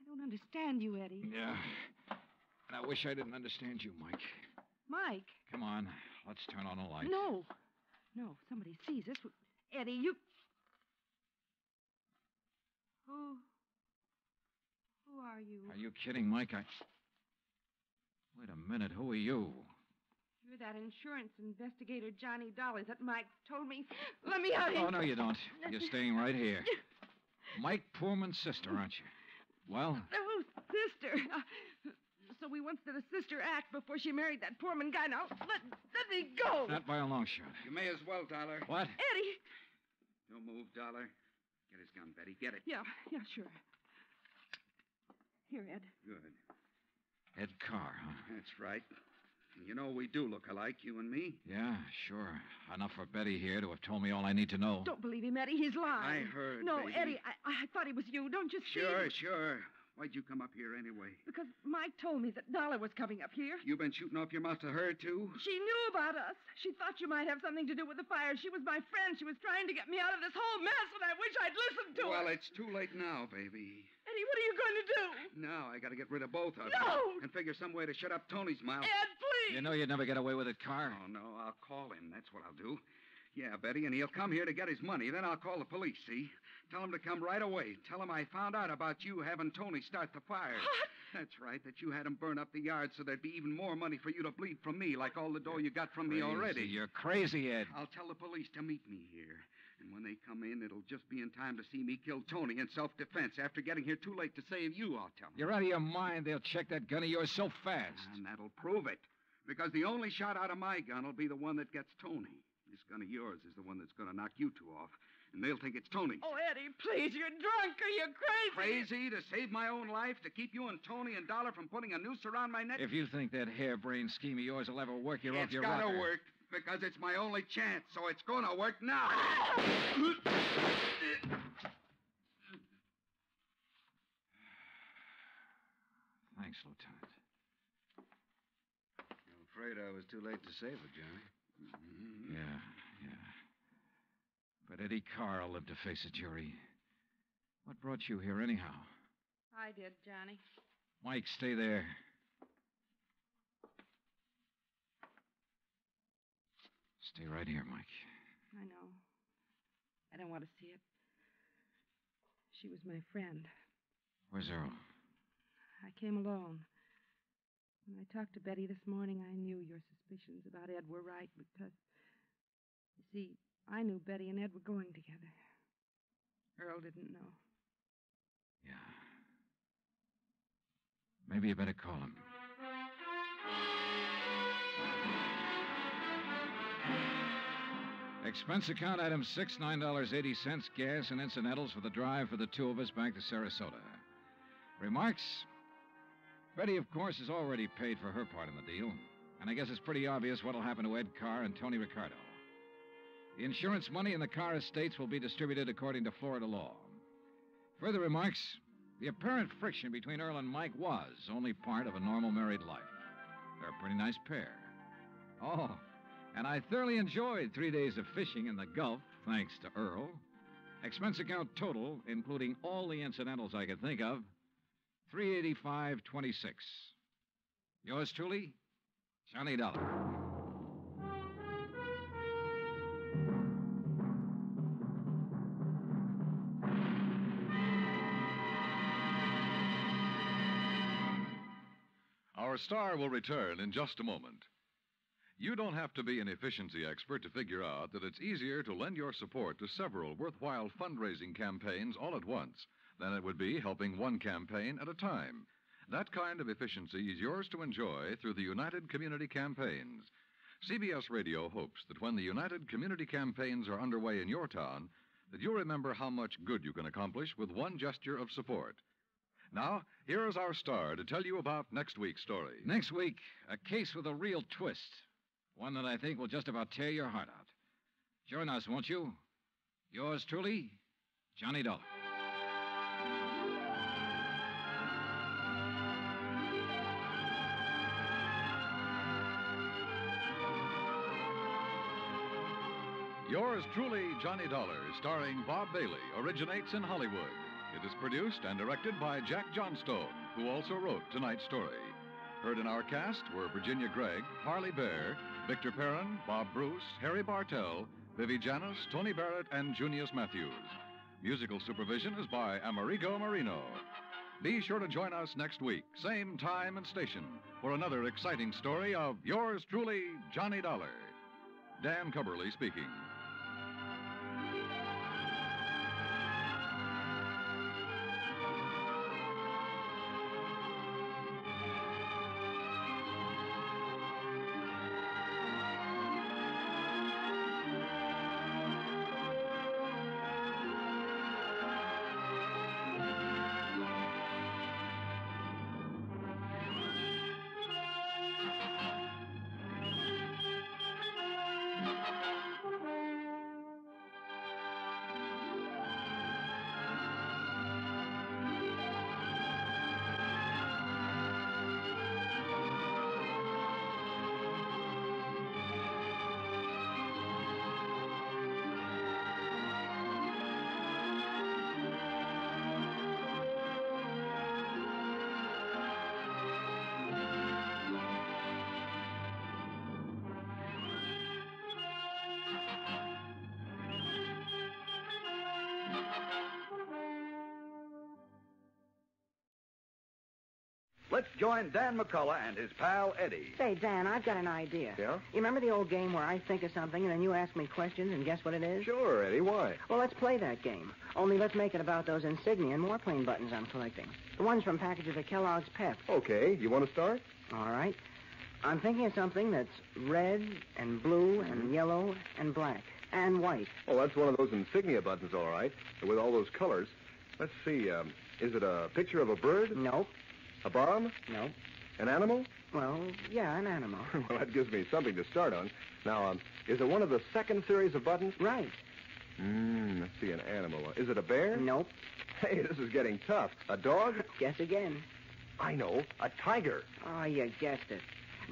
I don't understand you, Eddie. Yeah. And I wish I didn't understand you, Mike. Mike? Come on. Let's turn on the light. No. No, if somebody sees us. Eddie, you... Who are you? Are you kidding, Mike? Wait a minute. Who are you? You're that insurance investigator, Johnny Dollar, that Mike told me. Let me out here. Oh, no, you don't. You're staying right here. Mike Poorman's sister, aren't you? Well? Oh, sister. So we once did a sister act before she married that Poorman guy. Now, let me go. Not by a long shot. You may as well, Dollar. What? Eddie. Don't move, Dollar. Get his gun, Betty. Get it. Yeah, sure. Here, Ed. Good. Ed Carr, huh? That's right. You know, we do look alike, you and me. Yeah, sure. Enough for Betty here to have told me all I need to know. Don't believe him, Eddie. He's lying. I heard, No, baby. Eddie, I thought it was you. Don't you see? Sure. Why'd you come up here anyway? Because Mike told me that Dollar was coming up here. You been shooting off your mouth to her, too? She knew about us. She thought you might have something to do with the fire. She was my friend. She was trying to get me out of this whole mess, and I wish I'd listened to her. Well, it's too late now, baby. Eddie, what are you going to do? Now I got to get rid of both of No! you. And figure some way to shut up Tony's mouth. Ed, please! You know you'd never get away with it, Carr. Oh, no, I'll call him. That's what I'll do. Yeah, Betty, and he'll come here to get his money. Then I'll call the police, see? Tell him to come right away. Tell him I found out about you having Tony start the fire. What? That's right, that you had him burn up the yard so there'd be even more money for you to bleed from me, like all the dough you got from me already. You're crazy, Ed. I'll tell the police to meet me here. And when they come in, it'll just be in time to see me kill Tony in self-defense. After getting here too late to save you, I'll tell them. You're out of your mind. They'll check that gun of yours so fast. And that'll prove it. Because the only shot out of my gun will be the one that gets Tony. This gun of yours is the one that's going to knock you two off. And they'll think it's Tony. Oh, Eddie, please, you're drunk or you're crazy. Crazy to save my own life, to keep you and Tony and Dollar from putting a noose around my neck? If you think that harebrained scheme of yours will ever work, you're off your rocker. It's got to work, because it's my only chance, so it's going to work now. Thanks, Lieutenant. I'm afraid I was too late to save her, Johnny. Yeah. But Eddie Carr will live to face a jury. What brought you here, anyhow? I did, Johnny. Mike, stay there. Stay right here, Mike. I know. I don't want to see it. She was my friend. Where's Earl? I came alone. When I talked to Betty this morning, I knew your suspicions about Ed were right because, you see, I knew Betty and Ed were going together. Earl didn't know. Yeah. Maybe you better call him. Expense account item 6, $9.80, gas and incidentals for the drive for the two of us back to Sarasota. Remarks? Betty, of course, has already paid for her part in the deal, and I guess it's pretty obvious what'll happen to Ed Carr and Tony Ricardo. The insurance money in the Carr estates will be distributed according to Florida law. Further remarks, the apparent friction between Earl and Mike was only part of a normal married life. They're a pretty nice pair. Oh, and I thoroughly enjoyed 3 days of fishing in the Gulf, thanks to Earl. Expense account total, including all the incidentals I could think of, $385.26. Yours truly, Johnny Dollar. Our Our star will return in just a moment. You don't have to be an efficiency expert to figure out that it's easier to lend your support to several worthwhile fundraising campaigns all at once than it would be helping one campaign at a time. That kind of efficiency is yours to enjoy through the United Community Campaigns. CBS Radio hopes that when the United Community Campaigns are underway in your town, that you'll remember how much good you can accomplish with one gesture of support. Now, here is our star to tell you about next week's story. Next week, a case with a real twist. One that I think will just about tear your heart out. Join us, won't you? Yours truly, Johnny Dollar. Yours truly, Johnny Dollar, starring Bob Bailey, originates in Hollywood. It is produced and directed by Jack Johnstone, who also wrote tonight's story. Heard in our cast were Virginia Gregg, Harley Bear, Victor Perrin, Bob Bruce, Harry Bartell, Vivi Janis, Tony Barrett, and Junius Matthews. Musical supervision is by Amerigo Marino. Be sure to join us next week, same time and station, for another exciting story of yours truly, Johnny Dollar. Dan Cubberly speaking. Let's join Dan McCullough and his pal Eddie. Say, Dan, I've got an idea. Yeah? You remember the old game where I think of something and then you ask me questions and guess what it is? Sure, Eddie. Why? Well, let's play that game. Only let's make it about those insignia and warplane buttons I'm collecting. The ones from packages of Kellogg's Pep. Okay. You want to start? All right. I'm thinking of something that's red and blue and yellow and black and white. Oh, that's one of those insignia buttons, all right, with all those colors. Let's see. Is it a picture of a bird? Nope. A bomb? Nope. An animal? Well, yeah, an animal. Well, that gives me something to start on. Now, is it one of the second series of buttons? Right. Let's see, an animal. Is it a bear? Nope. Hey, this is getting tough. A dog? Guess again. I know. A tiger. Oh, you guessed it.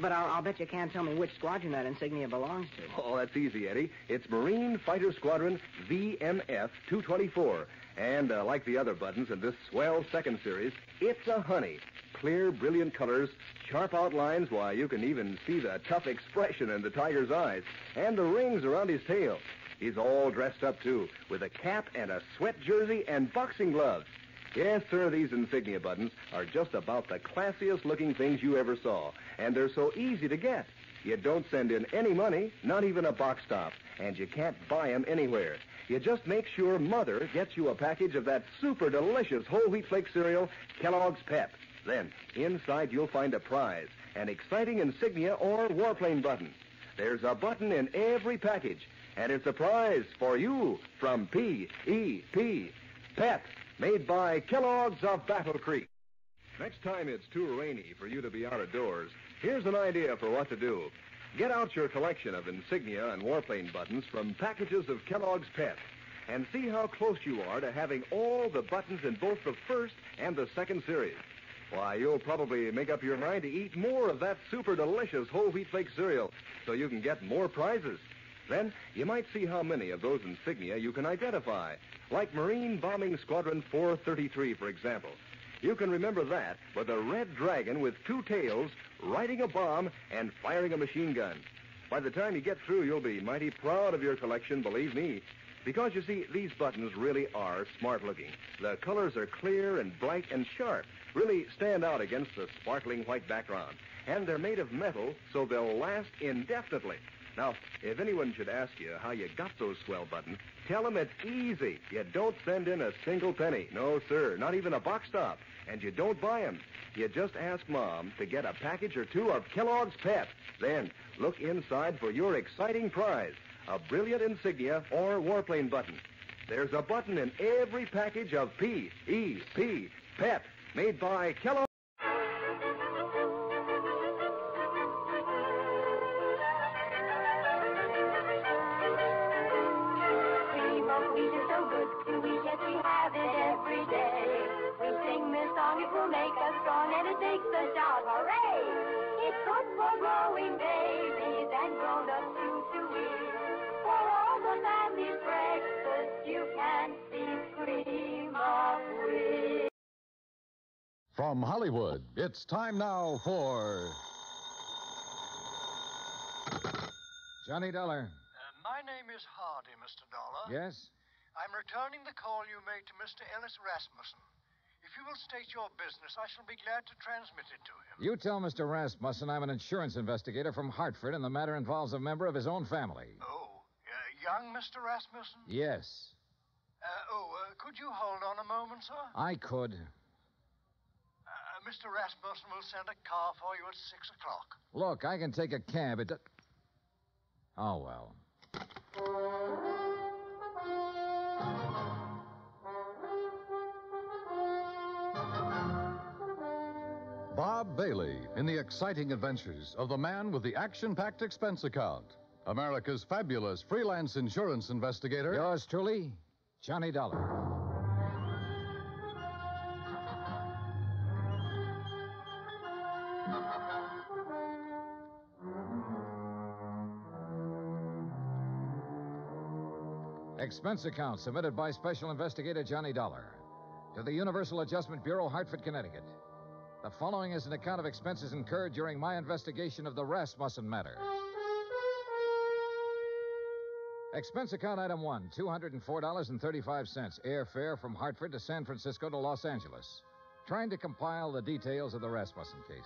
But I'll bet you can't tell me which squadron that insignia belongs to. Oh, that's easy, Eddie. It's Marine Fighter Squadron VMF 224. And like the other buttons in this swell second series, it's a honey. Clear, brilliant colors, sharp outlines, why, you can even see the tough expression in the tiger's eyes, and the rings around his tail. He's all dressed up, too, with a cap and a sweat jersey and boxing gloves. Yes, sir, these insignia buttons are just about the classiest-looking things you ever saw, and they're so easy to get. You don't send in any money, not even a box top, and you can't buy them anywhere. You just make sure Mother gets you a package of that super delicious whole wheat flake cereal, Kellogg's Pep. Then, inside you'll find a prize, an exciting insignia or warplane button. There's a button in every package, and it's a prize for you from P.E.P. Pep, made by Kellogg's of Battle Creek. Next time it's too rainy for you to be out of doors, here's an idea for what to do. Get out your collection of insignia and warplane buttons from packages of Kellogg's Pep and see how close you are to having all the buttons in both the first and the second series. Why, you'll probably make up your mind to eat more of that super delicious whole wheat flake cereal so you can get more prizes. Then you might see how many of those insignia you can identify, like Marine Bombing Squadron 433, for example. You can remember that with a red dragon with two tails, riding a bomb, and firing a machine gun. By the time you get through, you'll be mighty proud of your collection, believe me. Because, you see, these buttons really are smart looking. The colors are clear and bright and sharp, really stand out against the sparkling white background. And they're made of metal, so they'll last indefinitely. Now, if anyone should ask you how you got those swell buttons, tell them it's easy. You don't send in a single penny. No, sir, not even a box top. And you don't buy them. You just ask Mom to get a package or two of Kellogg's Pep. Then look inside for your exciting prize, a brilliant insignia or warplane button. There's a button in every package of P-E-P, Pep, made by Kellogg. It will make us strong and it makes us shout, hooray! It's good for growing babies and grown-ups to eat. For all the family's breakfast, you can see cream of wheat. From Hollywood, it's time now for Johnny Dollar. My name is Hardy, Mr. Dollar. Yes? I'm returning the call you made to Mr. Ellis Rasmussen. If you will state your business, I shall be glad to transmit it to him. You tell Mr. Rasmussen I'm an insurance investigator from Hartford, and the matter involves a member of his own family. Oh, young Mr. Rasmussen? Yes. Could you hold on a moment, sir? I could. Mr. Rasmussen will send a car for you at 6 o'clock. Look, I can take a cab. Oh, well. Bob Bailey in the exciting adventures of the man with the action-packed expense account. America's fabulous freelance insurance investigator. Yours truly, Johnny Dollar. Expense account submitted by Special Investigator Johnny Dollar to the Universal Adjustment Bureau, Hartford, Connecticut. The following is an account of expenses incurred during my investigation of the Rasmussen Matter. Expense account item 1, $204.35, airfare from Hartford to San Francisco to Los Angeles. Trying to compile the details of the Rasmussen case.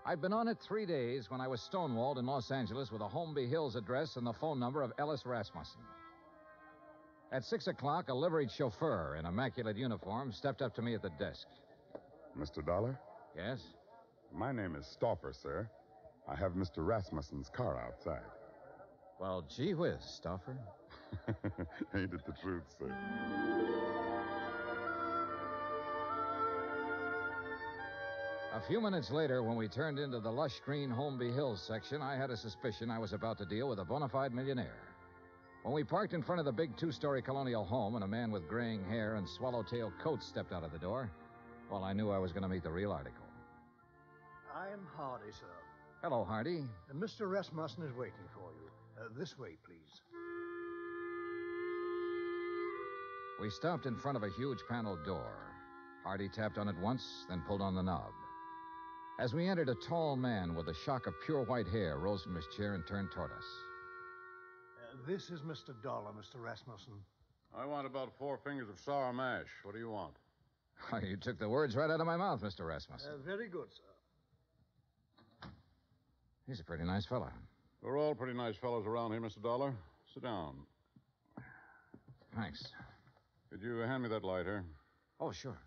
I'd been on it 3 days when I was stonewalled in Los Angeles with a Holmby Hills address and the phone number of Ellis Rasmussen. At 6 o'clock, a liveried chauffeur in immaculate uniform stepped up to me at the desk. Mr. Dollar? Yes? My name is Stauffer, sir. I have Mr. Rasmussen's car outside. Well, gee whiz, Stauffer. Ain't it the truth, sir? A few minutes later, when we turned into the lush green Holmby Hills section, I had a suspicion I was about to deal with a bona fide millionaire. When we parked in front of the big two-story colonial home and a man with graying hair and swallowtail coat stepped out of the door, well, I knew I was going to meet the real article. I'm Hardy, sir. Hello, Hardy. Mr. Rasmussen is waiting for you. This way, please. We stopped in front of a huge paneled door. Hardy tapped on it once, then pulled on the knob. As we entered, a tall man with a shock of pure white hair rose from his chair and turned toward us. This is Mr. Dollar, Mr. Rasmussen. I want about 4 fingers of sour mash. What do you want? Oh, you took the words right out of my mouth, Mr. Rasmussen. Very good, sir. He's a pretty nice fellow. We're all pretty nice fellows around here, Mr. Dollar. Sit down. Thanks. Could you hand me that lighter? Oh, sure.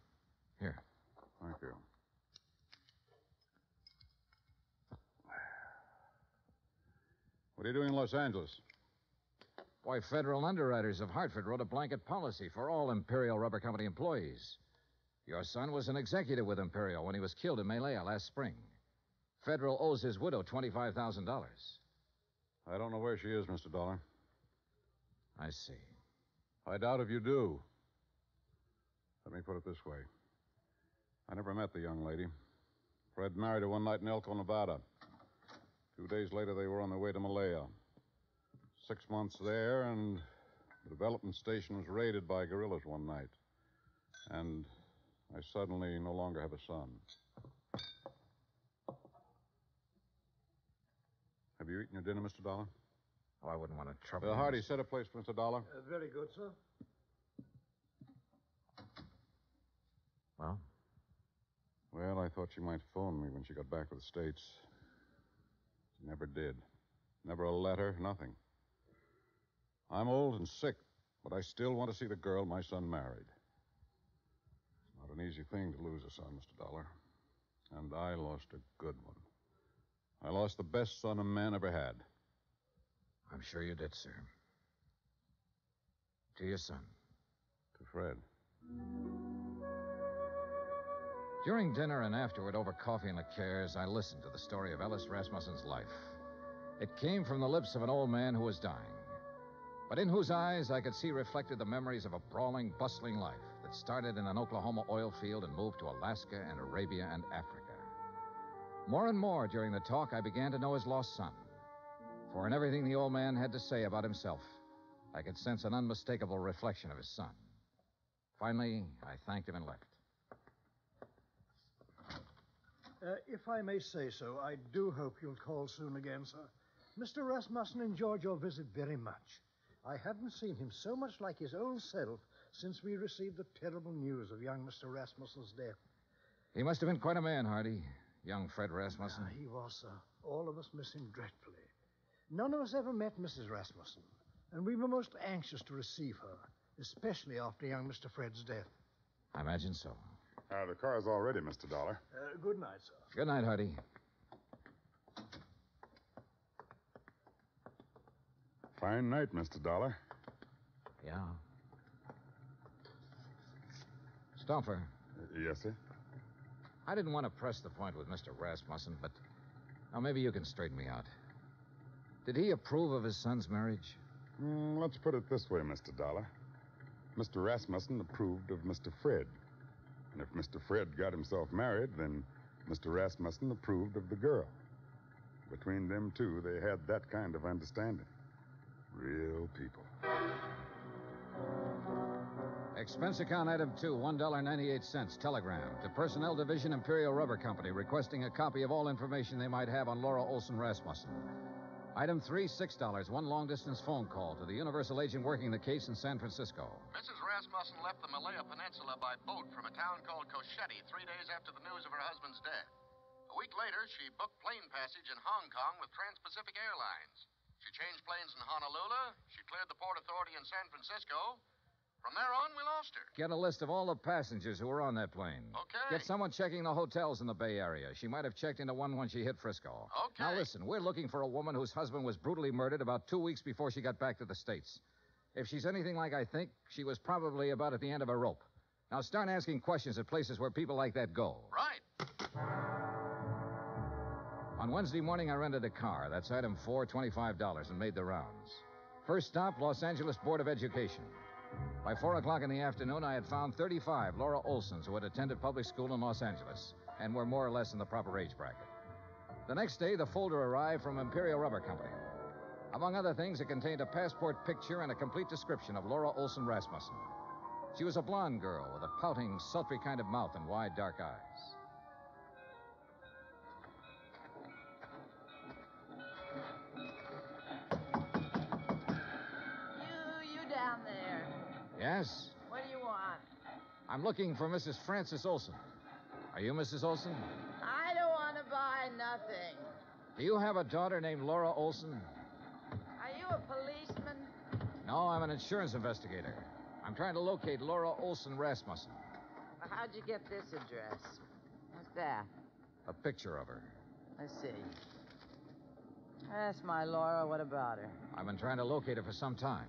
Here. Thank you. What are you doing in Los Angeles? Why, federal underwriters of Hartford wrote a blanket policy for all Imperial Rubber Company employees. Your son was an executive with Imperial when he was killed in Malaya last spring. Federal owes his widow $25,000. I don't know where she is, Mr. Dollar. I see. I doubt if you do. Let me put it this way. I never met the young lady. Fred married her one night in Elko, Nevada. 2 days later, they were on their way to Malaya. 6 months there, and the development station was raided by guerrillas one night. And I suddenly no longer have a son. Have you eaten your dinner, Mr. Dollar? Oh, I wouldn't want to trouble you. Hardy, set a place for Mr. Dollar. Very good, sir. Well? Well, I thought she might phone me when she got back to the States. She never did. Never a letter, nothing. I'm old and sick, but I still want to see the girl my son married. It's not an easy thing to lose a son, Mr. Dollar. And I lost a good one. I lost the best son a man ever had. I'm sure you did, sir. To your son. To Fred. During dinner and afterward, over coffee and liqueurs, I listened to the story of Ellis Rasmussen's life. It came from the lips of an old man who was dying, but in whose eyes I could see reflected the memories of a brawling, bustling life that started in an Oklahoma oil field and moved to Alaska and Arabia and Africa. More and more during the talk, I began to know his lost son. For in everything the old man had to say about himself, I could sense an unmistakable reflection of his son. Finally, I thanked him and left. If I may say so, I do hope you'll call soon again, sir. Mr. Rasmussen enjoyed your visit very much. I haven't seen him so much like his old self since we received the terrible news of young Mr. Rasmussen's death. He must have been quite a man, Hardy. Young Fred Rasmussen. He was, sir. All of us miss him dreadfully. None of us ever met Mrs. Rasmussen, and we were most anxious to receive her, especially after young Mr. Fred's death. I imagine so. The car's all ready, Mr. Dollar. Good night, sir. Good night, Hardy. Fine night, Mr. Dollar. Yeah. Stoffer. Yes, sir? I didn't want to press the point with Mr. Rasmussen, but now maybe you can straighten me out. Did he approve of his son's marriage? Let's put it this way, Mr. Dollar. Mr. Rasmussen approved of Mr. Fred. And if Mr. Fred got himself married, then Mr. Rasmussen approved of the girl. Between them two, they had that kind of understanding. Real people. Expense account item 2, $1.98. Telegram to Personnel Division, Imperial Rubber Company, requesting a copy of all information they might have on Laura Olson Rasmussen. Item 3, $6. One long-distance phone call to the Universal agent working the case in San Francisco. Mrs. Rasmussen left the Malaya Peninsula by boat from a town called Cochette 3 days after the news of her husband's death. A week later, she booked plane passage in Hong Kong with Trans-Pacific Airlines. She changed planes in Honolulu. She cleared the Port Authority in San Francisco. From there on, we lost her. Get a list of all the passengers who were on that plane. Okay. Get someone checking the hotels in the Bay Area. She might have checked into one when she hit Frisco. Okay. Now, listen, we're looking for a woman whose husband was brutally murdered about 2 weeks before she got back to the States. If she's anything like I think, she was probably about at the end of a rope. Now, start asking questions at places where people like that go. Right. On Wednesday morning, I rented a car. That's item 4, $25, and made the rounds. First stop, Los Angeles Board of Education. By 4 o'clock in the afternoon, I had found 35 Laura Olsons who had attended public school in Los Angeles and were more or less in the proper age bracket. The next day, the folder arrived from Imperial Rubber Company. Among other things, it contained a passport picture and a complete description of Laura Olson Rasmussen. She was a blonde girl with a pouting, sultry kind of mouth and wide, dark eyes. You down there. Yes? What do you want? I'm looking for Mrs. Frances Olson. Are you Mrs. Olson? I don't want to buy nothing. Do you have a daughter named Laura Olson? Are you a policeman? No, I'm an insurance investigator. I'm trying to locate Laura Olson Rasmussen. Well, how'd you get this address? What's that? A picture of her. Let's see. That's my Laura. What about her? I've been trying to locate her for some time.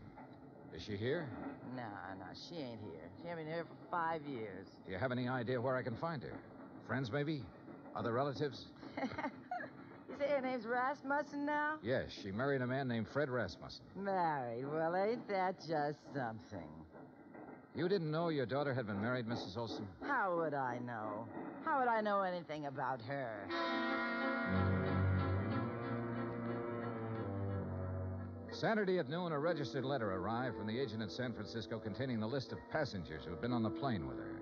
Is she here? No, she ain't here. She ain't been here for 5 years. Do you have any idea where I can find her? Friends, maybe? Other relatives? You say her name's Rasmussen now? Yes, she married a man named Fred Rasmussen. Married? Well, ain't that just something? You didn't know your daughter had been married, Mrs. Olson? How would I know? How would I know anything about her? Saturday at noon, a registered letter arrived from the agent in San Francisco containing the list of passengers who had been on the plane with her.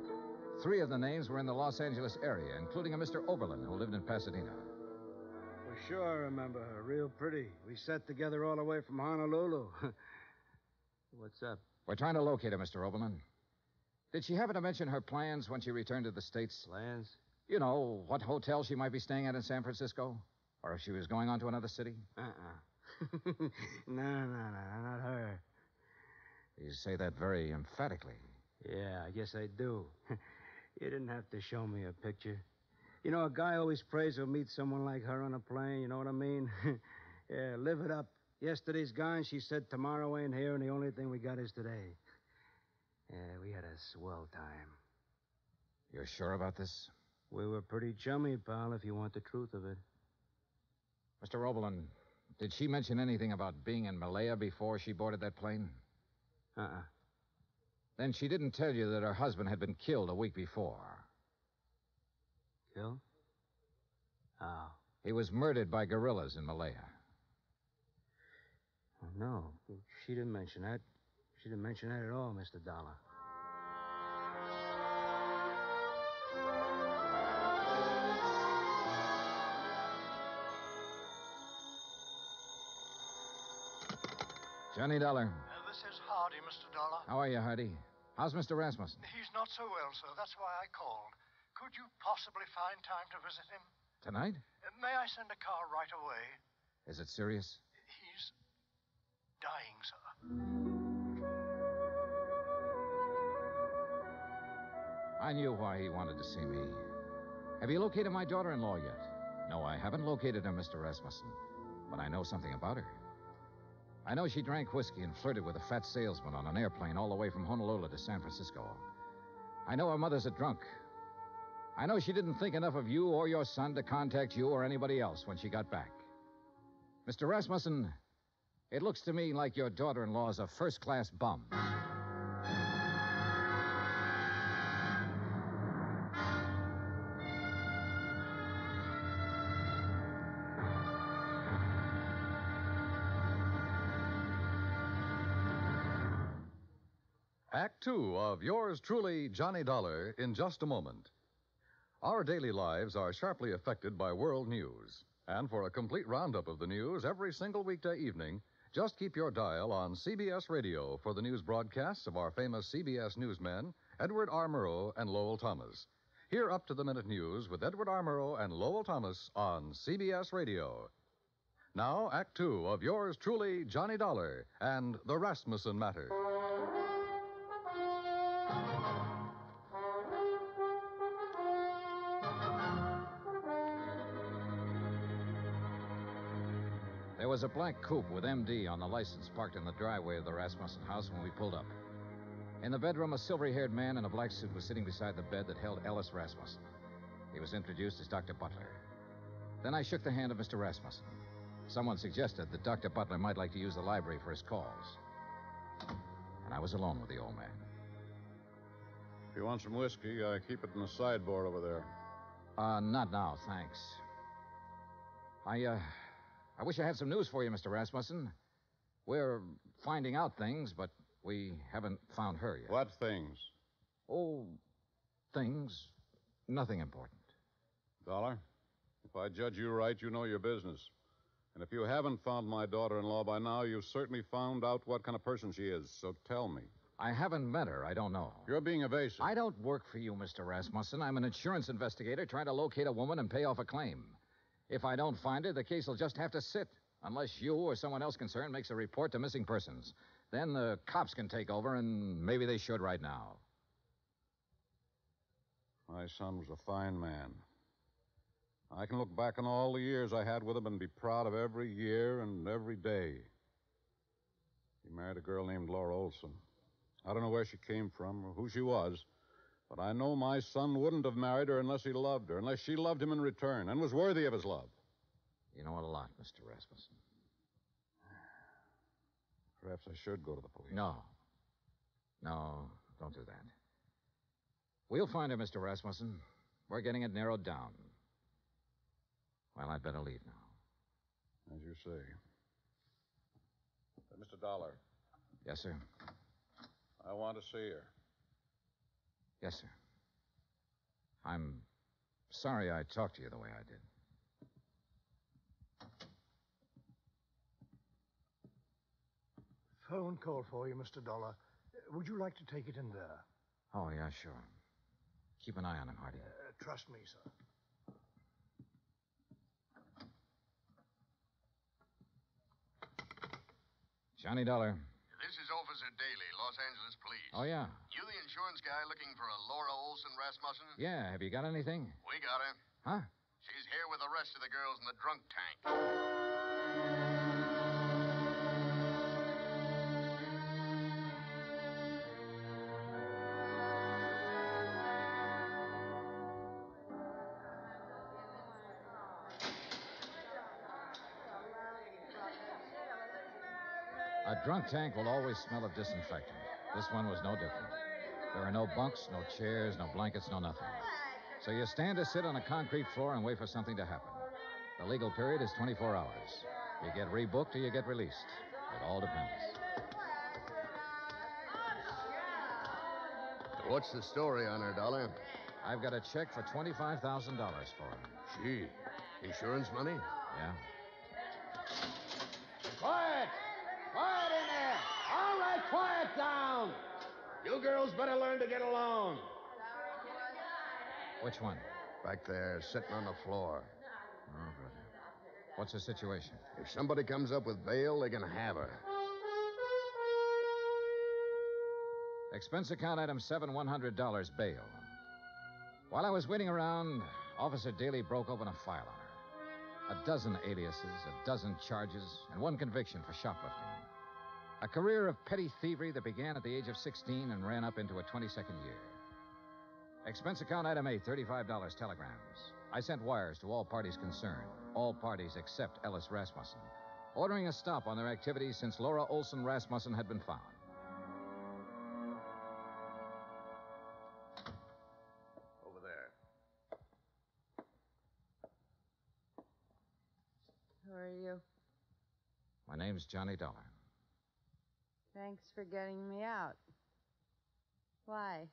3 of the names were in the Los Angeles area, including a Mr. Oberlin who lived in Pasadena. Sure, I remember her. Real pretty. We sat together all the way from Honolulu. What's up? We're trying to locate her, Mr. Oberlin. Did she happen to mention her plans when she returned to the States? Plans? You know, what hotel she might be staying at in San Francisco? Or if she was going on to another city? No, not her. You say that very emphatically. Yeah, I guess I do. You didn't have to show me a picture. You know, a guy always prays he'll meet someone like her on a plane, you know what I mean? Yeah, live it up. Yesterday's gone, she said tomorrow ain't here, and the only thing we got is today. Yeah, we had a swell time. You're sure about this? We were pretty chummy, pal, if you want the truth of it. Mr. Oberlin, did she mention anything about being in Malaya before she boarded that plane? Then she didn't tell you that her husband had been killed a week before. Killed? How? He was murdered by guerrillas in Malaya. Oh, no, she didn't mention that. She didn't mention that at all, Mr. Dollar. Johnny Dollar. This is Hardy, Mr. Dollar. How are you, Hardy? How's Mr. Rasmussen? He's not so well, sir. That's why I called. Could you possibly find time to visit him? Tonight? May I send a car right away? Is it serious? He's dying, sir. I knew why he wanted to see me. Have you located my daughter-in-law yet? No, I haven't located her, Mr. Rasmussen. But I know something about her. I know she drank whiskey and flirted with a fat salesman on an airplane all the way from Honolulu to San Francisco. I know her mother's a drunk. I know she didn't think enough of you or your son to contact you or anybody else when she got back. Mr. Rasmussen, it looks to me like your daughter-in-law is a first-class bum. Act Two of yours truly, Johnny Dollar, in just a moment. Our daily lives are sharply affected by world news. And for a complete roundup of the news every single weekday evening, just keep your dial on CBS Radio for the news broadcasts of our famous CBS newsmen, Edward R. Murrow and Lowell Thomas. Hear up-to-the-minute news with Edward R. Murrow and Lowell Thomas on CBS Radio. Now, Act Two of yours truly, Johnny Dollar, and the Rasmussen Matter. There was a black coupe with MD on the license parked in the driveway of the Rasmussen house when we pulled up. In the bedroom, a silvery-haired man in a black suit was sitting beside the bed that held Ellis Rasmussen. He was introduced as Dr. Butler. Then I shook the hand of Mr. Rasmussen. Someone suggested that Dr. Butler might like to use the library for his calls. And I was alone with the old man. If you want some whiskey, keep it in the sideboard over there. Not now, thanks. I wish I had some news for you, Mr. Rasmussen. We're finding out things, but we haven't found her yet. What things? Oh, things. Nothing important. Dollar, if I judge you right, you know your business. And if you haven't found my daughter-in-law by now, you've certainly found out what kind of person she is. So tell me. I haven't met her. I don't know. You're being evasive. I don't work for you, Mr. Rasmussen. I'm an insurance investigator trying to locate a woman and pay off a claim. If I don't find her, the case will just have to sit, unless you or someone else concerned makes a report to missing persons. Then the cops can take over, and maybe they should right now. My son was a fine man. I can look back on all the years I had with him and be proud of every year and every day. He married a girl named Laura Olson. I don't know where she came from or who she was, but I know my son wouldn't have married her unless he loved her, unless she loved him in return and was worthy of his love. You know a lot, Mr. Rasmussen. Perhaps I should go to the police. No, don't do that. We'll find her, Mr. Rasmussen. We're getting it narrowed down. Well, I'd better leave now. As you say. Mr. Dollar. Yes, sir. I want to see her. Yes, sir. I'm sorry I talked to you the way I did. phone call for you, Mr. Dollar. Would you like to take it in there? Oh, yeah, sure. Keep an eye on him, Hardy. Trust me, sir. Johnny Dollar. This is Officer Daly, Los Angeles Police. Oh, yeah. You the insurance guy looking for a Laura Olson Rasmussen? Yeah, have you got anything? We got her. Huh? She's here with the rest of the girls in the drunk tank. A drunk tank will always smell of disinfectant. This one was no different. There are no bunks, no chairs, no blankets, no nothing. So you stand or sit on a concrete floor and wait for something to happen. The legal period is 24 hours. You get rebooked or you get released. It all depends. What's the story on her, Dollar? I've got a check for $25,000 for her. Gee, insurance money? Yeah. Quiet! Quiet in there! All right, quiet down! You girls better learn to get along. Which one? Back there, sitting on the floor. Oh, good. What's the situation? If somebody comes up with bail, they can have her. Expense account item 7, $100 bail. While I was waiting around, Officer Daly broke open a file on her. A dozen aliases, a dozen charges, and one conviction for shoplifting. A career of petty thievery that began at the age of 16 and ran up into a 22nd year. Expense account item 8, $35 telegrams. I sent wires to all parties concerned, all parties except Ellis Rasmussen, ordering a stop on their activities since Laura Olson Rasmussen had been found. Over there. Who are you? My name's Johnny Dollar. Thanks for getting me out. Why?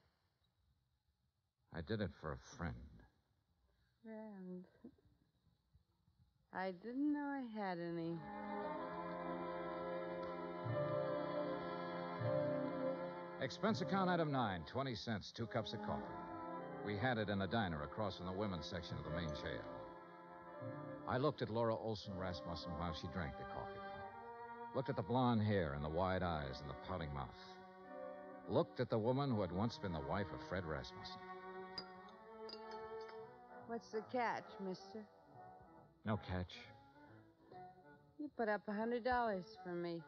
I did it for a friend. Friend. I didn't know I had any. Expense account item 9, 20 cents, 2 cups of coffee. We had it in a diner across from the women's section of the main jail. I looked at Laura Olson Rasmussen while she drank the coffee. Looked at the blonde hair and the wide eyes and the pouting mouth. Looked at the woman who had once been the wife of Fred Rasmussen. What's the catch, mister? No catch. You put up $100 for me.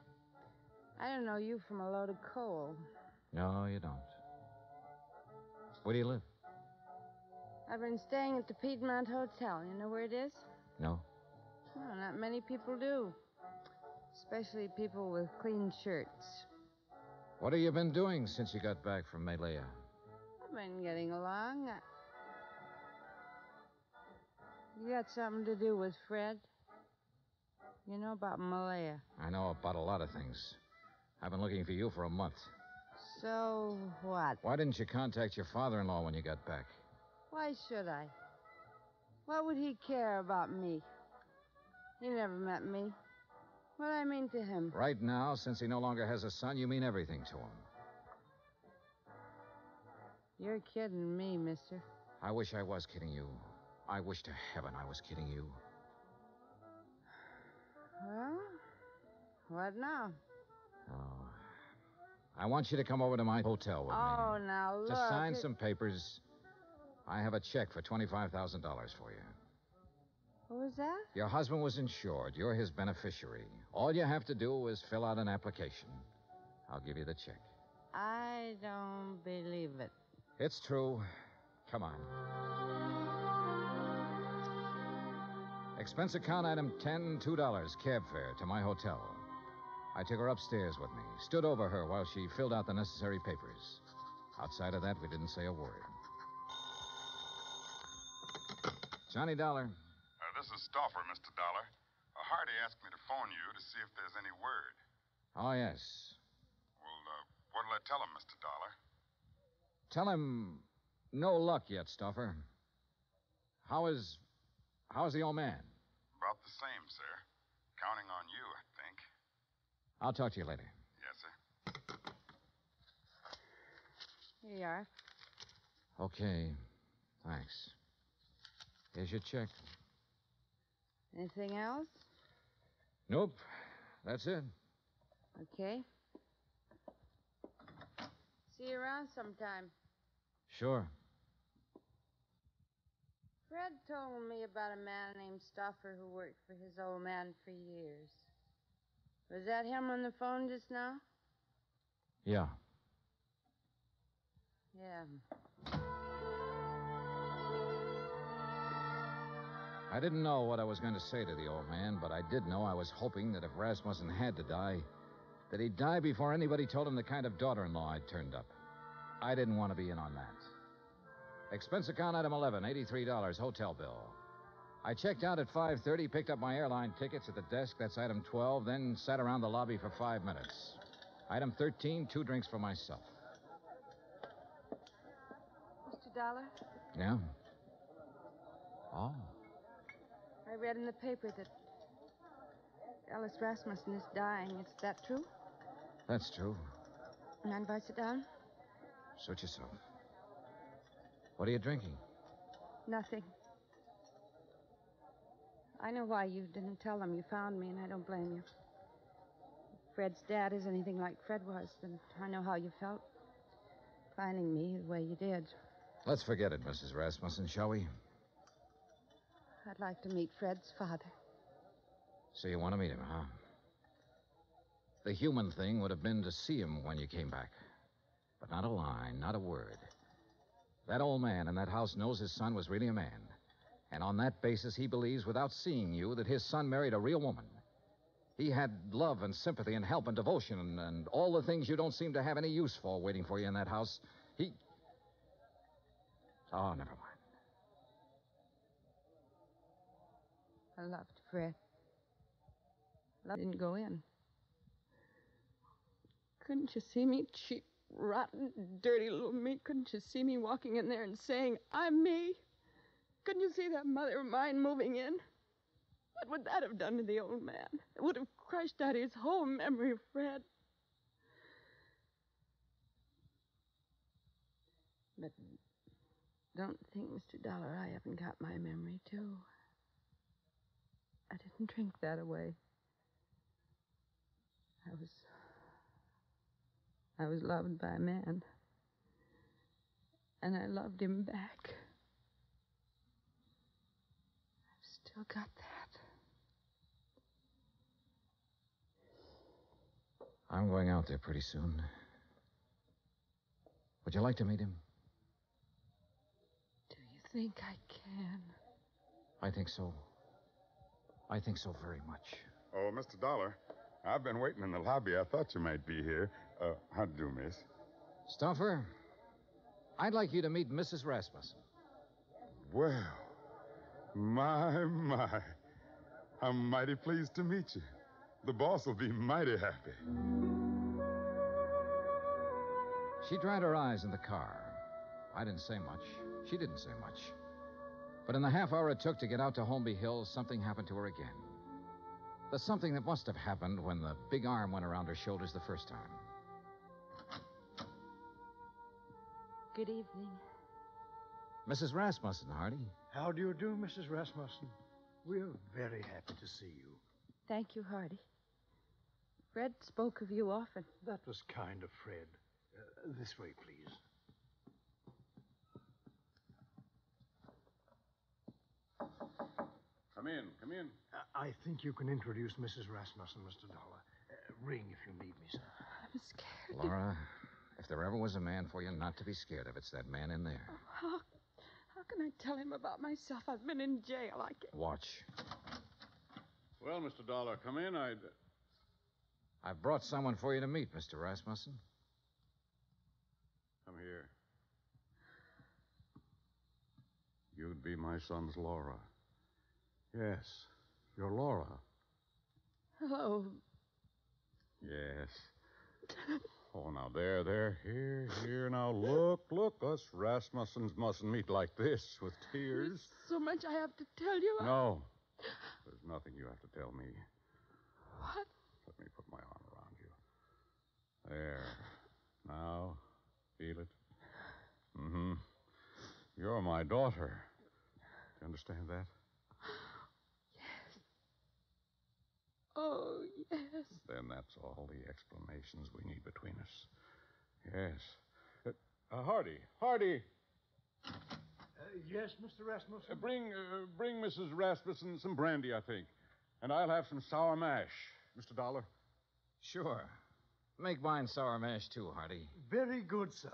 I don't know you from a load of coal. No, you don't. Where do you live? I've been staying at the Piedmont Hotel. You know where it is? No. Well, not many people do. Especially people with clean shirts. What have you been doing since you got back from Malaya? I've been getting along. You got something to do with Fred? You know about Malaya? I know about a lot of things. I've been looking for you for a month. So what? Why didn't you contact your father-in-law when you got back? Why should I? What would he care about me? He never met me. What do I mean to him? Right now, since he no longer has a son, you mean everything to him. You're kidding me, mister. I wish I was kidding you. I wish to heaven I was kidding you. Well, what now? Oh. I want you to come over to my hotel with me. Oh, now look. Just sign some papers. I have a check for $25,000 for you. What was that? Your husband was insured. You're his beneficiary. All you have to do is fill out an application. I'll give you the check. I don't believe it. It's true. Come on. Expense account item 10, $2, cab fare to my hotel. I took her upstairs with me, stood over her while she filled out the necessary papers. Outside of that, we didn't say a word. Johnny Dollar. This is Stauffer, Mr. Dollar. Hardy asked me to phone you to see if there's any word. Oh, yes. Well, what'll I tell him, Mr. Dollar? Tell him no luck yet, Stauffer. How's the old man? About the same, sir. Counting on you, I think. I'll talk to you later. Yes, sir. Here you are. Okay. Thanks. Here's your check. Anything else? Nope. That's it. Okay. See you around sometime. Sure. Fred told me about a man named Stoffer who worked for his old man for years. Was that him on the phone just now? Yeah. Yeah. I didn't know what I was going to say to the old man, but I did know I was hoping that if Rasmussen had to die, that he'd die before anybody told him the kind of daughter-in-law I'd turned up. I didn't want to be in on that. Expense account item 11, $83, hotel bill. I checked out at 5:30, picked up my airline tickets at the desk. That's item 12, then sat around the lobby for 5 minutes. Item 13, 2 drinks for myself. Mr. Dollar, Yeah? Oh. I read in the paper that Alice Rasmussen is dying. Is that true? That's true. Mind if I sit down? Suit yourself. What are you drinking? Nothing. I know why you didn't tell them you found me, and I don't blame you. If Fred's dad is anything like Fred was, then I know how you felt. Finding me the way you did. Let's forget it, Mrs. Rasmussen, shall we? I'd like to meet Fred's father. So you want to meet him, huh? The human thing would have been to see him when you came back. But not a line, not a word. That old man in that house knows his son was really a man. And on that basis, he believes, without seeing you, that his son married a real woman. He had love and sympathy and help and devotion and all the things you don't seem to have any use for waiting for you in that house. Oh, never mind. I loved Fred. I didn't go in. Couldn't you see me, cheap, rotten, dirty little me? Couldn't you see me walking in there and saying, I'm me? Couldn't you see that mother of mine moving in? What would that have done to the old man? It would have crushed out his whole memory of Fred. But don't think, Mr. Dollar, I haven't got my memory, too. I didn't drink that away. I was loved by a man. And I loved him back. I've still got that. I'm going out there pretty soon. Would you like to meet him? Do you think I can? I think so. I think so very much. Oh, Mr. Dollar, I've been waiting in the lobby. I thought you might be here. How do you do, miss? Stoffer, I'd like you to meet Mrs. Rasmussen. Well, my. I'm mighty pleased to meet you. The boss will be mighty happy. She dried her eyes in the car. I didn't say much. She didn't say much. But in the half hour it took to get out to Holmby Hills, something happened to her again. The something that must have happened when the big arm went around her shoulders the first time. Good evening. Mrs. Rasmussen, Hardy. How do you do, Mrs. Rasmussen? We're very happy to see you. Thank you, Hardy. Fred spoke of you often. That was kind of Fred. This way, please. Come in. I think you can introduce Mrs. Rasmussen, Mr. Dollar. Ring if you need me, sir. I'm scared. Laura, if there ever was a man for you not to be scared of, it's that man in there. How can I tell him about myself? I've been in jail. I can't. Watch. Well, Mr. Dollar, come in. I've brought someone for you to meet, Mr. Rasmussen. Come here. You'd be my son's Laura. Yes, you're Laura. Hello. Yes. Oh, now, there. Here. Now, look. Us Rasmussens mustn't meet like this with tears. There's so much I have to tell you. No. There's nothing you have to tell me. What? Let me put my arm around you. There. Now, feel it? Mm-hmm. You're my daughter. You understand that? Oh, yes. Then that's all the explanations we need between us. Yes. Hardy. Yes, Mr. Rasmussen? Bring Mrs. Rasmussen some brandy, I think. And I'll have some sour mash. Mr. Dollar? Sure. Make mine sour mash, too, Hardy. Very good, sir.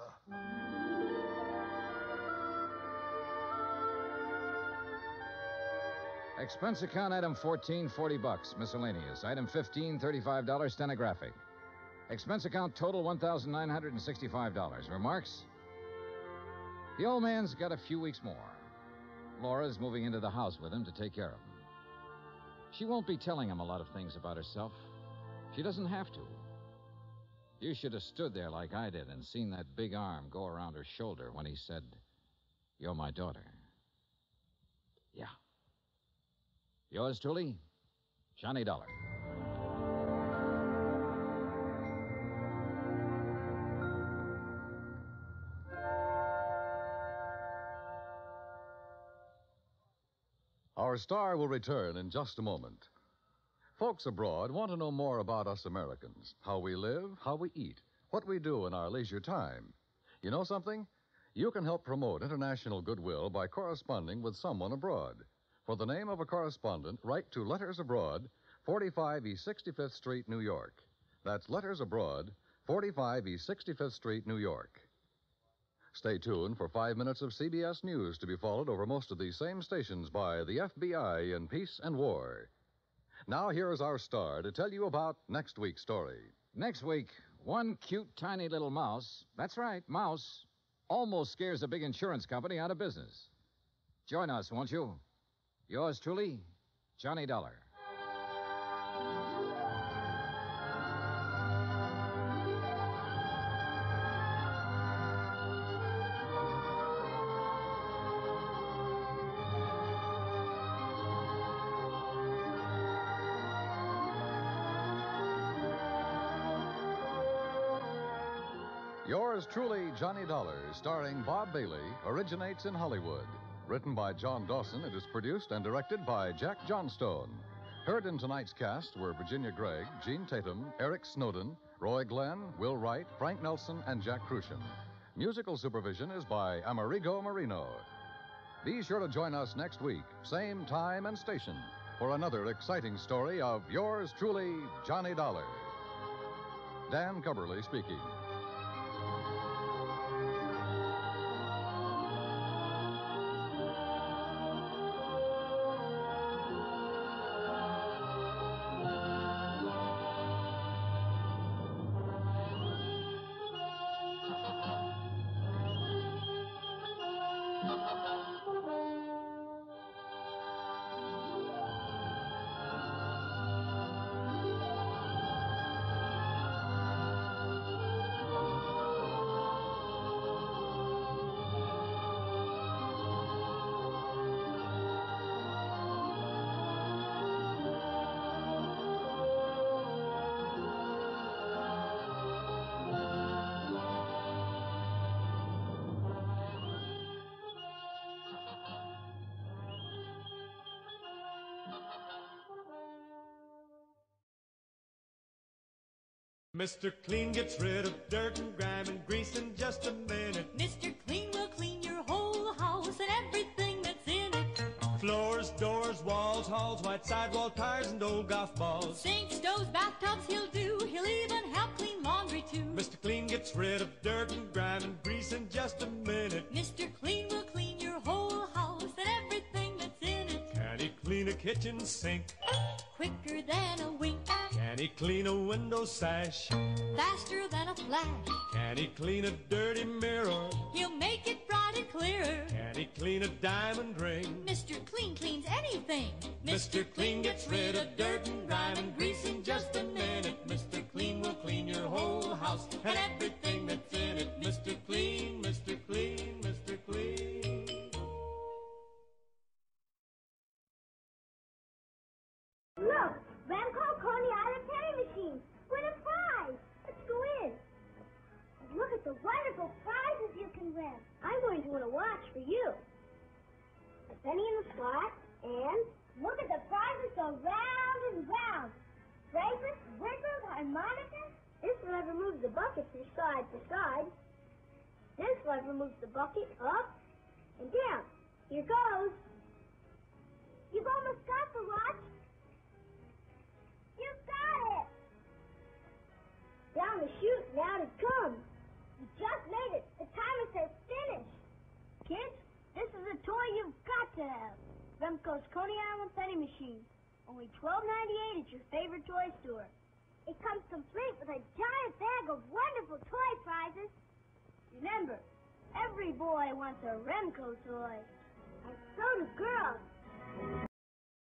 Expense account item 14, $40. Miscellaneous. Item 15, $35, stenographic. Expense account total, $1,965. Remarks? The old man's got a few weeks more. Laura's moving into the house with him to take care of him. She won't be telling him a lot of things about herself. She doesn't have to. You should have stood there like I did and seen that big arm go around her shoulder when he said, "You're my daughter." Yeah. Yours truly, Johnny Dollar. Our star will return in just a moment. Folks abroad want to know more about us Americans, how we live, how we eat, what we do in our leisure time. You know something? You can help promote international goodwill by corresponding with someone abroad. For the name of a correspondent, write to Letters Abroad, 45 East 65th Street, New York. That's Letters Abroad, 45 East 65th Street, New York. Stay tuned for 5 minutes of CBS News to be followed over most of these same stations by the FBI in peace and war. Now, here's our star to tell you about next week's story. Next week, one cute, tiny little mouse, that's right, mouse, almost scares a big insurance company out of business. Join us, won't you? Yours truly, Johnny Dollar. Yours truly, Johnny Dollar, starring Bob Bailey, originates in Hollywood. Written by John Dawson, it is produced and directed by Jack Johnstone. Heard in tonight's cast were Virginia Gregg, Gene Tatum, Eric Snowden, Roy Glenn, Will Wright, Frank Nelson, and Jack Crucian. Musical supervision is by Amerigo Marino. Be sure to join us next week, same time and station, for another exciting story of yours truly, Johnny Dollar. Dan Cubberly speaking. Mr. Clean gets rid of dirt and grime and grease in just a minute. Mr. Clean will clean your whole house and everything that's in it. Floors, doors, walls, halls, white sidewall tires, and old golf balls. Sinks, stoves, bathtubs he'll do. He'll even help clean laundry too. Mr. Clean gets rid of dirt and grime and grease in just a minute. Mr. Clean will clean your whole house and everything that's in it. Can he clean a kitchen sink? Quicker than a wink. Can he clean a window sash? Faster than a flash. Can he clean a dirty mirror? He'll make it bright and clearer. Can he clean a diamond ring? Mr. Clean cleans anything. Mr. Clean gets rid of dirt and grime and grease in just a minute. Mr. Clean will clean your whole house and everything that's in it. Mr. Clean, Mr. Clean, Mr. Clean. Look, Ramco Coney Island penny machine with a prize. Let's go in. And look at the wonderful prizes you can and Rem. I'm going to win a watch for you. A penny in the slot, and look at the prizes go round and round. Bracelets, wiggles, harmonicas. This lever moves the bucket from side to side. This lever moves the bucket up and down. Here goes. You've almost got the watch. You got it. Down the chute and out it comes. You just made it. The timer says finish. Kids, this is a toy you've got to have. Remco's Coney Island Penny Machine. Only $12.98 at your favorite toy store. It comes complete with a giant bag of wonderful toy prizes. Remember, every boy wants a Remco toy. And so do girls.